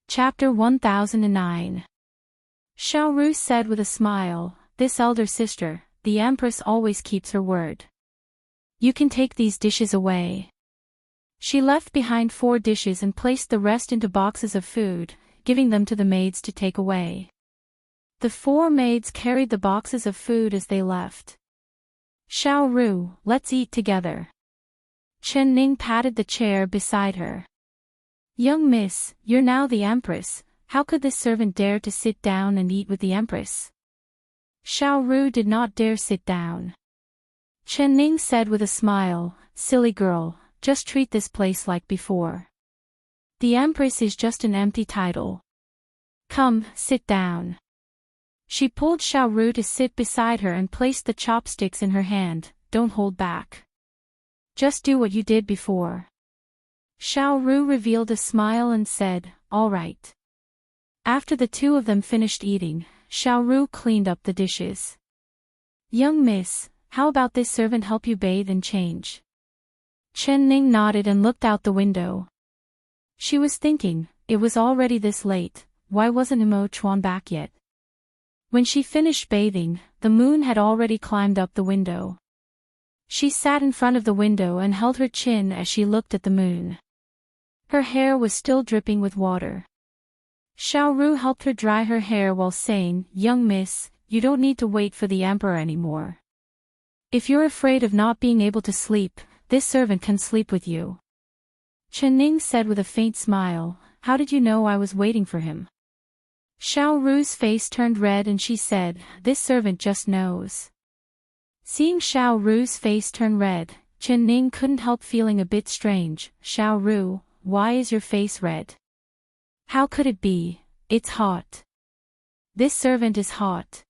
Chapter 1009. Xiao Ru said with a smile, this elder sister, the Empress always keeps her word. You can take these dishes away. She left behind 4 dishes and placed the rest into boxes of food, giving them to the maids to take away. The 4 maids carried the boxes of food as they left. Xiao Ru, let's eat together. Chen Ning patted the chair beside her. Young miss, you're now the Empress, how could this servant dare to sit down and eat with the Empress? Xiao Ru did not dare sit down. Chen Ning said with a smile, silly girl, just treat this place like before. The Empress is just an empty title. Come, sit down. She pulled Xiao Ru to sit beside her and placed the chopsticks in her hand. Don't hold back. Just do what you did before. Xiao Ru revealed a smile and said, all right. After the two of them finished eating, Xiao Ru cleaned up the dishes. Young miss, how about this servant help you bathe and change? Chen Ning nodded and looked out the window. She was thinking, it was already this late, why wasn't Imo Chuan back yet? When she finished bathing, the moon had already climbed up the window. She sat in front of the window and held her chin as she looked at the moon. Her hair was still dripping with water. Xiao Ru helped her dry her hair while saying, young miss, you don't need to wait for the emperor anymore. If you're afraid of not being able to sleep, this servant can sleep with you. Chen Ning said with a faint smile, how did you know I was waiting for him? Xiao Ru's face turned red and she said, this servant just knows. Seeing Xiao Ru's face turn red, Chen Ning couldn't help feeling a bit strange. Xiao Ru, why is your face red? How could it be? It's hot. This servant is hot.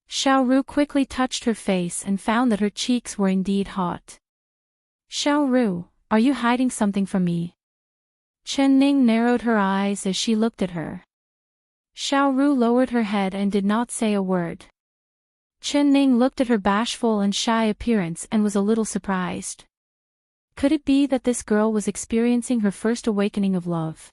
Xiao Ru quickly touched her face and found that her cheeks were indeed hot. Xiao Ru, are you hiding something from me? Chen Ning narrowed her eyes as she looked at her. Xiao Ru lowered her head and did not say a word. Chen Ning looked at her bashful and shy appearance and was a little surprised. Could it be that this girl was experiencing her first awakening of love?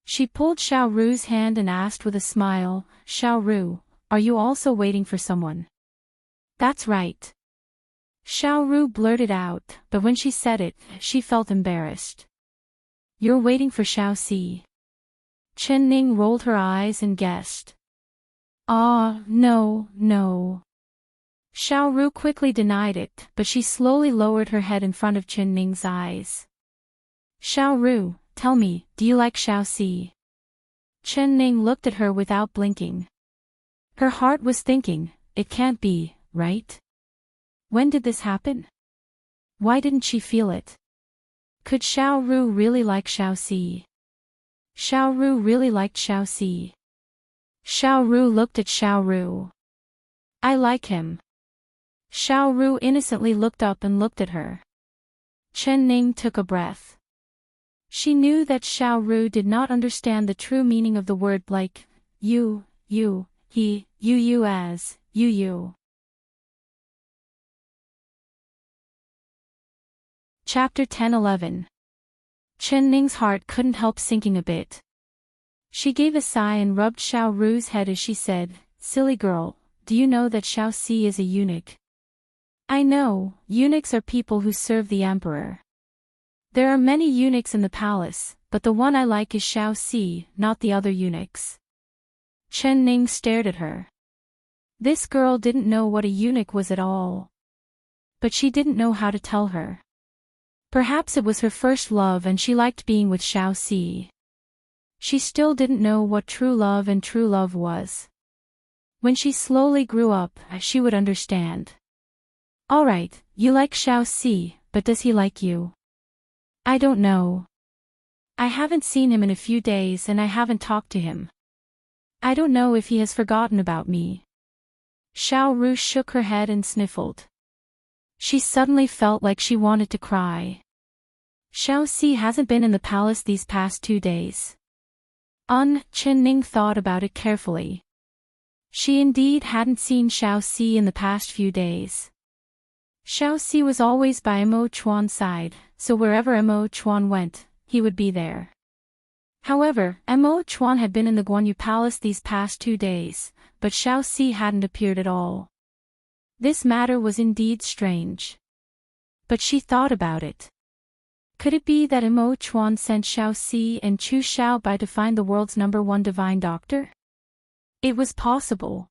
She pulled Xiao Ru's hand and asked with a smile, Xiao Ru, are you also waiting for someone? That's right. Xiao Ru blurted out, but when she said it, she felt embarrassed. You're waiting for Xiao Si. Chen Ning rolled her eyes and guessed. No. Xiao Ru quickly denied it, but she slowly lowered her head in front of Chen Ning's eyes. Xiao Ru, tell me, do you like Xiao Si? Chen Ning looked at her without blinking. Her heart was thinking, it can't be, right? When did this happen? Why didn't she feel it? Could Xiao Ru really like Xiao Si? Xiao Ru really liked Xiao Si. Xiao Ru looked at Xiao Ru. I like him. Xiao Ru innocently looked up and looked at her. Chen Ning took a breath. She knew that Xiao Ru did not understand the true meaning of the word like, you, he, you as, you. Chapter 10-11. Chen Ning's heart couldn't help sinking a bit. She gave a sigh and rubbed Xiao Ru's head as she said, silly girl, do you know that Xiao Si is a eunuch? I know, eunuchs are people who serve the emperor. There are many eunuchs in the palace, but the one I like is Xiao Si, not the other eunuchs. Chen Ning stared at her. This girl didn't know what a eunuch was at all. But she didn't know how to tell her. Perhaps it was her first love and she liked being with Xiao Si. She still didn't know what true love and true love was. When she slowly grew up, she would understand. Alright, you like Xiao Si, but does he like you? I don't know. I haven't seen him in a few days and I haven't talked to him. I don't know if he has forgotten about me. Xiao Ru shook her head and sniffled. She suddenly felt like she wanted to cry. Xiao Si hasn't been in the palace these past 2 days. Chen Ning thought about it carefully. She indeed hadn't seen Xiao Si in the past few days. Xiao Si was always by Mo Chuan's side, so wherever Mo Chuan went, he would be there. However, Mo Chuan had been in the Guanyu Palace these past 2 days, but Xiao Si hadn't appeared at all. This matter was indeed strange. But she thought about it. Could it be that Mo Chuan sent Xiao Si and Chu Xiaobai to find the world's #1 divine doctor? It was possible.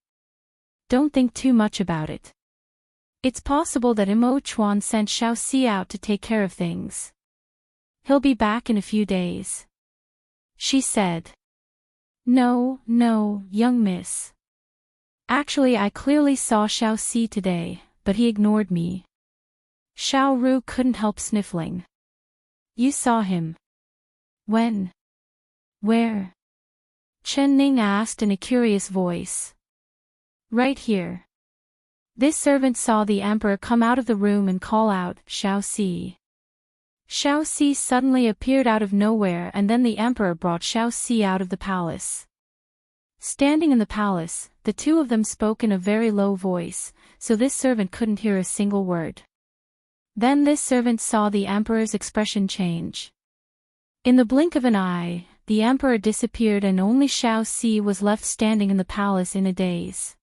Don't think too much about it. It's possible that Mo Chuan sent Xiao Si out to take care of things. He'll be back in a few days. She said. No, young miss. Actually, I clearly saw Xiao Si today, but he ignored me. Xiao Ru couldn't help sniffling. You saw him. When? Where? Chen Ning asked in a curious voice. Right here. This servant saw the emperor come out of the room and call out, Xiao Si. Xiao Si suddenly appeared out of nowhere, and then the emperor brought Xiao Si out of the palace. Standing in the palace, the two of them spoke in a very low voice, so this servant couldn't hear a single word. Then this servant saw the emperor's expression change. In the blink of an eye, the emperor disappeared and only Xiao Si was left standing in the palace in a daze.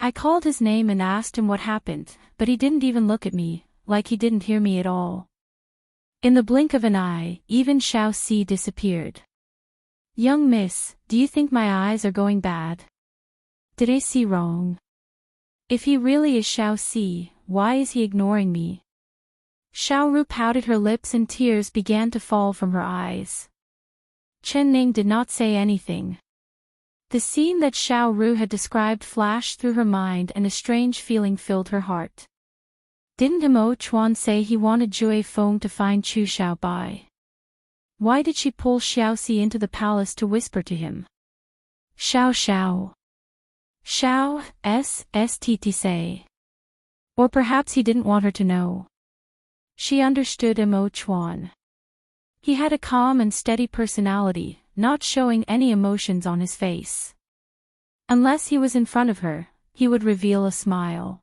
I called his name and asked him what happened, but he didn't even look at me, like he didn't hear me at all. In the blink of an eye, even Xiao Si disappeared. Young miss, do you think my eyes are going bad? Did I see wrong? If he really is Xiao Si, why is he ignoring me? Xiao Ru pouted her lips and tears began to fall from her eyes. Chen Ning did not say anything. The scene that Xiao Ru had described flashed through her mind and a strange feeling filled her heart. Didn't Mo Chuan say he wanted Jue Feng to find Chu Xiaobai? Why did she pull Xiao Si into the palace to whisper to him? Xiao Xiao. Xiao, STT say. Or perhaps he didn't want her to know. She understood Mo Chuan. He had a calm and steady personality, not showing any emotions on his face. Unless he was in front of her, he would reveal a smile.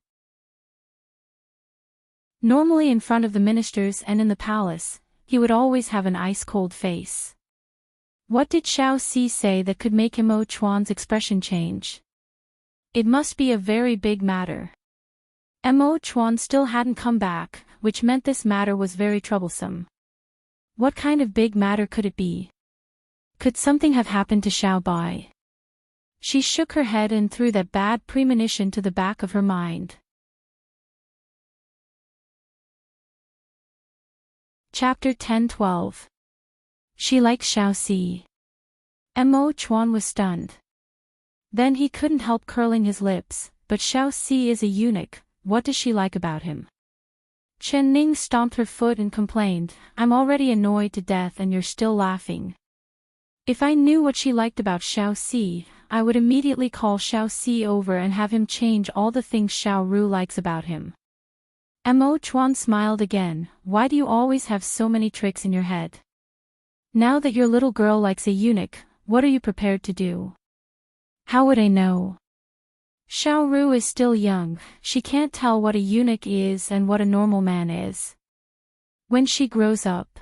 Normally in front of the ministers and in the palace, he would always have an ice-cold face. What did Xiao Si say that could make Mo Chuan's expression change? It must be a very big matter. Mo Chuan still hadn't come back, which meant this matter was very troublesome. What kind of big matter could it be? Could something have happened to Xiaobai? She shook her head and threw that bad premonition to the back of her mind. Chapter 10-12. She likes Xiao Si. Mo Chuan was stunned. Then he couldn't help curling his lips, but Xiao Si is a eunuch, what does she like about him? Chen Ning stomped her foot and complained, I'm already annoyed to death and you're still laughing. If I knew what she liked about Xiao Si, I would immediately call Xiao Si over and have him change all the things Xiao Ru likes about him. Mo Chuan smiled again, why do you always have so many tricks in your head? Now that your little girl likes a eunuch, what are you prepared to do? How would I know? Xiao Ru is still young, she can't tell what a eunuch is and what a normal man is. When she grows up.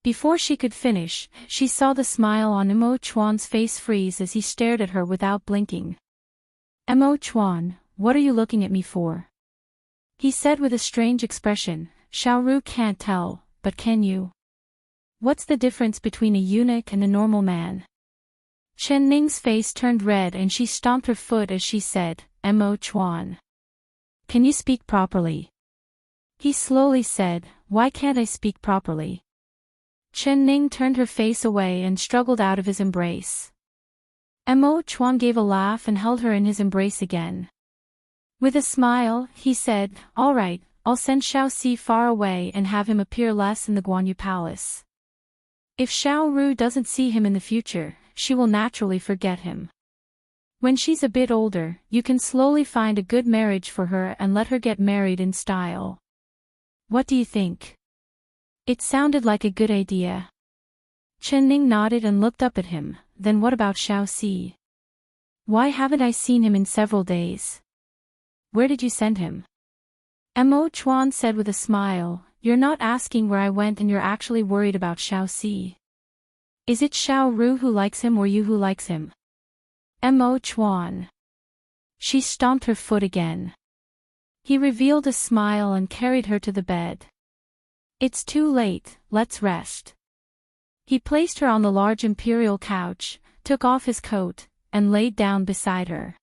Before she could finish, she saw the smile on Mo Chuan's face freeze as he stared at her without blinking. Mo Chuan, what are you looking at me for? He said with a strange expression, Xiao Ru can't tell, but can you? What's the difference between a eunuch and a normal man? Chen Ning's face turned red and she stomped her foot as she said, Mo Chuan. Can you speak properly? He slowly said, why can't I speak properly? Chen Ning turned her face away and struggled out of his embrace. Mo Chuan gave a laugh and held her in his embrace again. With a smile, he said, all right, I'll send Xiao Si far away and have him appear less in the Guanyu Palace. If Xiao Ru doesn't see him in the future, she will naturally forget him. When she's a bit older, you can slowly find a good marriage for her and let her get married in style. What do you think? It sounded like a good idea. Chen Ning nodded and looked up at him, then what about Xiao Si? Why haven't I seen him in several days? Where did you send him? Mo Chuan said with a smile, you're not asking where I went and you're actually worried about Xiao Si. Is it Xiao Ru who likes him or you who likes him? Mo Chuan. She stomped her foot again. He revealed a smile and carried her to the bed. It's too late, let's rest. He placed her on the large imperial couch, took off his coat, and laid down beside her.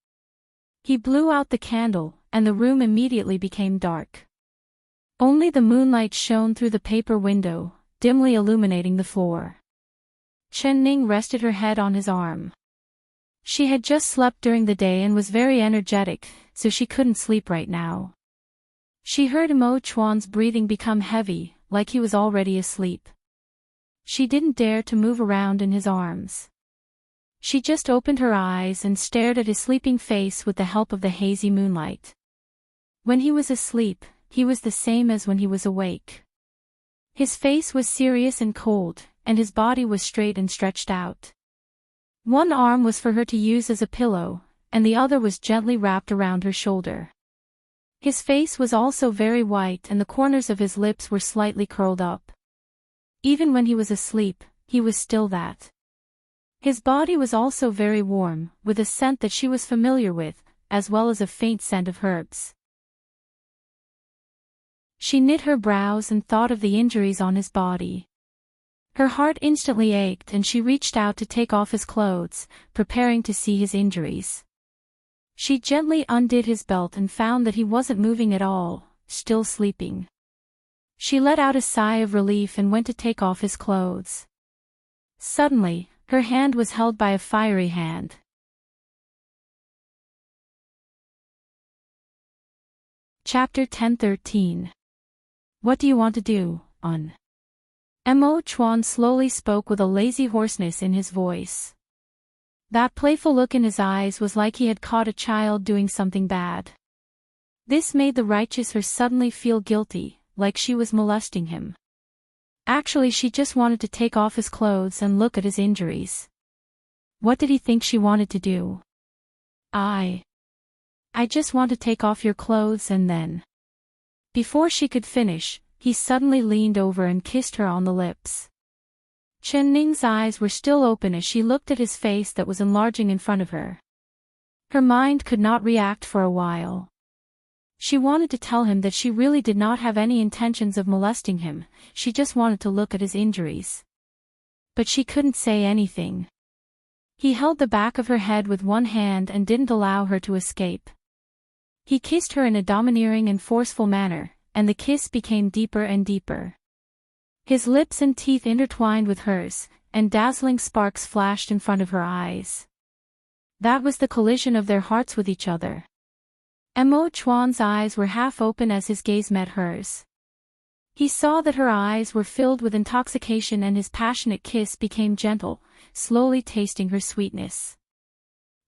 He blew out the candle, and the room immediately became dark. Only the moonlight shone through the paper window, dimly illuminating the floor. Chen Ning rested her head on his arm. She had just slept during the day and was very energetic, so she couldn't sleep right now. She heard Mo Chuan's breathing become heavy, like he was already asleep. She didn't dare to move around in his arms. She just opened her eyes and stared at his sleeping face with the help of the hazy moonlight. When he was asleep, he was the same as when he was awake. His face was serious and cold, and his body was straight and stretched out. One arm was for her to use as a pillow, and the other was gently wrapped around her shoulder. His face was also very white and the corners of his lips were slightly curled up. Even when he was asleep, he was still that. His body was also very warm, with a scent that she was familiar with, as well as a faint scent of herbs. She knit her brows and thought of the injuries on his body. Her heart instantly ached and she reached out to take off his clothes, preparing to see his injuries. She gently undid his belt and found that he wasn't moving at all, still sleeping. She let out a sigh of relief and went to take off his clothes. Suddenly, her hand was held by a fiery hand. Chapter 10:13. What do you want to do, Un? Mo Chuan slowly spoke with a lazy hoarseness in his voice. That playful look in his eyes was like he had caught a child doing something bad. This made the righteous her suddenly feel guilty, like she was molesting him. Actually, she just wanted to take off his clothes and look at his injuries. What did he think she wanted to do? I just want to take off your clothes and then. Before she could finish, he suddenly leaned over and kissed her on the lips. Chen Ning's eyes were still open as she looked at his face that was enlarging in front of her. Her mind could not react for a while. She wanted to tell him that she really did not have any intentions of molesting him, she just wanted to look at his injuries. But she couldn't say anything. He held the back of her head with one hand and didn't allow her to escape. He kissed her in a domineering and forceful manner, and the kiss became deeper and deeper. His lips and teeth intertwined with hers, and dazzling sparks flashed in front of her eyes. That was the collision of their hearts with each other. Mo Chuan's eyes were half open as his gaze met hers. He saw that her eyes were filled with intoxication and his passionate kiss became gentle, slowly tasting her sweetness.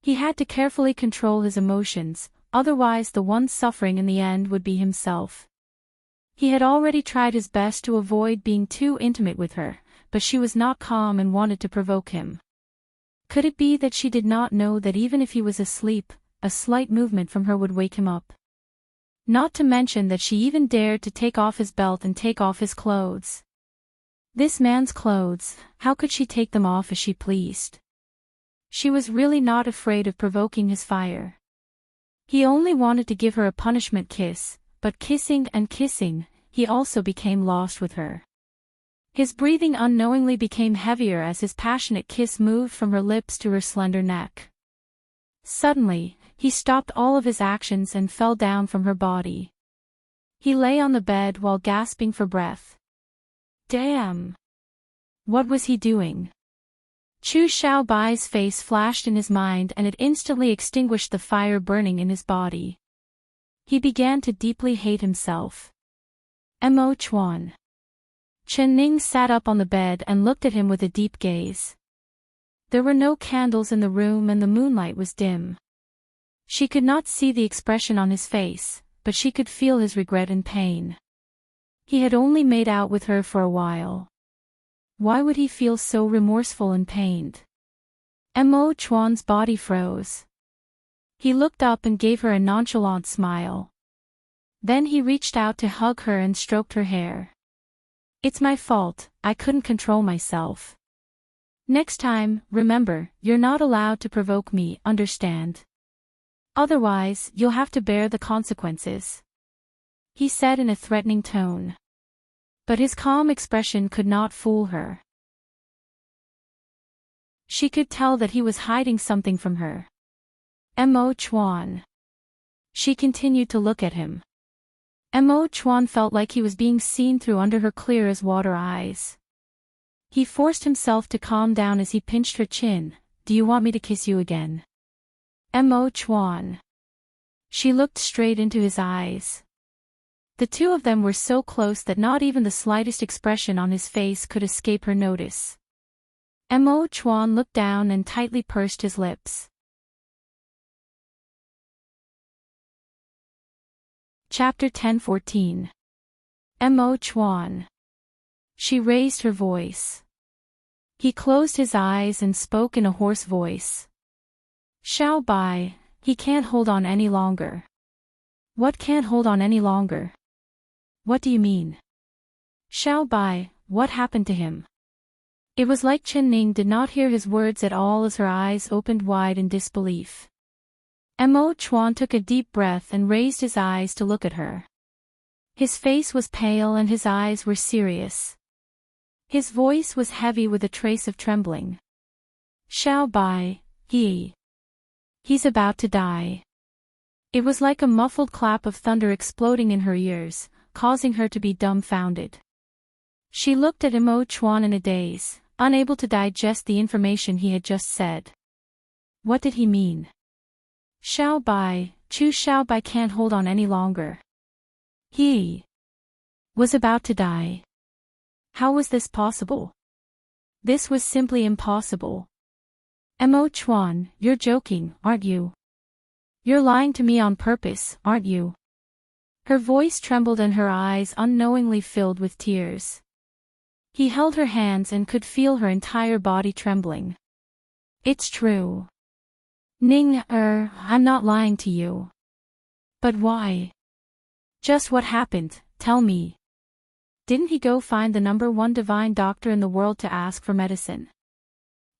He had to carefully control his emotions, otherwise the one suffering in the end would be himself. He had already tried his best to avoid being too intimate with her, but she was not calm and wanted to provoke him. Could it be that she did not know that even if he was asleep, a slight movement from her would wake him up? Not to mention that she even dared to take off his belt and take off his clothes. This man's clothes, how could she take them off as she pleased? She was really not afraid of provoking his fire. He only wanted to give her a punishment kiss, but kissing and kissing, he also became lost with her. His breathing unknowingly became heavier as his passionate kiss moved from her lips to her slender neck. Suddenly, he stopped all of his actions and fell down from her body. He lay on the bed while gasping for breath. Damn! What was he doing? Chu Xiaobai's face flashed in his mind and it instantly extinguished the fire burning in his body. He began to deeply hate himself. Mo Chuan. Chen Ning sat up on the bed and looked at him with a deep gaze. There were no candles in the room and the moonlight was dim. She could not see the expression on his face, but she could feel his regret and pain. He had only made out with her for a while. Why would he feel so remorseful and pained? Mo Chuan's body froze. He looked up and gave her a nonchalant smile. Then he reached out to hug her and stroked her hair. It's my fault, I couldn't control myself. Next time, remember, you're not allowed to provoke me, understand? Otherwise, you'll have to bear the consequences. He said in a threatening tone. But his calm expression could not fool her. She could tell that he was hiding something from her. Mo Chuan. She continued to look at him. Mo Chuan felt like he was being seen through under her clear-as-water eyes. He forced himself to calm down as he pinched her chin. Do you want me to kiss you again? Mo Chuan. She looked straight into his eyes. The two of them were so close that not even the slightest expression on his face could escape her notice. Mo Chuan looked down and tightly pursed his lips. Chapter 10:14. Mo Chuan. She raised her voice. He closed his eyes and spoke in a hoarse voice. Xiao Bai, he can't hold on any longer. What can't hold on any longer? What do you mean? Xiao Bai, what happened to him? It was like Chen Ning did not hear his words at all as her eyes opened wide in disbelief. Mo Chuan took a deep breath and raised his eyes to look at her. His face was pale and his eyes were serious. His voice was heavy with a trace of trembling. Xiao Bai, he's about to die. It was like a muffled clap of thunder exploding in her ears, causing her to be dumbfounded. She looked at Mo Chuan in a daze, unable to digest the information he had just said. What did he mean? Xiao Bai, Chu Xiao Bai can't hold on any longer. He was about to die. How was this possible? This was simply impossible. Mo Chuan, you're joking, aren't you? You're lying to me on purpose, aren't you? Her voice trembled and her eyes unknowingly filled with tears. He held her hands and could feel her entire body trembling. It's true. Ning, I'm not lying to you. But why? Just what happened, tell me. Didn't he go find the #1 divine doctor in the world to ask for medicine?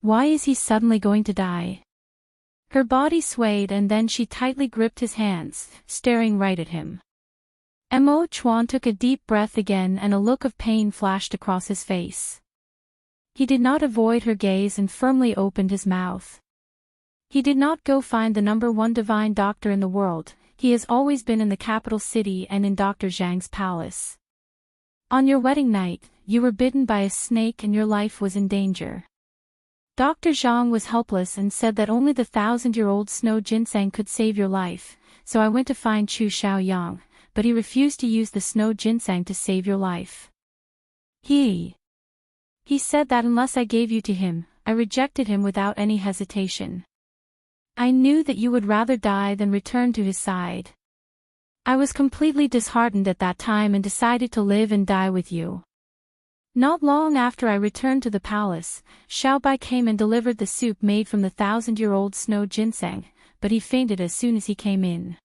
Why is he suddenly going to die? Her body swayed and then she tightly gripped his hands, staring right at him. Mo Chuan took a deep breath again and a look of pain flashed across his face. He did not avoid her gaze and firmly opened his mouth. He did not go find the #1 divine doctor in the world, he has always been in the capital city and in Dr. Zhang's palace. On your wedding night, you were bitten by a snake and your life was in danger. Dr. Zhang was helpless and said that only the 1,000-year-old snow ginseng could save your life, so I went to find Chu Xiaoyang, but he refused to use the snow ginseng to save your life. He said that unless I gave you to him, I rejected him without any hesitation. I knew that you would rather die than return to his side. I was completely disheartened at that time and decided to live and die with you. Not long after I returned to the palace, Xiao Bai came and delivered the soup made from the 1,000-year-old snow ginseng, but he fainted as soon as he came in.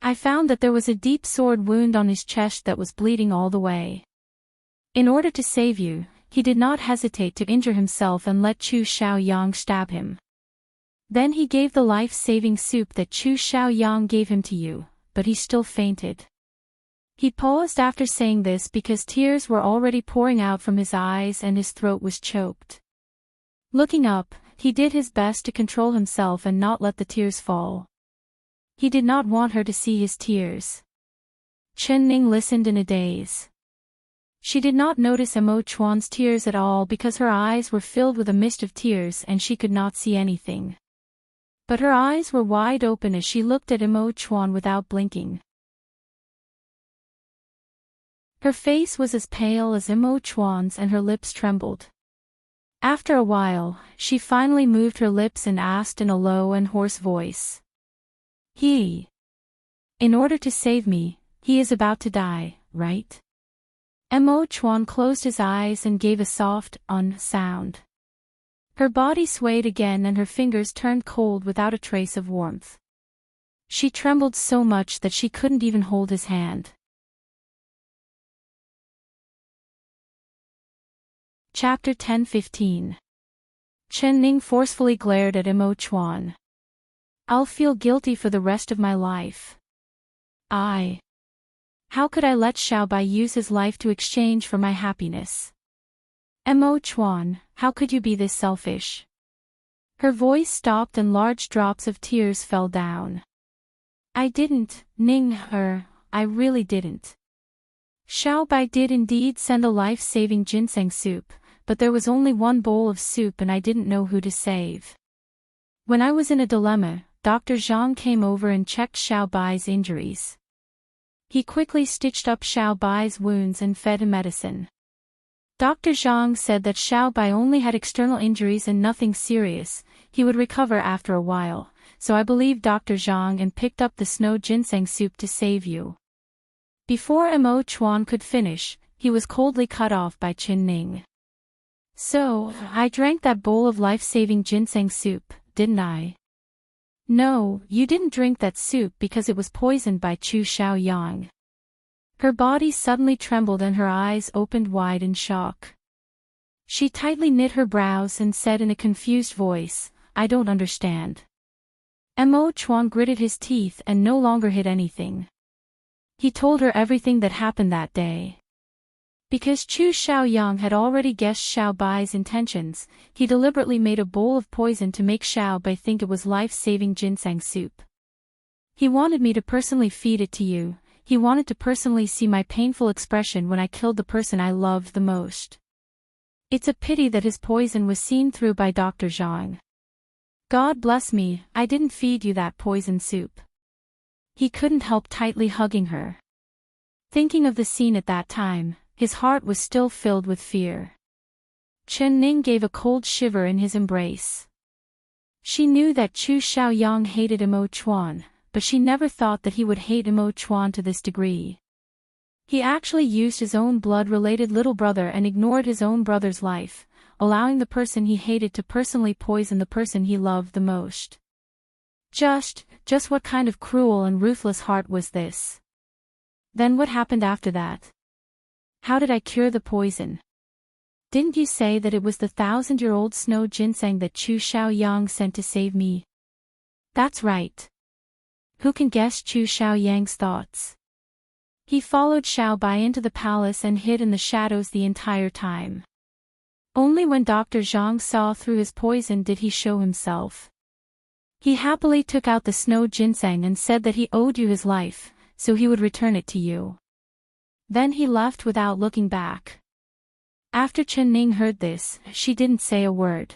I found that there was a deep sword wound on his chest that was bleeding all the way. In order to save you, he did not hesitate to injure himself and let Chu Xiaoyang stab him. Then he gave the life-saving soup that Chu Xiaoyang gave him to you, but he still fainted. He paused after saying this because tears were already pouring out from his eyes and his throat was choked. Looking up, he did his best to control himself and not let the tears fall. He did not want her to see his tears. Chen Ning listened in a daze. She did not notice Mo Chuan's tears at all because her eyes were filled with a mist of tears and she could not see anything. But her eyes were wide open as she looked at Mo Chuan without blinking. Her face was as pale as Mo Chuan's and her lips trembled. After a while, she finally moved her lips and asked in a low and hoarse voice. In order to save me, he is about to die, right? Mo Chuan closed his eyes and gave a soft, sound. Her body swayed again and her fingers turned cold without a trace of warmth. She trembled so much that she couldn't even hold his hand. Chapter 10:15. Chen Ning forcefully glared at Mo Chuan. I'll feel guilty for the rest of my life. How could I let Xiao Bai use his life to exchange for my happiness? Mo Chuan, how could you be this selfish? Her voice stopped and large drops of tears fell down. I didn't, Ning, I really didn't. Xiao Bai did indeed send a life-saving ginseng soup, but there was only one bowl of soup and I didn't know who to save. When I was in a dilemma, Dr. Zhang came over and checked Xiao Bai's injuries. He quickly stitched up Xiao Bai's wounds and fed him medicine. Dr. Zhang said that Xiao Bai only had external injuries and nothing serious, he would recover after a while, so I believed Dr. Zhang and picked up the snow ginseng soup to save you. Before Mo Chuan could finish, he was coldly cut off by Qin Ning. So, I drank that bowl of life-saving ginseng soup, didn't I? No, you didn't drink that soup because it was poisoned by Chu Xiaoyang. Her body suddenly trembled and her eyes opened wide in shock. She tightly knit her brows and said in a confused voice, I don't understand. Mo Chuan gritted his teeth and no longer hid anything. He told her everything that happened that day. Because Chu Xiaoyang had already guessed Xiao Bai's intentions, he deliberately made a bowl of poison to make Xiao Bai think it was life-saving ginseng soup. He wanted me to personally feed it to you, he wanted to personally see my painful expression when I killed the person I loved the most. It's a pity that his poison was seen through by Dr. Zhang. God bless me, I didn't feed you that poison soup. He couldn't help tightly hugging her. Thinking of the scene at that time, his heart was still filled with fear. Chen Ning gave a cold shiver in his embrace. She knew that Chu Xiaoyang hated Mo Chuan, but she never thought that he would hate Mo Chuan to this degree. He actually used his own blood-related little brother and ignored his own brother's life, allowing the person he hated to personally poison the person he loved the most. Just what kind of cruel and ruthless heart was this? Then what happened after that? How did I cure the poison? Didn't you say that it was the 1,000-year-old snow ginseng that Chu Xiaoyang sent to save me? That's right. Who can guess Chu Xiaoyang's thoughts? He followed Xiao Bai into the palace and hid in the shadows the entire time. Only when Dr. Zhang saw through his poison did he show himself. He happily took out the snow ginseng and said that he owed you his life, so he would return it to you. Then he left without looking back. After Chen Ning heard this, she didn't say a word.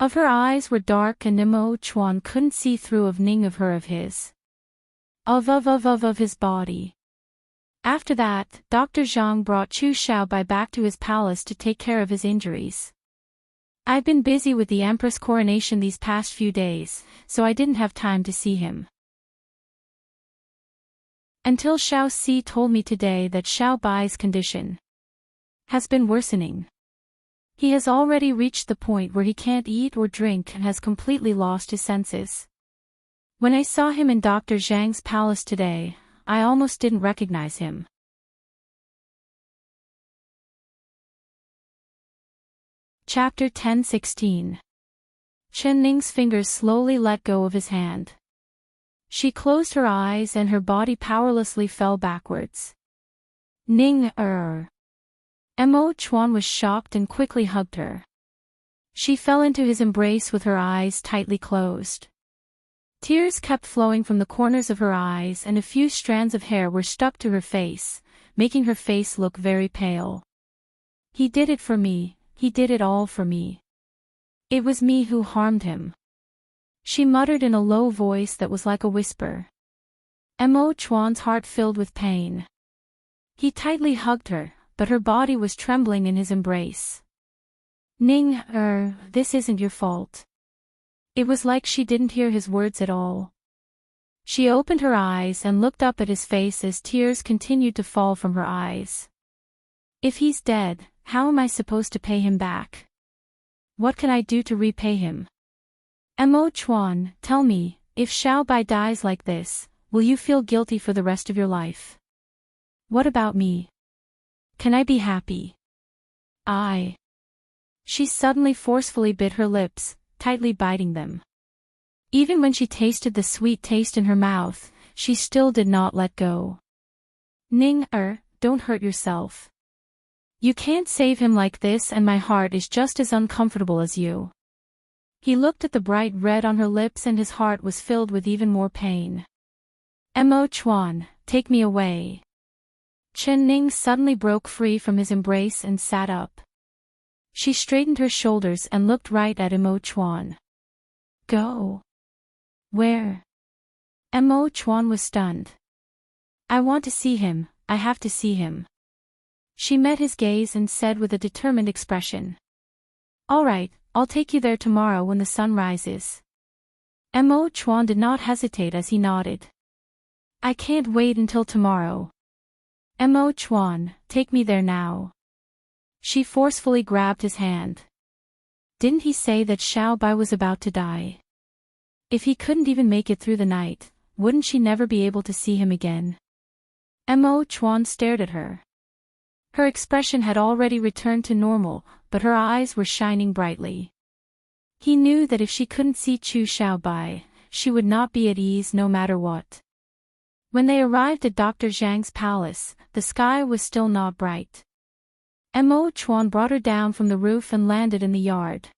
Of her eyes were dark and Mo Chuan couldn't see through of Ning of her of his. Of his body. After that, Dr. Zhang brought Chu Xiaobai back to his palace to take care of his injuries. I've been busy with the Empress coronation these past few days, so I didn't have time to see him. Until Xiao Si told me today that Xiao Bai's condition has been worsening. He has already reached the point where he can't eat or drink and has completely lost his senses. When I saw him in Dr. Zhang's palace today, I almost didn't recognize him. Chapter 10:16. Chen Ning's fingers slowly let go of his hand. She closed her eyes and her body powerlessly fell backwards. Ning Mo Chuan was shocked and quickly hugged her. She fell into his embrace with her eyes tightly closed. Tears kept flowing from the corners of her eyes and a few strands of hair were stuck to her face, making her face look very pale. He did it for me, he did it all for me. It was me who harmed him. She muttered in a low voice that was like a whisper. Mo Chuan's heart filled with pain. He tightly hugged her, but her body was trembling in his embrace. Ning, this isn't your fault. It was like she didn't hear his words at all. She opened her eyes and looked up at his face as tears continued to fall from her eyes. If he's dead, how am I supposed to pay him back? What can I do to repay him? Mo Chuan, tell me, if Xiao Bai dies like this, will you feel guilty for the rest of your life? What about me? Can I be happy? She suddenly forcefully bit her lips, tightly biting them. Even when she tasted the sweet taste in her mouth, she still did not let go. Ning, don't hurt yourself. You can't save him like this and my heart is just as uncomfortable as you. He looked at the bright red on her lips and his heart was filled with even more pain. Mo Chuan, take me away. Chen Ning suddenly broke free from his embrace and sat up. She straightened her shoulders and looked right at Mo Chuan. Go. Where? Mo Chuan was stunned. I want to see him, I have to see him. She met his gaze and said with a determined expression. All right, I'll take you there tomorrow when the sun rises. Mo Chuan did not hesitate as he nodded. I can't wait until tomorrow. Mo Chuan, take me there now. She forcefully grabbed his hand. Didn't he say that Xiao Bai was about to die? If he couldn't even make it through the night, wouldn't she never be able to see him again? Mo Chuan stared at her. Her expression had already returned to normal, but her eyes were shining brightly. He knew that if she couldn't see Chu Xiaobai, she would not be at ease no matter what. When they arrived at Dr. Zhang's palace, the sky was still not bright. Mo Chuan brought her down from the roof and landed in the yard.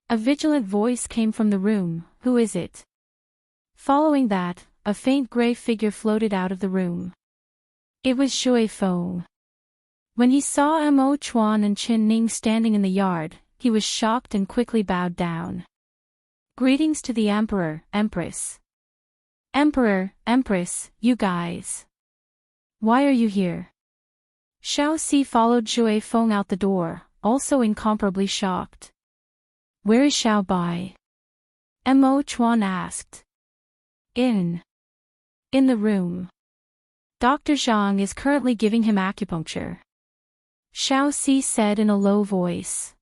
A vigilant voice came from the room, "Who is it?" Following that, a faint gray figure floated out of the room. It was Shui Feng. When he saw Mo Chuan and Chen Ning standing in the yard, he was shocked and quickly bowed down. Greetings to the Emperor, Empress. Emperor, Empress, you guys. Why are you here? Xiao Si followed Shui Feng out the door, also incomparably shocked. Where is Xiao Bai? Mo Chuan asked. In the room. Dr. Zhang is currently giving him acupuncture. Xiao Si said in a low voice.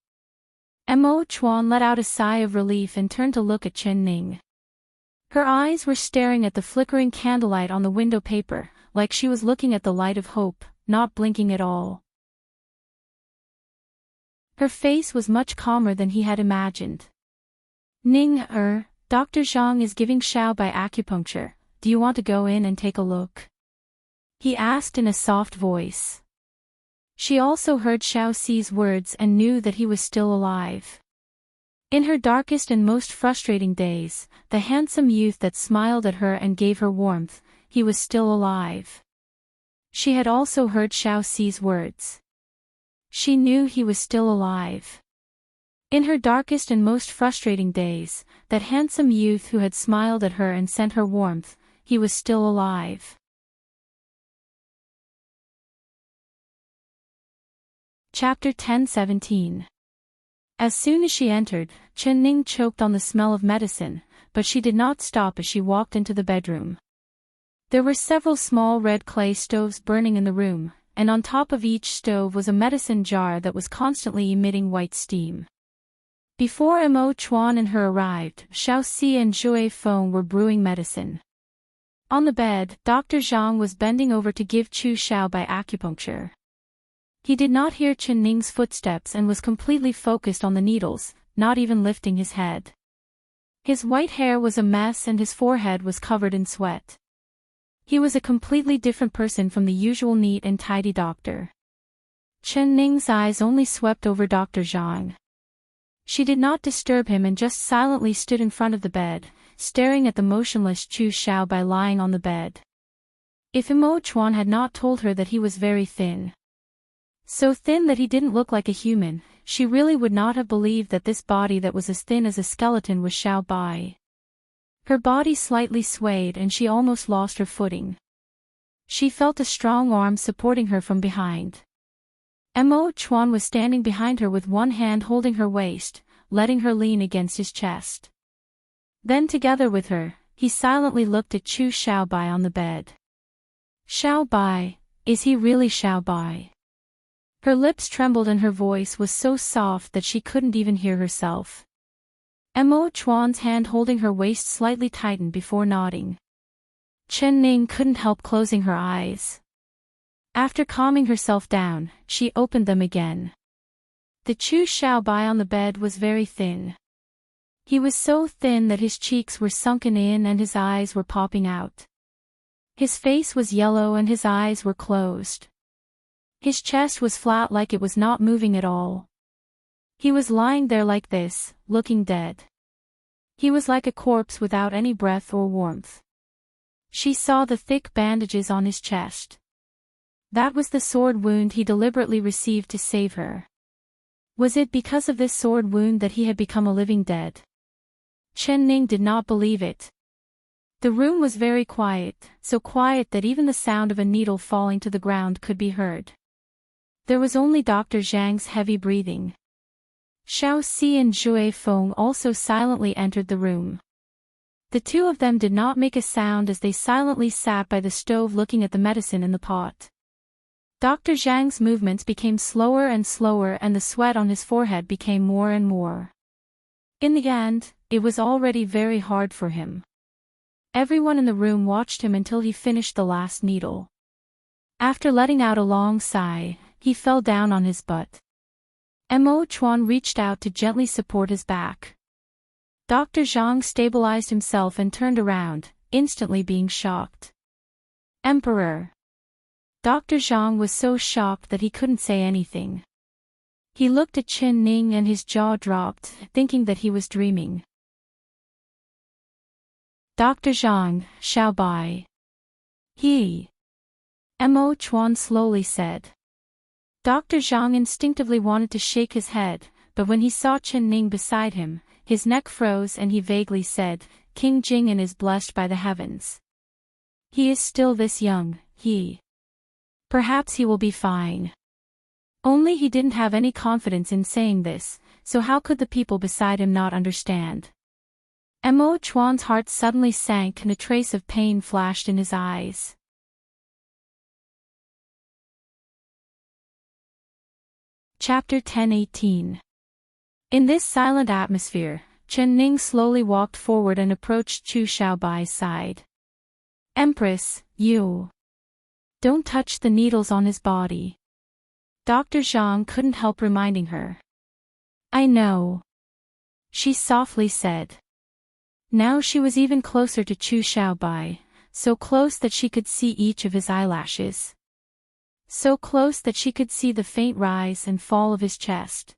Mo Chuan let out a sigh of relief and turned to look at Chen Ning. Her eyes were staring at the flickering candlelight on the window paper, like she was looking at the light of hope, not blinking at all. Her face was much calmer than he had imagined. Ning, Dr. Zhang is giving Xiao Bai acupuncture, do you want to go in and take a look? He asked in a soft voice. She also heard Xiao Si's words and knew that he was still alive. In her darkest and most frustrating days, the handsome youth that smiled at her and gave her warmth, he was still alive. She had also heard Xiao Si's words. She knew he was still alive. In her darkest and most frustrating days, that handsome youth who had smiled at her and sent her warmth, he was still alive. Chapter 10:17. As soon as she entered, Chen Ning choked on the smell of medicine, but she did not stop as she walked into the bedroom. There were several small red clay stoves burning in the room, and on top of each stove was a medicine jar that was constantly emitting white steam. Before Mo Chuan and her arrived, Xiao Si and Shui Feng were brewing medicine. On the bed, Dr. Zhang was bending over to give Chu Xiaobai acupuncture. He did not hear Chen Ning's footsteps and was completely focused on the needles, not even lifting his head. His white hair was a mess and his forehead was covered in sweat. He was a completely different person from the usual neat and tidy doctor. Chen Ning's eyes only swept over Dr. Zhang. She did not disturb him and just silently stood in front of the bed, staring at the motionless Chu Xiaobai lying on the bed. If Mo Chuan had not told her that he was very thin, so thin that he didn't look like a human, she really would not have believed that this body that was as thin as a skeleton was Xiao Bai. Her body slightly swayed and she almost lost her footing. She felt a strong arm supporting her from behind. Mo Chuan was standing behind her with one hand holding her waist, letting her lean against his chest. Then together with her, he silently looked at Chu Xiaobai on the bed. Xiao Bai, is he really Xiao Bai? Her lips trembled and her voice was so soft that she couldn't even hear herself. Mo Chuan's hand holding her waist slightly tightened before nodding. Chen Ning couldn't help closing her eyes. After calming herself down, she opened them again. The Chu Xiaobai on the bed was very thin. He was so thin that his cheeks were sunken in and his eyes were popping out. His face was yellow and his eyes were closed. His chest was flat like it was not moving at all. He was lying there like this, looking dead. He was like a corpse without any breath or warmth. She saw the thick bandages on his chest. That was the sword wound he deliberately received to save her. Was it because of this sword wound that he had become a living dead? Chen Ning did not believe it. The room was very quiet, so quiet that even the sound of a needle falling to the ground could be heard. There was only Dr. Zhang's heavy breathing. Xiao Si and Zhui Feng also silently entered the room. The two of them did not make a sound as they silently sat by the stove looking at the medicine in the pot. Dr. Zhang's movements became slower and slower and the sweat on his forehead became more and more. In the end, it was already very hard for him. Everyone in the room watched him until he finished the last needle. After letting out a long sigh, he fell down on his butt. Mo Chuan reached out to gently support his back. Dr. Zhang stabilized himself and turned around, instantly being shocked. Emperor. Dr. Zhang was so shocked that he couldn't say anything. He looked at Chen Ning and his jaw dropped, thinking that he was dreaming. Dr. Zhang, Xiao Bai. He. Mo Chuan slowly said. Dr. Zhang instinctively wanted to shake his head, but when he saw Chen Ning beside him, his neck froze and he vaguely said, King Jing'an is blessed by the heavens. He is still this young, Perhaps he will be fine. Only he didn't have any confidence in saying this, so how could the people beside him not understand? Mo Chuan's heart suddenly sank and a trace of pain flashed in his eyes. Chapter 10:18. In this silent atmosphere, Chen Ning slowly walked forward and approached Chu Xiaobai's side. Empress, you. Don't touch the needles on his body. Dr. Zhang couldn't help reminding her. I know. She softly said. Now she was even closer to Chu Xiaobai, so close that she could see each of his eyelashes. So close that she could see the faint rise and fall of his chest.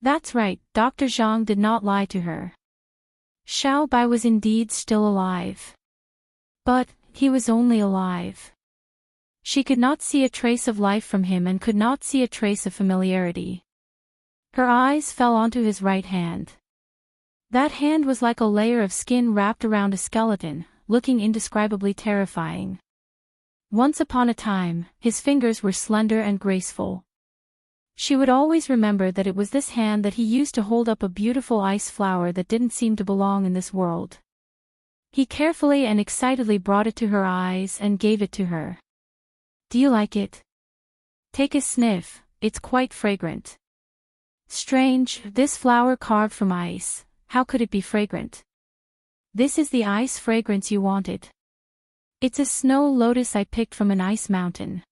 That's right, Dr. Zhang did not lie to her. Xiaobai was indeed still alive. But, he was only alive. She could not see a trace of life from him and could not see a trace of familiarity. Her eyes fell onto his right hand. That hand was like a layer of skin wrapped around a skeleton, looking indescribably terrifying. Once upon a time, his fingers were slender and graceful. She would always remember that it was this hand that he used to hold up a beautiful ice flower that didn't seem to belong in this world. He carefully and excitedly brought it to her eyes and gave it to her. Do you like it? Take a sniff, it's quite fragrant. Strange, this flower carved from ice, how could it be fragrant? This is the ice fragrance you wanted. It's a snow lotus I picked from an ice mountain.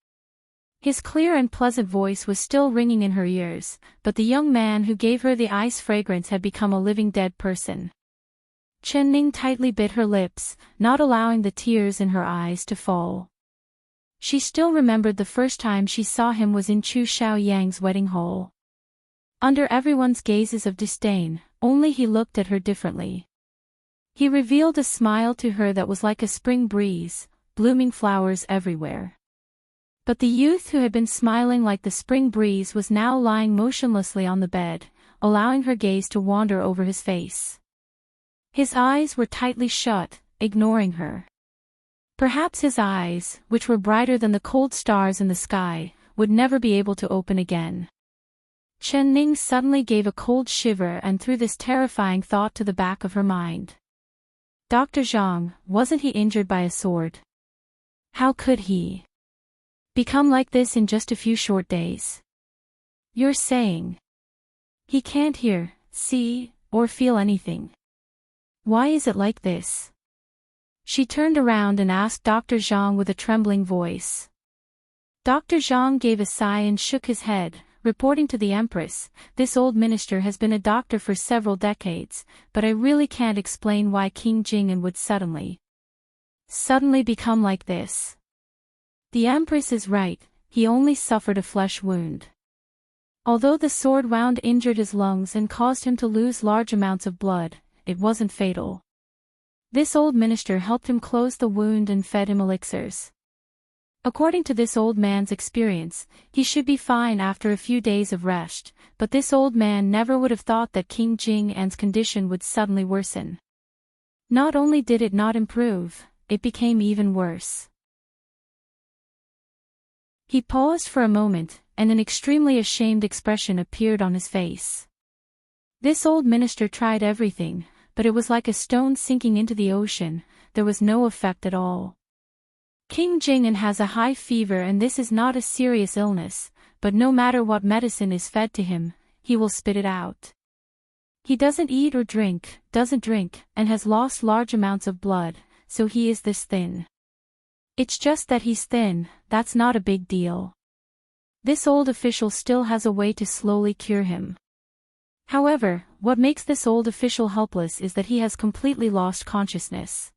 His clear and pleasant voice was still ringing in her ears, but the young man who gave her the ice fragrance had become a living dead person. Chen Ning tightly bit her lips, not allowing the tears in her eyes to fall. She still remembered the first time she saw him was in Chu Xiaoyang's wedding hall. Under everyone's gazes of disdain, only he looked at her differently. He revealed a smile to her that was like a spring breeze, blooming flowers everywhere. But the youth who had been smiling like the spring breeze was now lying motionlessly on the bed, allowing her gaze to wander over his face. His eyes were tightly shut, ignoring her. Perhaps his eyes, which were brighter than the cold stars in the sky, would never be able to open again. Chen Ning suddenly gave a cold shiver and threw this terrifying thought to the back of her mind. Dr. Zhang, wasn't he injured by a sword? How could he become like this in just a few short days? You're saying he can't hear, see, or feel anything. Why is it like this? She turned around and asked Dr. Zhang with a trembling voice. Dr. Zhang gave a sigh and shook his head, reporting to the Empress, this old minister has been a doctor for several decades, but I really can't explain why King Jing'an would suddenly become like this. The Empress is right, he only suffered a flesh wound. Although the sword wound injured his lungs and caused him to lose large amounts of blood, it wasn't fatal. This old minister helped him close the wound and fed him elixirs. According to this old man's experience, he should be fine after a few days of rest, but this old man never would have thought that King Jing'an's condition would suddenly worsen. Not only did it not improve, it became even worse. He paused for a moment, and an extremely ashamed expression appeared on his face. This old minister tried everything, but it was like a stone sinking into the ocean. There was no effect at all. King Jing'an has a high fever and this is not a serious illness, but no matter what medicine is fed to him, he will spit it out. He doesn't eat or drink, and has lost large amounts of blood, so he is this thin. It's just that he's thin, that's not a big deal. This old official still has a way to slowly cure him. However, what makes this old official helpless is that he has completely lost consciousness.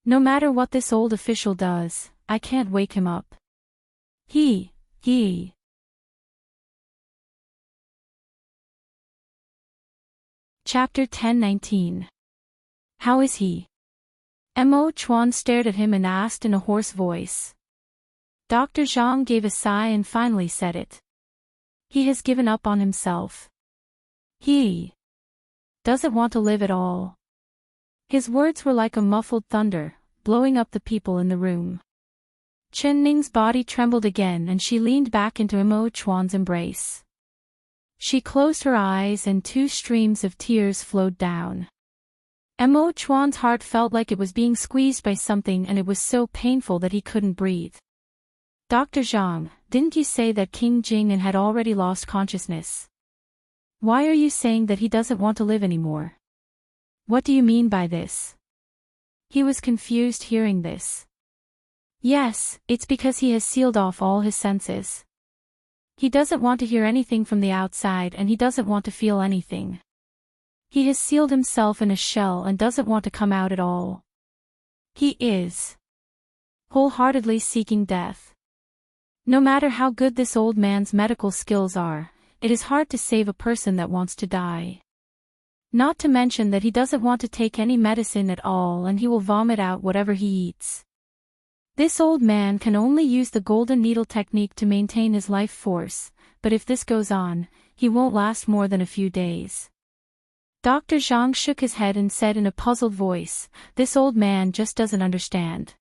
No matter what this old official does, I can't wake him up. He. Chapter 10:19. How is he? Mo Chuan stared at him and asked in a hoarse voice. Dr. Zhang gave a sigh and finally said it. He has given up on himself. He doesn't want to live at all. His words were like a muffled thunder, blowing up the people in the room. Chen Ning's body trembled again and she leaned back into Mo Chuan's embrace. She closed her eyes and 2 streams of tears flowed down. Mo Chuan's heart felt like it was being squeezed by something and it was so painful that he couldn't breathe. Dr. Zhang, didn't you say that King Jing'an had already lost consciousness? Why are you saying that he doesn't want to live anymore? What do you mean by this? He was confused hearing this. Yes, it's because he has sealed off all his senses. He doesn't want to hear anything from the outside and he doesn't want to feel anything. He has sealed himself in a shell and doesn't want to come out at all. He is wholeheartedly seeking death. No matter how good this old man's medical skills are, it is hard to save a person that wants to die. Not to mention that he doesn't want to take any medicine at all and he will vomit out whatever he eats. This old man can only use the golden needle technique to maintain his life force, but if this goes on, he won't last more than a few days. Dr. Zhang shook his head and said in a puzzled voice, this old man just doesn't understand.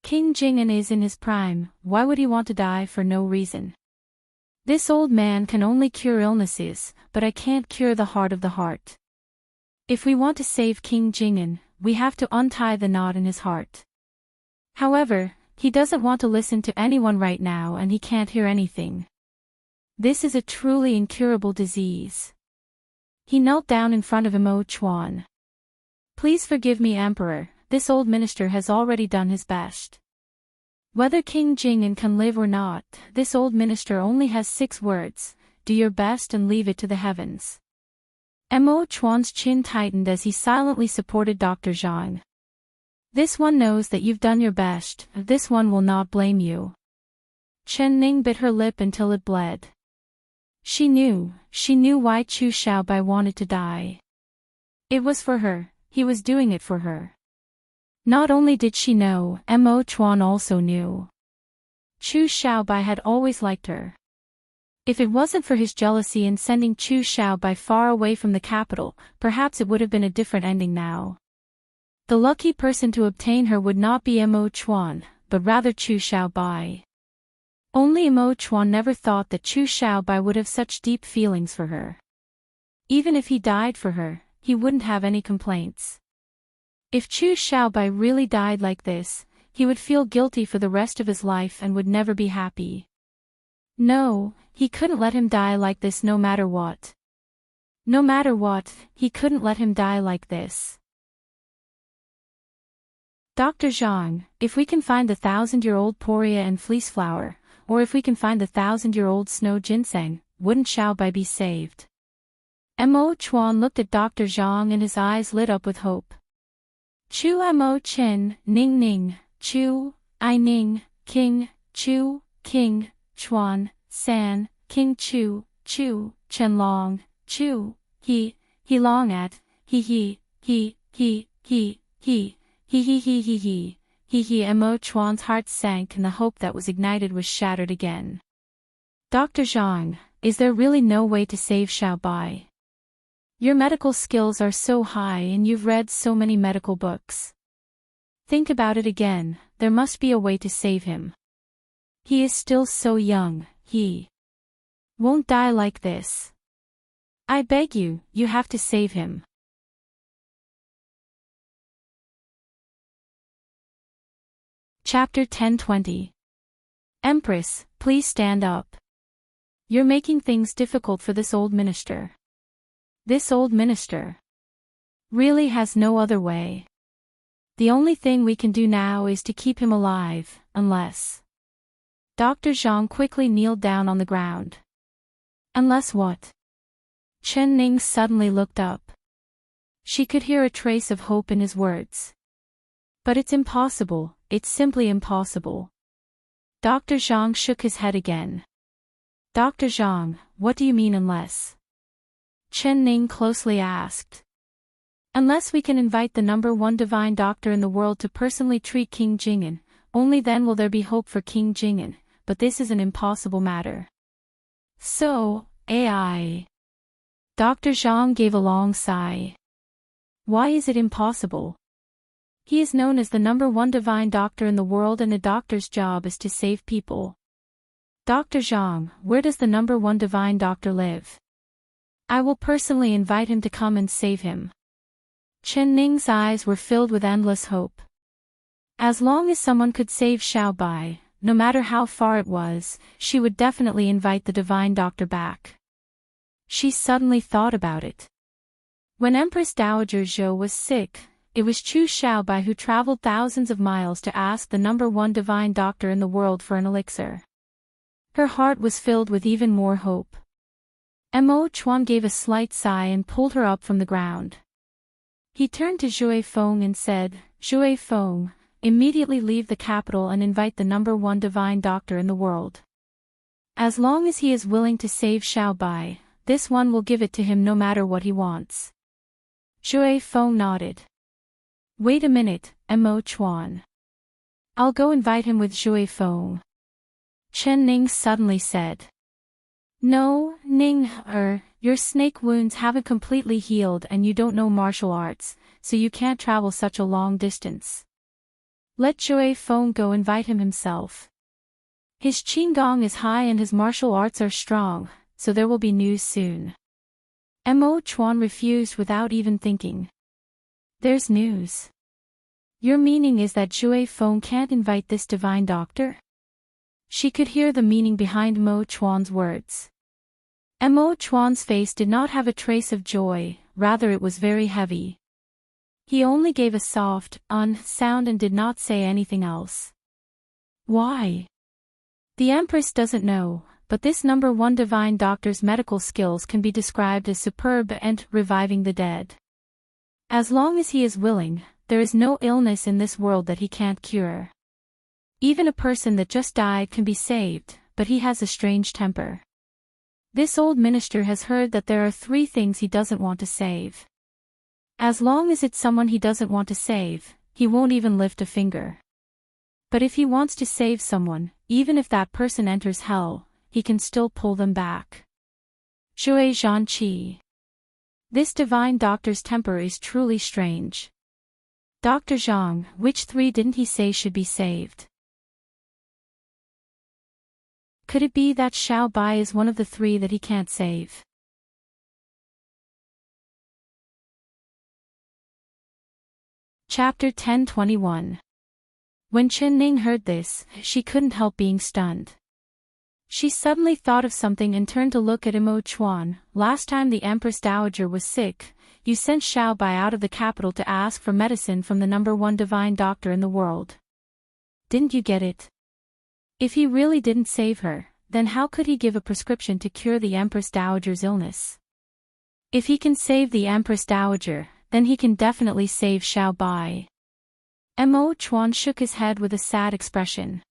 King Jing'an is in his prime, why would he want to die for no reason? This old man can only cure illnesses, but I can't cure the heart of the heart. If we want to save King Jing'an, we have to untie the knot in his heart. However, he doesn't want to listen to anyone right now and he can't hear anything. This is a truly incurable disease. He knelt down in front of Mo Chuan. Please forgive me, Emperor, this old minister has already done his best. Whether King Jing'an can live or not, this old minister only has 6 words, do your best and leave it to the heavens. Mo Chuan's chin tightened as he silently supported Dr. Zhang. This one knows that you've done your best, this one will not blame you. Chen Ning bit her lip until it bled. She knew why Chu Xiaobai wanted to die. It was for her, he was doing it for her. Not only did she know, Mo Chuan also knew. Chu Xiaobai had always liked her. If it wasn't for his jealousy in sending Chu Xiaobai far away from the capital, perhaps it would have been a different ending now. The lucky person to obtain her would not be Mo Chuan, but rather Chu Xiaobai. Only Mo Chuan never thought that Chu Xiaobai would have such deep feelings for her. Even if he died for her, he wouldn't have any complaints. If Chu Xiaobai really died like this, he would feel guilty for the rest of his life and would never be happy. No, he couldn't let him die like this no matter what. No matter what, he couldn't let him die like this. Dr. Zhang, if we can find the 1,000-year-old Poria and fleece flower, or if we can find the 1,000-year-old snow ginseng, wouldn't Xiaobai be saved? Mo Chuan looked at Dr. Zhang and his eyes lit up with hope. Chu Mo Chen, Ning Ning, Chu, I Ning, King, Chu, King, Chuan, San, King Chu, Chu, Chen Long, Chu, He Long at, he, Mo Chuan's heart sank and the hope that was ignited was shattered again. Dr. Zhang, is there really no way to save Xiaobai? Your medical skills are so high and you've read so many medical books. Think about it again, there must be a way to save him. He is still so young, he won't die like this. I beg you, you have to save him. Chapter 10:20. Empress, please stand up. You're making things difficult for this old minister. This old minister really has no other way. The only thing we can do now is to keep him alive, unless... Dr. Zhang quickly kneeled down on the ground. Unless what? Chen Ning suddenly looked up. She could hear a trace of hope in his words. But it's impossible, it's simply impossible. Dr. Zhang shook his head again. Dr. Zhang, what do you mean unless? Chen Ning closely asked. Unless we can invite the #1 divine doctor in the world to personally treat King Jing'an, only then will there be hope for King Jing'an, but this is an impossible matter. So, AI. Dr. Zhang gave a long sigh. Why is it impossible? He is known as the #1 divine doctor in the world and a doctor's job is to save people. Dr. Zhang, where does the #1 divine doctor live? I will personally invite him to come and save him. Chen Ning's eyes were filled with endless hope. As long as someone could save Xiaobai, no matter how far it was, she would definitely invite the divine doctor back. She suddenly thought about it. When Empress Dowager Zhou was sick, it was Chu Xiaobai who traveled thousands of miles to ask the #1 divine doctor in the world for an elixir. Her heart was filled with even more hope. Mo Chuan gave a slight sigh and pulled her up from the ground. He turned to Zhui Feng and said, Zhui Feng, immediately leave the capital and invite the #1 divine doctor in the world. As long as he is willing to save Xiaobai, this one will give it to him no matter what he wants. Zhui Feng nodded. Wait a minute, Mo Chuan. I'll go invite him with Zhui Feng. Chen Ning suddenly said. No, Ning, your snake wounds haven't completely healed and you don't know martial arts, so you can't travel such a long distance. Let Zhui Feng go invite him himself. His qigong is high and his martial arts are strong, so there will be news soon. Mo Chuan refused without even thinking. There's news. Your meaning is that Zhui Feng can't invite this divine doctor? She could hear the meaning behind Mo Chuan's words. Mo Chuan's face did not have a trace of joy, rather it was very heavy. He only gave a soft, sound and did not say anything else. Why? The Empress doesn't know, but this #1 divine doctor's medical skills can be described as superb and reviving the dead. As long as he is willing, there is no illness in this world that he can't cure. Even a person that just died can be saved, but he has a strange temper. This old minister has heard that there are 3 things he doesn't want to save. As long as it's someone he doesn't want to save, he won't even lift a finger. But if he wants to save someone, even if that person enters hell, he can still pull them back. Zhui Zhanqi. This divine doctor's temper is truly strange. Dr. Zhang, which 3 didn't he say should be saved? Could it be that Xiaobai is one of the 3 that he can't save? Chapter 10:21. When Chen Ning heard this, she couldn't help being stunned. She suddenly thought of something and turned to look at Mo Chuan. Last time the Empress Dowager was sick, you sent Xiaobai out of the capital to ask for medicine from the #1 divine doctor in the world. Didn't you get it? If he really didn't save her, then how could he give a prescription to cure the Empress Dowager's illness? If he can save the Empress Dowager, then he can definitely save Xiaobai. Mo Chuan shook his head with a sad expression.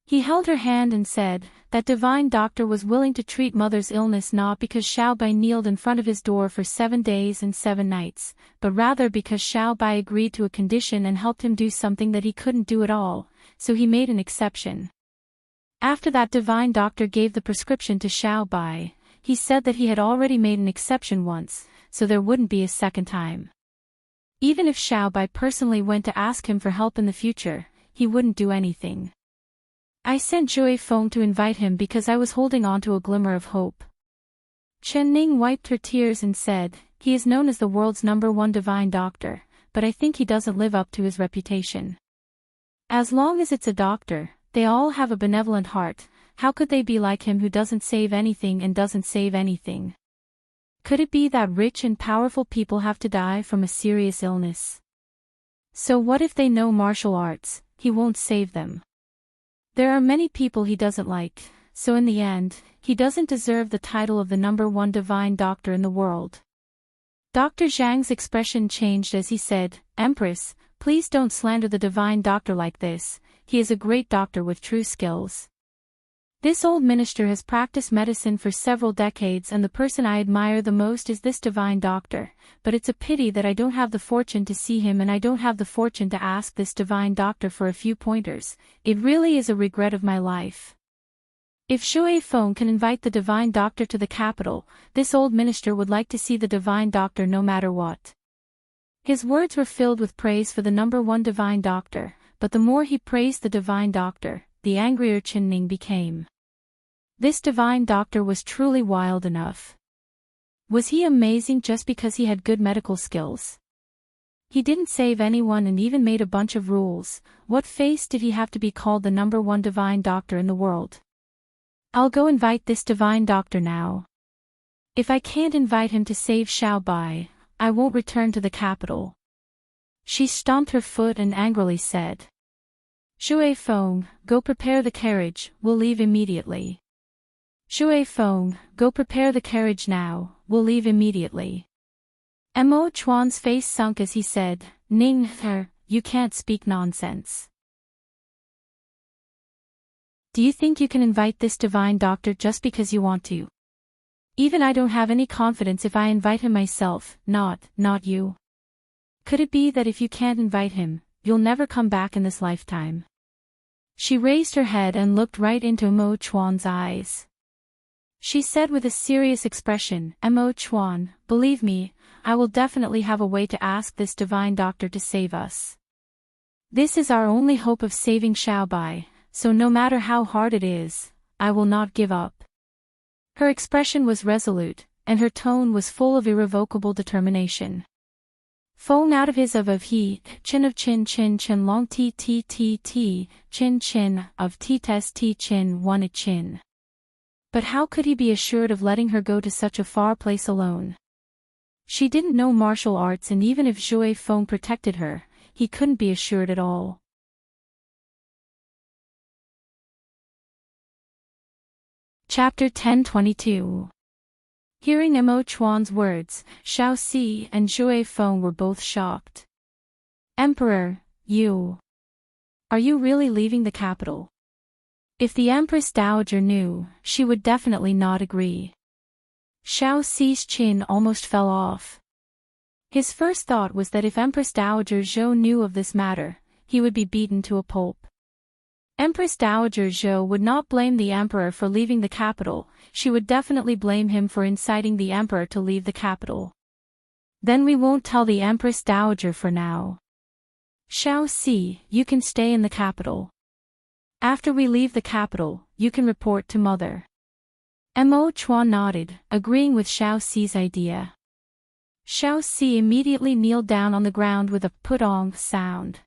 He held her hand and said, that divine doctor was willing to treat mother's illness not because Xiaobai kneeled in front of his door for 7 days and 7 nights, but rather because Xiaobai agreed to a condition and helped him do something that he couldn't do at all, so he made an exception. After that divine doctor gave the prescription to Xiaobai, he said that he had already made an exception once, so there wouldn't be a second time. Even if Xiaobai personally went to ask him for help in the future, he wouldn't do anything. I sent Zhui Feng to invite him because I was holding on to a glimmer of hope. Chen Ning wiped her tears and said, he is known as the world's #1 divine doctor, but I think he doesn't live up to his reputation. As long as it's a doctor, they all have a benevolent heart. How could they be like him who doesn't save anything and doesn't save anything? Could it be that rich and powerful people have to die from a serious illness? So what if they know martial arts? He won't save them. There are many people he doesn't like, so in the end, he doesn't deserve the title of the #1 divine doctor in the world. Dr. Zhang's expression changed as he said, Empress, please don't slander the divine doctor like this. He is a great doctor with true skills. This old minister has practiced medicine for several decades, and the person I admire the most is this divine doctor, but it's a pity that I don't have the fortune to see him and I don't have the fortune to ask this divine doctor for a few pointers. It really is a regret of my life. If Zhui Feng can invite the divine doctor to the capital, this old minister would like to see the divine doctor no matter what. His words were filled with praise for the #1 divine doctor, but the more he praised the divine doctor, the angrier Chen Ning became. This divine doctor was truly wild enough. Was he amazing just because he had good medical skills? He didn't save anyone and even made a bunch of rules. What face did he have to be called the #1 divine doctor in the world? I'll go invite this divine doctor now. If I can't invite him to save Xiaobai, I won't return to the capital. She stomped her foot and angrily said. Zhui Feng, go prepare the carriage, we'll leave immediately. Zhui Feng, go prepare the carriage now, we'll leave immediately. Mo Chuan's face sunk as he said, Ning, you can't speak nonsense. Do you think you can invite this divine doctor just because you want to? Even I don't have any confidence if I invite him myself, not you. Could it be that if you can't invite him, you'll never come back in this lifetime? She raised her head and looked right into Mo Chuan's eyes. She said with a serious expression, Mo Chuan, believe me, I will definitely have a way to ask this divine doctor to save us. This is our only hope of saving Xiaobai, so no matter how hard it is, I will not give up. Her expression was resolute, and her tone was full of irrevocable determination. Feng out of his of he, chin of chin long t, chin of t test t chin wanted chin. But how could he be assured of letting her go to such a far place alone? She didn't know martial arts, and even if Zhui Feng protected her, he couldn't be assured at all. Chapter 10:22. Hearing Mo Chuan's words, Xiao Si and Zhui Feng were both shocked. Emperor, are you really leaving the capital? If the Empress Dowager knew, she would definitely not agree. Xiao Si's chin almost fell off. His first thought was that if Empress Dowager Zhou knew of this matter, he would be beaten to a pulp. Empress Dowager Zhou would not blame the emperor for leaving the capital, she would definitely blame him for inciting the emperor to leave the capital. Then we won't tell the Empress Dowager for now. Xiao Si, you can stay in the capital. After we leave the capital, you can report to Mother. Mo Chuan nodded, agreeing with Xiao Si's idea. Xiao Si immediately kneeled down on the ground with a put-ong sound.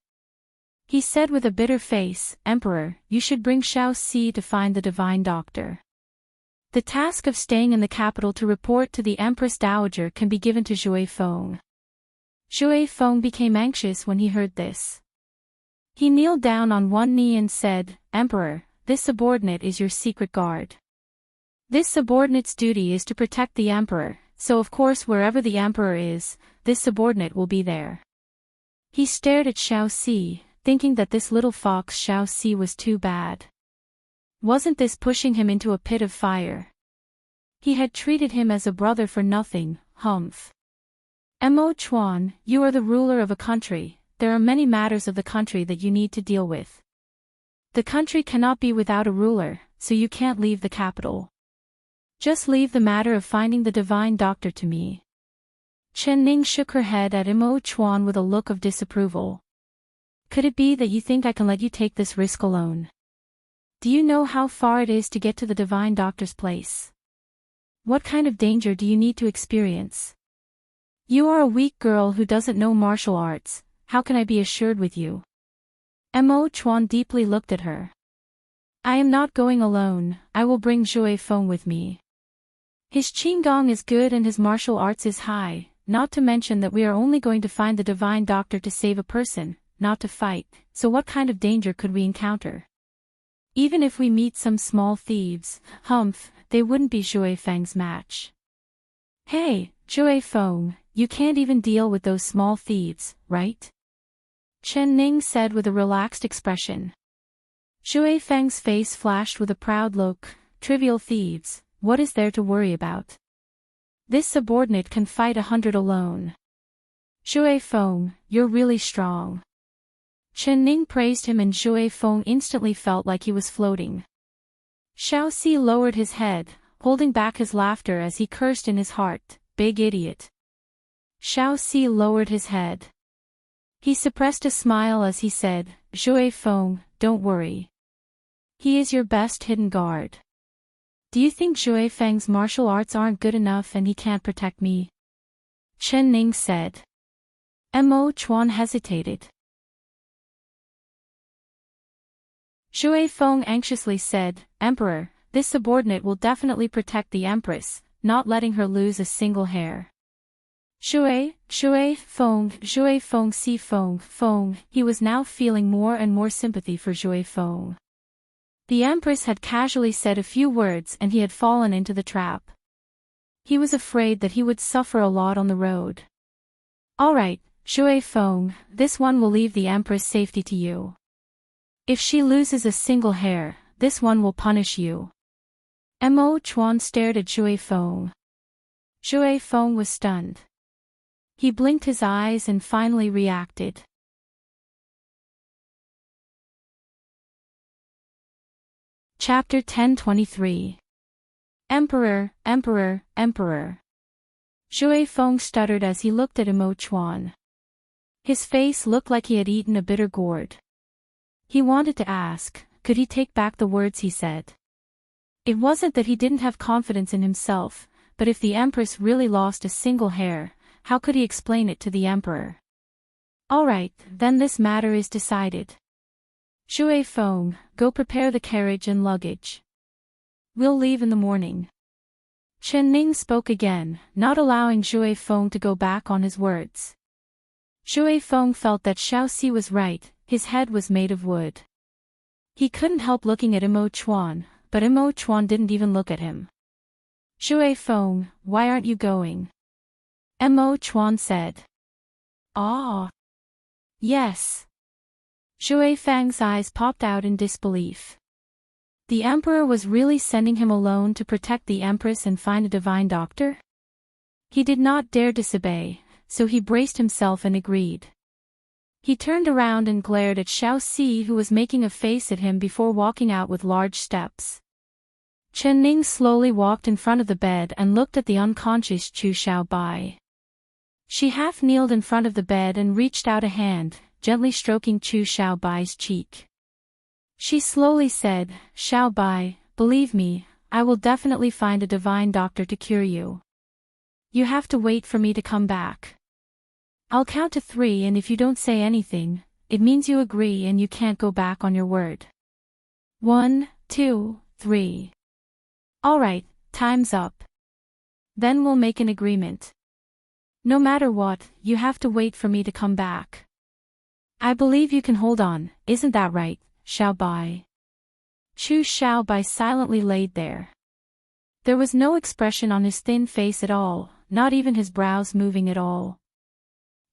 He said with a bitter face, Emperor, you should bring Xiao Si to find the divine doctor. The task of staying in the capital to report to the Empress Dowager can be given to Zhui Feng. Zhui Feng became anxious when he heard this. He kneeled down on one knee and said, Emperor, this subordinate is your secret guard. This subordinate's duty is to protect the emperor, so of course wherever the emperor is, this subordinate will be there. He stared at Xiao Si, thinking that this little fox Xiao Si was too bad. Wasn't this pushing him into a pit of fire? He had treated him as a brother for nothing, humph. Mo Chuan, you are the ruler of a country, there are many matters of the country that you need to deal with. The country cannot be without a ruler, so you can't leave the capital. Just leave the matter of finding the divine doctor to me. Chen Ning shook her head at Imo Chuan with a look of disapproval. Could it be that you think I can let you take this risk alone? Do you know how far it is to get to the divine doctor's place? What kind of danger do you need to experience? You are a weak girl who doesn't know martial arts, how can I be assured with you? Imo Chuan deeply looked at her. I am not going alone, I will bring Zhui Feng with me. His qigong is good and his martial arts is high, not to mention that we are only going to find the divine doctor to save a person, not to fight, so what kind of danger could we encounter? Even if we meet some small thieves, humph, they wouldn't be Zhui Feng's match. Hey, Zhui Feng, you can't even deal with those small thieves, right? Chen Ning said with a relaxed expression. Zhui Feng's face flashed with a proud look. Trivial thieves, what is there to worry about? This subordinate can fight 100 alone. Zhui Feng, you're really strong. Chen Ning praised him and Zhui Feng instantly felt like he was floating. Xiao Si lowered his head, holding back his laughter as he cursed in his heart, big idiot. Xiao Si lowered his head. He suppressed a smile as he said, Zhui Feng, don't worry. He is your best hidden guard. Do you think Zhui Feng's martial arts aren't good enough and he can't protect me? Chen Ning said. Imo Chuan hesitated. Zhui Feng anxiously said, Emperor, this subordinate will definitely protect the Empress, not letting her lose a single hair. Zhui Feng, Si Feng, he was now feeling more and more sympathy for Zhui Feng. The Empress had casually said a few words and he had fallen into the trap. He was afraid that he would suffer a lot on the road. Alright, Zhui Feng, this one will leave the Empress' safety to you. If she loses a single hair, this one will punish you. Imo Chuan stared at Zhui Feng. Zhui Feng was stunned. He blinked his eyes and finally reacted. Chapter 1023. Emperor, Emperor, Emperor. Zhui Feng stuttered as he looked at Imo Chuan. His face looked like he had eaten a bitter gourd. He wanted to ask, could he take back the words he said? It wasn't that he didn't have confidence in himself, but if the Empress really lost a single hair, how could he explain it to the Emperor? Alright, then this matter is decided. Zhui Feng, go prepare the carriage and luggage. We'll leave in the morning. Chen Ning spoke again, not allowing Zhui Feng to go back on his words. Zhui Feng felt that Xiao Si was right, his head was made of wood. He couldn't help looking at Imo Chuan, but Imo Chuan didn't even look at him. Zhui Feng, why aren't you going? Imo Chuan said. Ah. Yes. Zhui Feng's eyes popped out in disbelief. The Emperor was really sending him alone to protect the Empress and find a divine doctor? He did not dare disobey, so he braced himself and agreed. He turned around and glared at Xiao Si, who was making a face at him before walking out with large steps. Chen Ning slowly walked in front of the bed and looked at the unconscious Chu Xiaobai. She half-kneeled in front of the bed and reached out a hand, gently stroking Chu Xiaobai's cheek. She slowly said, Xiaobai, believe me, I will definitely find a divine doctor to cure you. You have to wait for me to come back. I'll count to 3 and if you don't say anything, it means you agree and you can't go back on your word. 1, 2, 3. Alright, time's up. Then we'll make an agreement. No matter what, you have to wait for me to come back. I believe you can hold on, isn't that right, Xiaobai? Chu Xiaobai silently laid there. There was no expression on his thin face at all, not even his brows moving at all.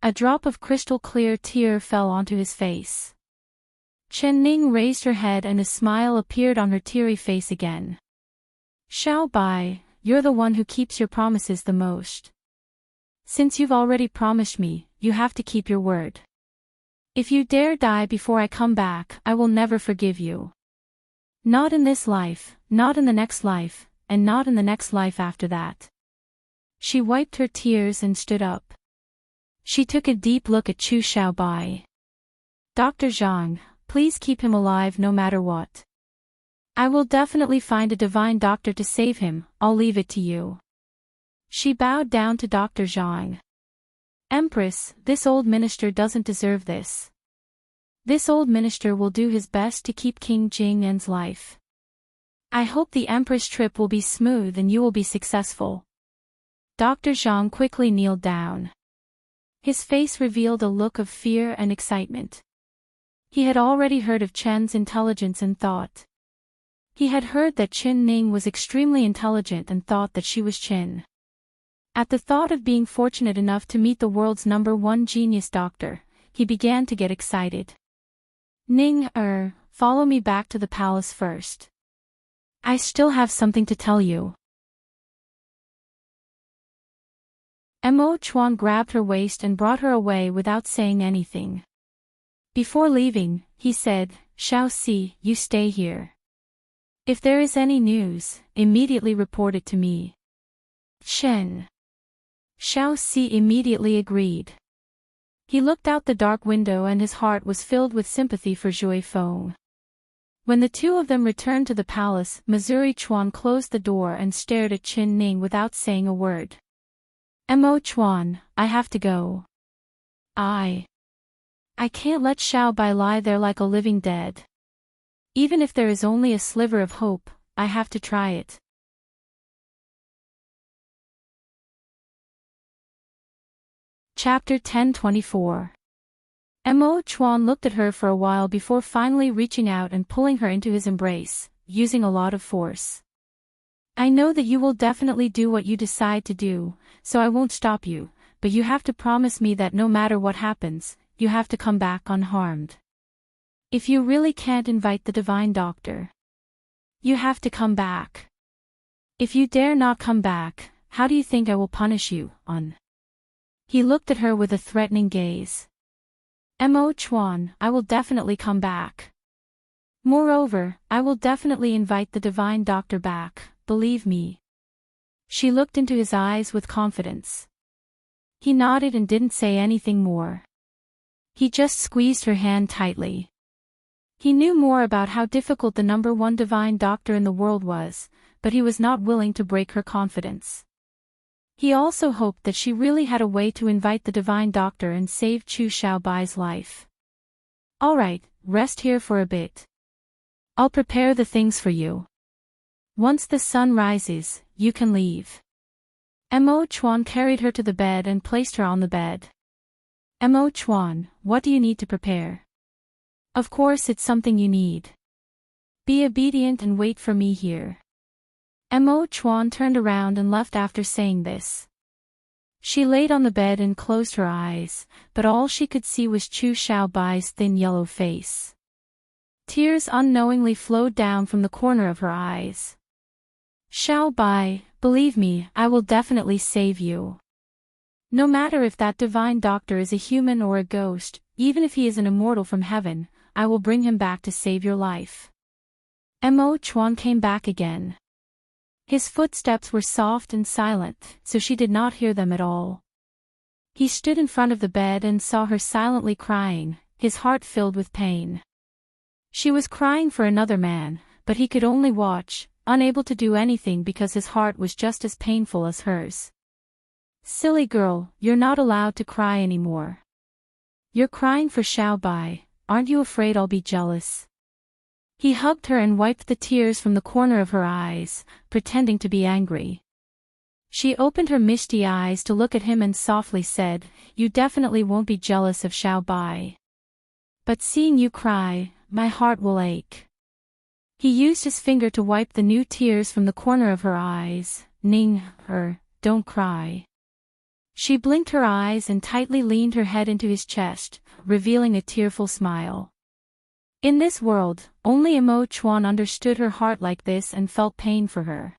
A drop of crystal-clear tear fell onto his face. Chen Ning raised her head and a smile appeared on her teary face again. Xiaobai, you're the one who keeps your promises the most. Since you've already promised me, you have to keep your word. If you dare die before I come back, I will never forgive you. Not in this life, not in the next life, and not in the next life after that. She wiped her tears and stood up. She took a deep look at Chu Xiaobai. Dr. Zhang, please keep him alive no matter what. I will definitely find a divine doctor to save him, I'll leave it to you. She bowed down to Dr. Zhang. Empress, this old minister doesn't deserve this. This old minister will do his best to keep King Jingnen's life. I hope the Empress trip will be smooth and you will be successful. Dr. Zhang quickly kneeled down. His face revealed a look of fear and excitement. He had already heard of Chen's intelligence and thought. He had heard that Qin Ning was extremely intelligent and thought that she was Qin. At the thought of being fortunate enough to meet the world's #1 genius doctor, he began to get excited. Ning, follow me back to the palace first. I still have something to tell you. Mo Chuan grabbed her waist and brought her away without saying anything. Before leaving, he said, Xiao Si, you stay here. If there is any news, immediately report it to me. Chen. Xiao Si immediately agreed. He looked out the dark window and his heart was filled with sympathy for Zhui Feng. When the two of them returned to the palace, Missouri Chuan closed the door and stared at Qin Ning without saying a word. Mo Chuan, I have to go. I can't let Xiao Bai lie there like a living dead. Even if there is only a sliver of hope, I have to try it. Chapter 1024. Mo Chuan looked at her for a while before finally reaching out and pulling her into his embrace, using a lot of force. I know that you will definitely do what you decide to do, so I won't stop you, but you have to promise me that no matter what happens, you have to come back unharmed. If you really can't invite the divine doctor, you have to come back. If you dare not come back, how do you think I will punish you, on? He looked at her with a threatening gaze. Mo Chuan, I will definitely come back. Moreover, I will definitely invite the divine doctor back, believe me. She looked into his eyes with confidence. He nodded and didn't say anything more. He just squeezed her hand tightly. He knew more about how difficult the #1 divine doctor in the world was, but he was not willing to break her confidence. He also hoped that she really had a way to invite the divine doctor and save Chu Xiaobai's life. All right, rest here for a bit. I'll prepare the things for you. Once the sun rises, you can leave. Mo Chuan carried her to the bed and placed her on the bed. Mo Chuan, what do you need to prepare? Of course it's something you need. Be obedient and wait for me here. Mo Chuan turned around and left after saying this. She laid on the bed and closed her eyes, but all she could see was Chu Xiaobai's thin yellow face. Tears unknowingly flowed down from the corner of her eyes. Xiaobai, believe me, I will definitely save you. No matter if that divine doctor is a human or a ghost, even if he is an immortal from heaven, I will bring him back to save your life. Mo Chuan came back again. His footsteps were soft and silent, so she did not hear them at all. He stood in front of the bed and saw her silently crying, his heart filled with pain. She was crying for another man, but he could only watch, unable to do anything because his heart was just as painful as hers. Silly girl, you're not allowed to cry anymore. You're crying for Xiaobai, aren't you afraid I'll be jealous? He hugged her and wiped the tears from the corner of her eyes, pretending to be angry. She opened her misty eyes to look at him and softly said, You definitely won't be jealous of Xiaobai. But seeing you cry, my heart will ache. He used his finger to wipe the new tears from the corner of her eyes. Ning, don't cry. She blinked her eyes and tightly leaned her head into his chest, revealing a tearful smile. In this world, only Mo Chuan understood her heart like this and felt pain for her.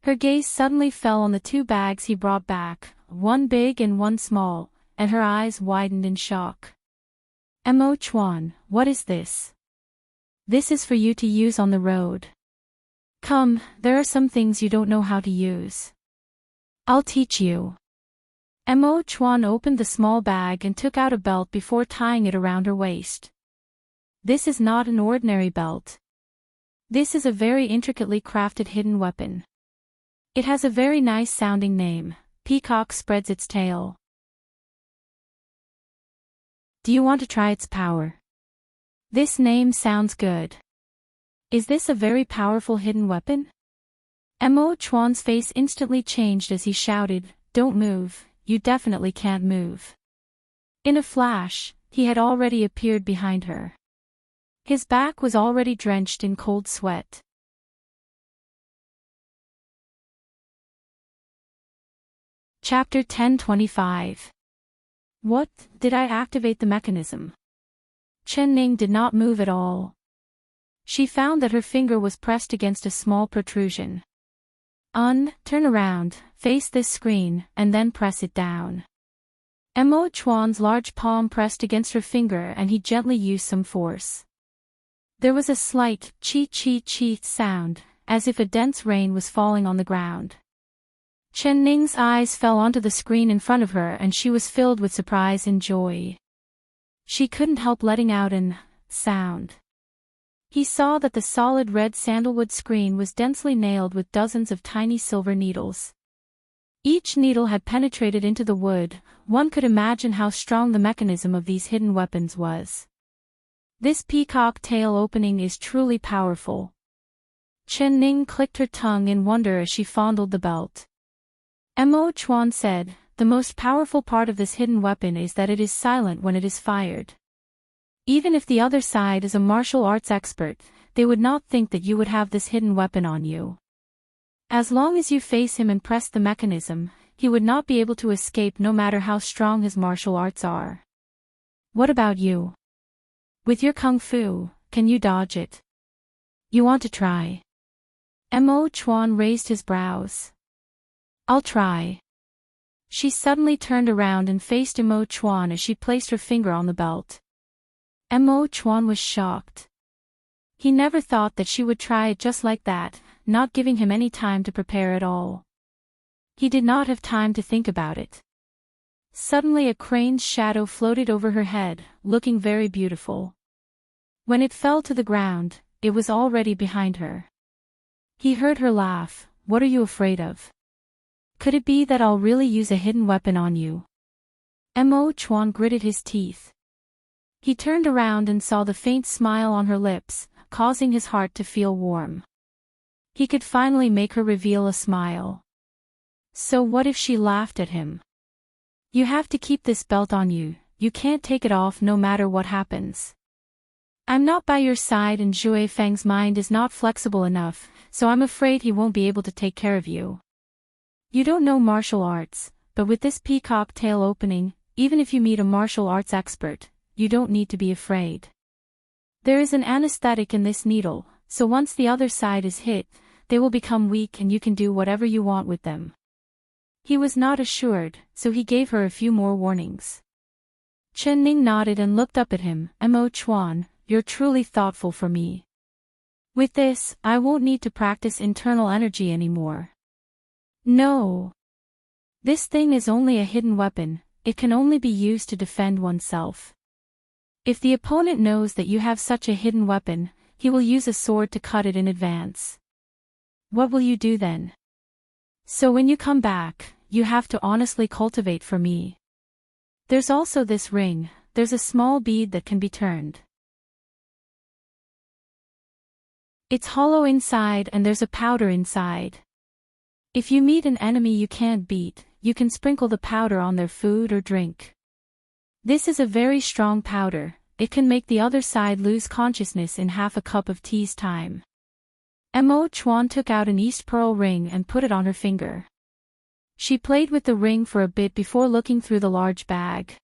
Her gaze suddenly fell on the two bags he brought back, one big and one small, and her eyes widened in shock. Mo Chuan, what is this? This is for you to use on the road. Come, there are some things you don't know how to use. I'll teach you. Mo Chuan opened the small bag and took out a belt before tying it around her waist. This is not an ordinary belt. This is a very intricately crafted hidden weapon. It has a very nice sounding name. Peacock spreads its tail. Do you want to try its power? This name sounds good. Is this a very powerful hidden weapon? Mo Chuan's face instantly changed as he shouted, "Don't move, you definitely can't move." In a flash, he had already appeared behind her. His back was already drenched in cold sweat. Chapter 10:25. What, did I activate the mechanism? Chen Ning did not move at all. She found that her finger was pressed against a small protrusion. Turn around, face this screen, and then press it down. Mo Chuan's large palm pressed against her finger and he gently used some force. There was a slight chi sound, as if a dense rain was falling on the ground. Chen Ning's eyes fell onto the screen in front of her and she was filled with surprise and joy. She couldn't help letting out an sound. He saw that the solid red sandalwood screen was densely nailed with dozens of tiny silver needles. Each needle had penetrated into the wood. One could imagine how strong the mechanism of these hidden weapons was. This peacock tail opening is truly powerful. Chen Ning clicked her tongue in wonder as she fondled the belt. Mo Chuan said, "The most powerful part of this hidden weapon is that it is silent when it is fired. Even if the other side is a martial arts expert, they would not think that you would have this hidden weapon on you. As long as you face him and press the mechanism, he would not be able to escape no matter how strong his martial arts are. What about you? With your kung fu, can you dodge it? You want to try?" Mo Chuan raised his brows. "I'll try." She suddenly turned around and faced Mo Chuan as she placed her finger on the belt. Mo Chuan was shocked. He never thought that she would try it just like that, not giving him any time to prepare at all. He did not have time to think about it. Suddenly a crane's shadow floated over her head, looking very beautiful. When it fell to the ground, it was already behind her. He heard her laugh. "What are you afraid of? Could it be that I'll really use a hidden weapon on you?" Mo Chuan gritted his teeth. He turned around and saw the faint smile on her lips, causing his heart to feel warm. He could finally make her reveal a smile. So what if she laughed at him? "You have to keep this belt on you, you can't take it off no matter what happens. I'm not by your side and Zhui Feng's mind is not flexible enough, so I'm afraid he won't be able to take care of you. You don't know martial arts, but with this peacock tail opening, even if you meet a martial arts expert, you don't need to be afraid. There is an anesthetic in this needle, so once the other side is hit, they will become weak and you can do whatever you want with them." He was not assured, so he gave her a few more warnings. Chen Ning nodded and looked up at him. "Mo Chuan, you're truly thoughtful for me. With this, I won't need to practice internal energy anymore." "No. This thing is only a hidden weapon, it can only be used to defend oneself. If the opponent knows that you have such a hidden weapon, he will use a sword to cut it in advance. What will you do then? So when you come back, you have to honestly cultivate for me. There's also this ring, there's a small bead that can be turned. It's hollow inside and there's a powder inside. If you meet an enemy you can't beat, you can sprinkle the powder on their food or drink. This is a very strong powder, it can make the other side lose consciousness in half a cup of tea's time." Mo Chuan took out an East Pearl ring and put it on her finger. She played with the ring for a bit before looking through the large bag.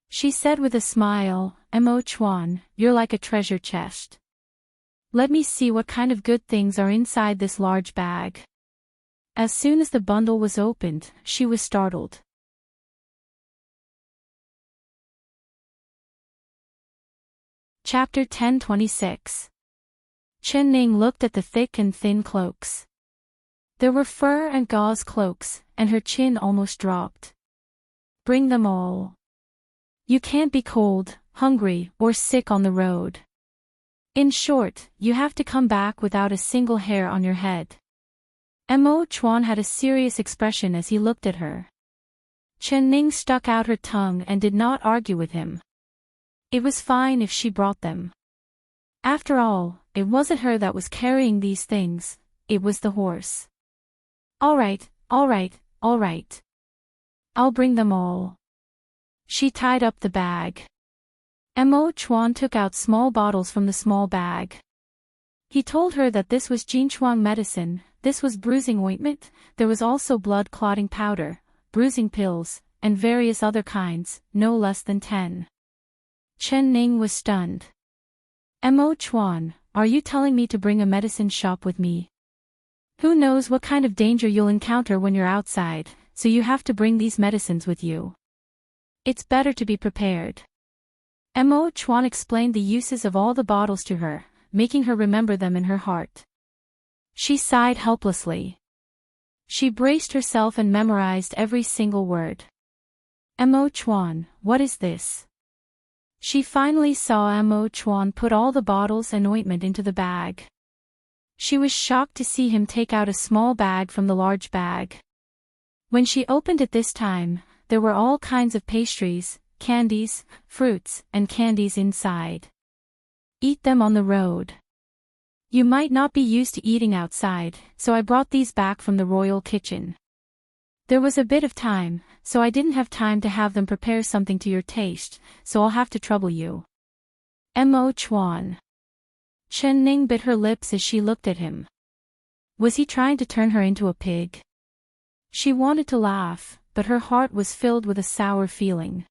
She said with a smile, "Mo Chuan, you're like a treasure chest. Let me see what kind of good things are inside this large bag." As soon as the bundle was opened, she was startled. Chapter 10:26. Chen Ning looked at the thick and thin cloaks. There were fur and gauze cloaks, and her chin almost dropped. Bring them all. You can't be cold, hungry, or sick on the road. In short, you have to come back without a single hair on your head. Mo Chuan had a serious expression as he looked at her. Chen Ning stuck out her tongue and did not argue with him. It was fine if she brought them. After all, it wasn't her that was carrying these things, it was the horse. All right, all right, all right. I'll bring them all. She tied up the bag. Mo Chuan took out small bottles from the small bag. He told her that this was Jinchuang medicine, this was bruising ointment, there was also blood-clotting powder, bruising pills, and various other kinds, no less than 10. Chen Ning was stunned. Mo Chuan, are you telling me to bring a medicine shop with me? Who knows what kind of danger you'll encounter when you're outside, so you have to bring these medicines with you. It's better to be prepared. Mo Chuan explained the uses of all the bottles to her, making her remember them in her heart. She sighed helplessly. She braced herself and memorized every single word. Mo Chuan, what is this? She finally saw Mo Chuan put all the bottles and ointment into the bag. She was shocked to see him take out a small bag from the large bag. When she opened it this time, there were all kinds of pastries, candies, fruits, and candies inside. Eat them on the road. You might not be used to eating outside, so I brought these back from the royal kitchen. There was a bit of time, so I didn't have time to have them prepare something to your taste, so I'll have to trouble you. Mo Chuan. Chen Ning bit her lips as she looked at him. Was he trying to turn her into a pig? She wanted to laugh, but her heart was filled with a sour feeling.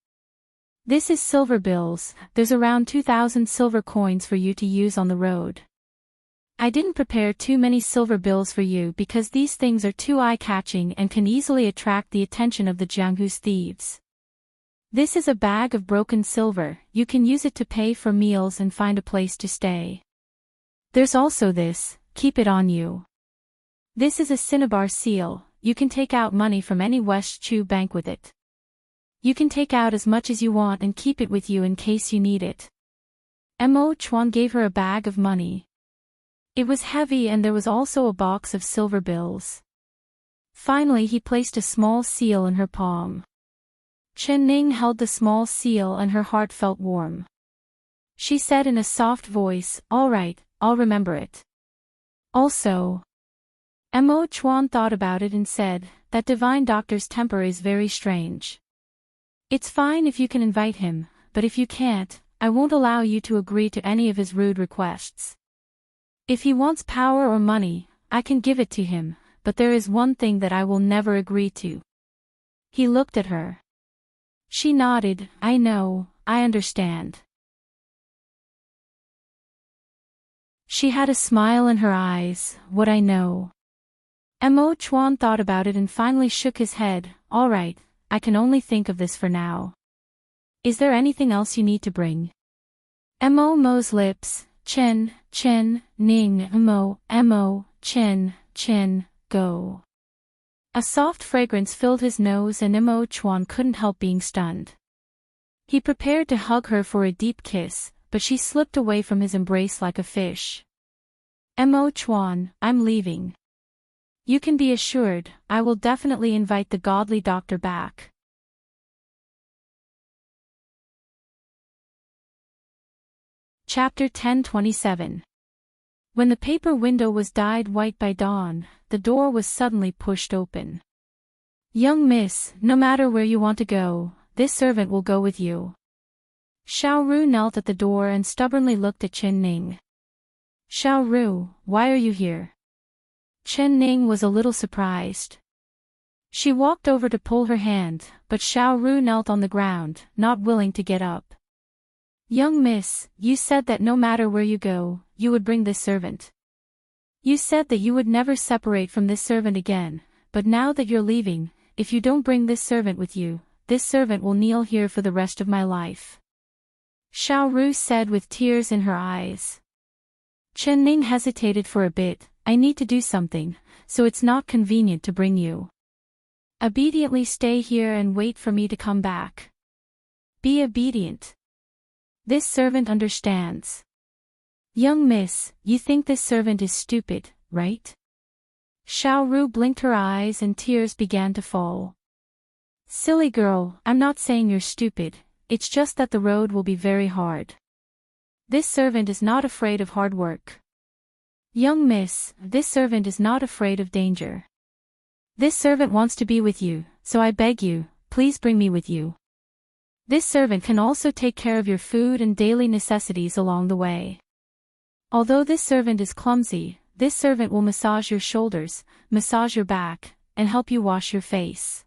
This is silver bills, there's around 2,000 silver coins for you to use on the road. I didn't prepare too many silver bills for you because these things are too eye-catching and can easily attract the attention of the Jianghu's thieves. This is a bag of broken silver, you can use it to pay for meals and find a place to stay. There's also this, keep it on you. This is a cinnabar seal, you can take out money from any West Chu bank with it. You can take out as much as you want and keep it with you in case you need it. Mo Chuan gave her a bag of money. It was heavy and there was also a box of silver bills. Finally he placed a small seal in her palm. Chen Ning held the small seal and her heart felt warm. She said in a soft voice, all right, I'll remember it. Also, Mo Chuan thought about it and said, that divine doctor's temper is very strange. It's fine if you can invite him, but if you can't, I won't allow you to agree to any of his rude requests. If he wants power or money, I can give it to him, but there is one thing that I will never agree to. He looked at her. She nodded, I know, I understand. She had a smile in her eyes, what I know. Mo Chuan thought about it and finally shook his head, all right, I can only think of this for now. Is there anything else you need to bring? Mo's lips, Chen, Ning, Mo, Chen, go. A soft fragrance filled his nose and Mo Chuan couldn't help being stunned. He prepared to hug her for a deep kiss, but she slipped away from his embrace like a fish. Mo Chuan, I'm leaving. You can be assured, I will definitely invite the godly doctor back. Chapter 10:27. When the paper window was dyed white by dawn, the door was suddenly pushed open. Young miss, no matter where you want to go, this servant will go with you. Xiao Ru knelt at the door and stubbornly looked at Chen Ning. Xiao Ru, why are you here? Chen Ning was a little surprised. She walked over to pull her hand, but Xiao Ru knelt on the ground, not willing to get up. Young miss, you said that no matter where you go, you would bring this servant. You said that you would never separate from this servant again, but now that you're leaving, if you don't bring this servant with you, this servant will kneel here for the rest of my life. Xiao Ru said with tears in her eyes. Chen Ning hesitated for a bit, I need to do something, so it's not convenient to bring you. Obediently stay here and wait for me to come back. Be obedient. This servant understands. Young miss, you think this servant is stupid, right? Xiao Ru blinked her eyes and tears began to fall. Silly girl, I'm not saying you're stupid, it's just that the road will be very hard. This servant is not afraid of hard work. Young miss, this servant is not afraid of danger. This servant wants to be with you, so I beg you, please bring me with you. This servant can also take care of your food and daily necessities along the way. Although this servant is clumsy, this servant will massage your shoulders, massage your back, and help you wash your face.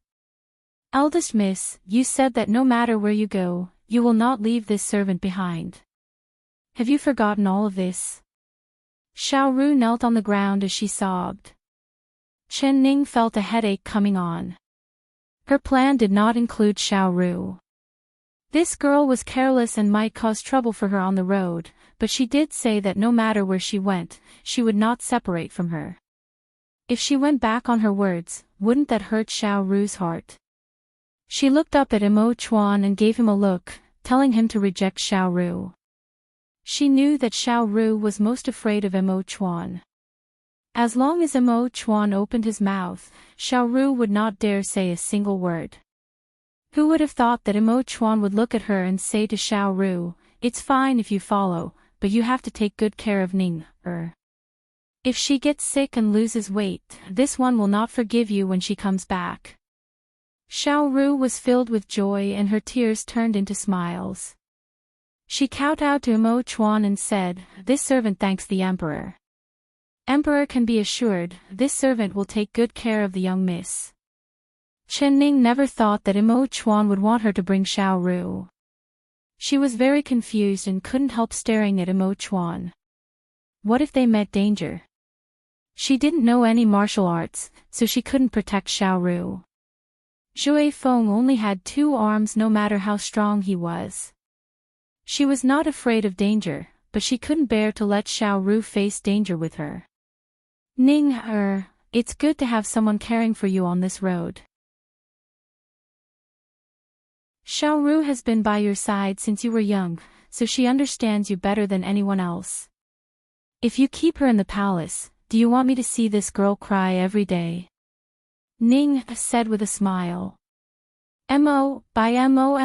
Eldest miss, you said that no matter where you go, you will not leave this servant behind. Have you forgotten all of this? Xiao Ru knelt on the ground as she sobbed. Chen Ning felt a headache coming on. Her plan did not include Xiao Ru. This girl was careless and might cause trouble for her on the road, but she did say that no matter where she went, she would not separate from her. If she went back on her words, wouldn't that hurt Xiao Ru's heart? She looked up at Imo Chuan and gave him a look, telling him to reject Xiao Ru. She knew that Xiao Ru was most afraid of Imo Chuan. As long as Imo Chuan opened his mouth, Xiao Ru would not dare say a single word. Who would have thought that Imo Chuan would look at her and say to Xiao Ru, "It's fine if you follow, but you have to take good care of Ning, If she gets sick and loses weight, this one will not forgive you when she comes back." Xiao Ru was filled with joy and her tears turned into smiles. She kowtowed to Imo Chuan and said, "This servant thanks the Emperor. Emperor can be assured, this servant will take good care of the young miss." Chen Ning never thought that Imo Chuan would want her to bring Xiao Ru. She was very confused and couldn't help staring at Imo Chuan. What if they met danger? She didn't know any martial arts, so she couldn't protect Xiao Ru. Zhui Feng only had 2 arms no matter how strong he was. She was not afraid of danger, but she couldn't bear to let Xiao Ru face danger with her. Ning, it's good to have someone caring for you on this road. Xiao Ru has been by your side since you were young, so she understands you better than anyone else. If you keep her in the palace, do you want me to see this girl cry every day? Ning said with a smile. Mo, by Mo,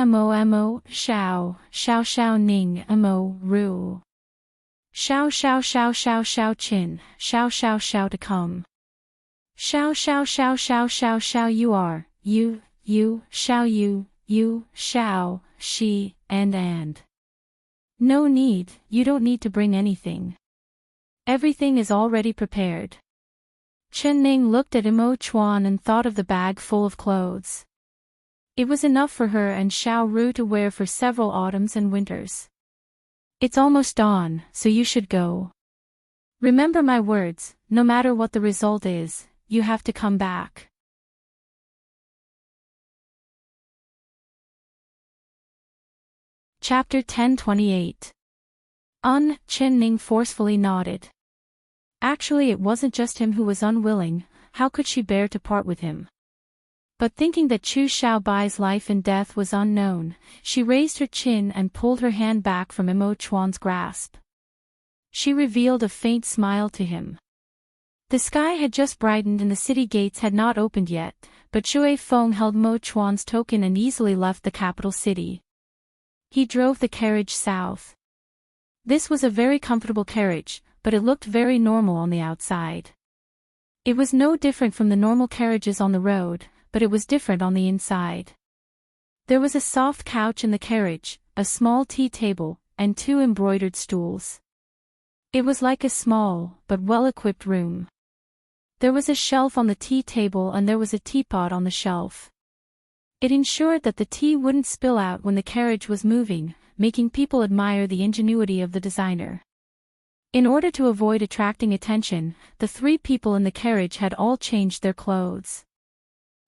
Xiao Ning, Mo, Ru. Xiao Chin, Xiao to come. Xiao you are, you, Xiao you, Xiao, she, and. No need, you don't need to bring anything. Everything is already prepared. Chen Ning looked at Imo Chuan and thought of the bag full of clothes. It was enough for her and Xiao Ru to wear for several autumns and winters. It's almost dawn, so you should go. Remember my words, no matter what the result is, you have to come back. Chapter 10:28. Chen Ning forcefully nodded. Actually, it wasn't just him who was unwilling, how could she bear to part with him? But thinking that Chu Xiaobai's life and death was unknown, she raised her chin and pulled her hand back from Imo Chuan's grasp. She revealed a faint smile to him. The sky had just brightened and the city gates had not opened yet, but Zhui Feng held Mo Chuan's token and easily left the capital city. He drove the carriage south. This was a very comfortable carriage, but it looked very normal on the outside. It was no different from the normal carriages on the road, but it was different on the inside. There was a soft couch in the carriage, a small tea table, and 2 embroidered stools. It was like a small, but well-equipped room. There was a shelf on the tea table and there was a teapot on the shelf. It ensured that the tea wouldn't spill out when the carriage was moving, making people admire the ingenuity of the designer. In order to avoid attracting attention, the 3 people in the carriage had all changed their clothes.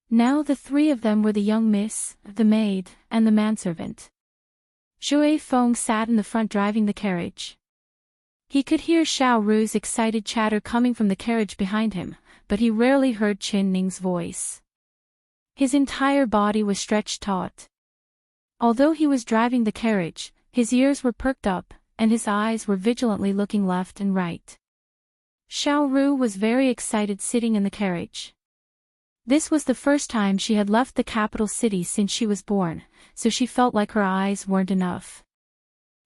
Now the 3 of them were the young miss, the maid, and the manservant. Zhui Feng sat in the front driving the carriage. He could hear Xiao Ru's excited chatter coming from the carriage behind him, but he rarely heard Chen Ning's voice. His entire body was stretched taut. Although he was driving the carriage, his ears were perked up, and his eyes were vigilantly looking left and right. Xiao Ru was very excited sitting in the carriage. This was the first time she had left the capital city since she was born, so she felt like her eyes weren't enough.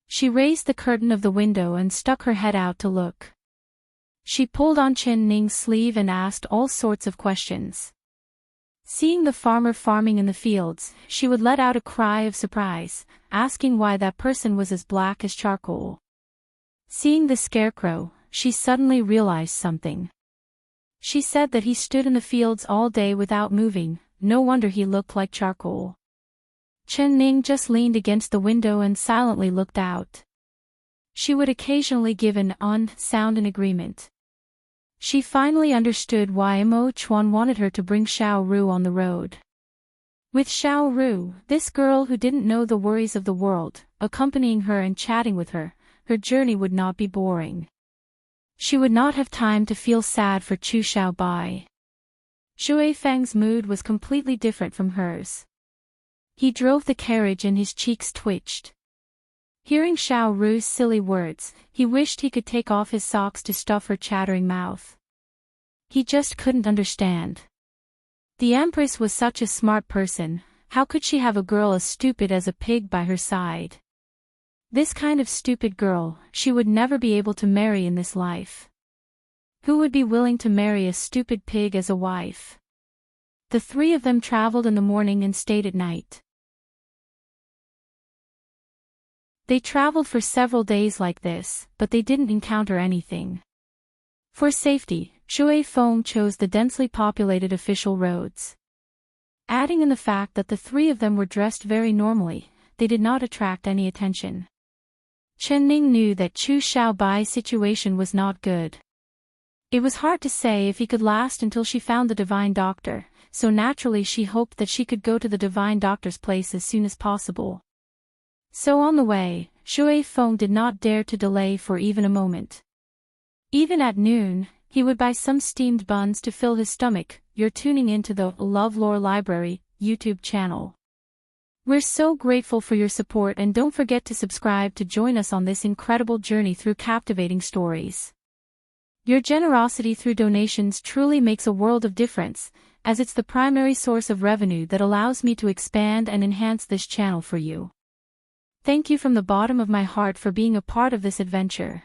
She raised the curtain of the window and stuck her head out to look. She pulled on Chen Ning's sleeve and asked all sorts of questions. Seeing the farmer farming in the fields, she would let out a cry of surprise, asking why that person was as black as charcoal. Seeing the scarecrow, she suddenly realized something. She said that he stood in the fields all day without moving, no wonder he looked like charcoal. Chen Ning just leaned against the window and silently looked out. She would occasionally give an sound in agreement. She finally understood why Mo Chuan wanted her to bring Xiao Ru on the road. With Xiao Ru, this girl who didn't know the worries of the world, accompanying her and chatting with her, her journey would not be boring. She would not have time to feel sad for Chu Xiaobai. Xue Feng's mood was completely different from hers. He drove the carriage and his cheeks twitched. Hearing Xiao Ru's silly words, he wished he could take off his socks to stuff her chattering mouth. He just couldn't understand. The Empress was such a smart person, how could she have a girl as stupid as a pig by her side? This kind of stupid girl, she would never be able to marry in this life. Who would be willing to marry a stupid pig as a wife? The three of them traveled in the morning and stayed at night. They traveled for several days like this, but they didn't encounter anything. For safety, Xue Feng chose the densely populated official roads. Adding in the fact that the three of them were dressed very normally, they did not attract any attention. Chen Ning knew that Chu Xiaobai's situation was not good. It was hard to say if he could last until she found the divine doctor, so naturally she hoped that she could go to the divine doctor's place as soon as possible. So on the way, Xue Feng did not dare to delay for even a moment. Even at noon, he would buy some steamed buns to fill his stomach. You're tuning into the LoveLore Library YouTube channel. We're so grateful for your support, and don't forget to subscribe to join us on this incredible journey through captivating stories. Your generosity through donations truly makes a world of difference, as it's the primary source of revenue that allows me to expand and enhance this channel for you. Thank you from the bottom of my heart for being a part of this adventure.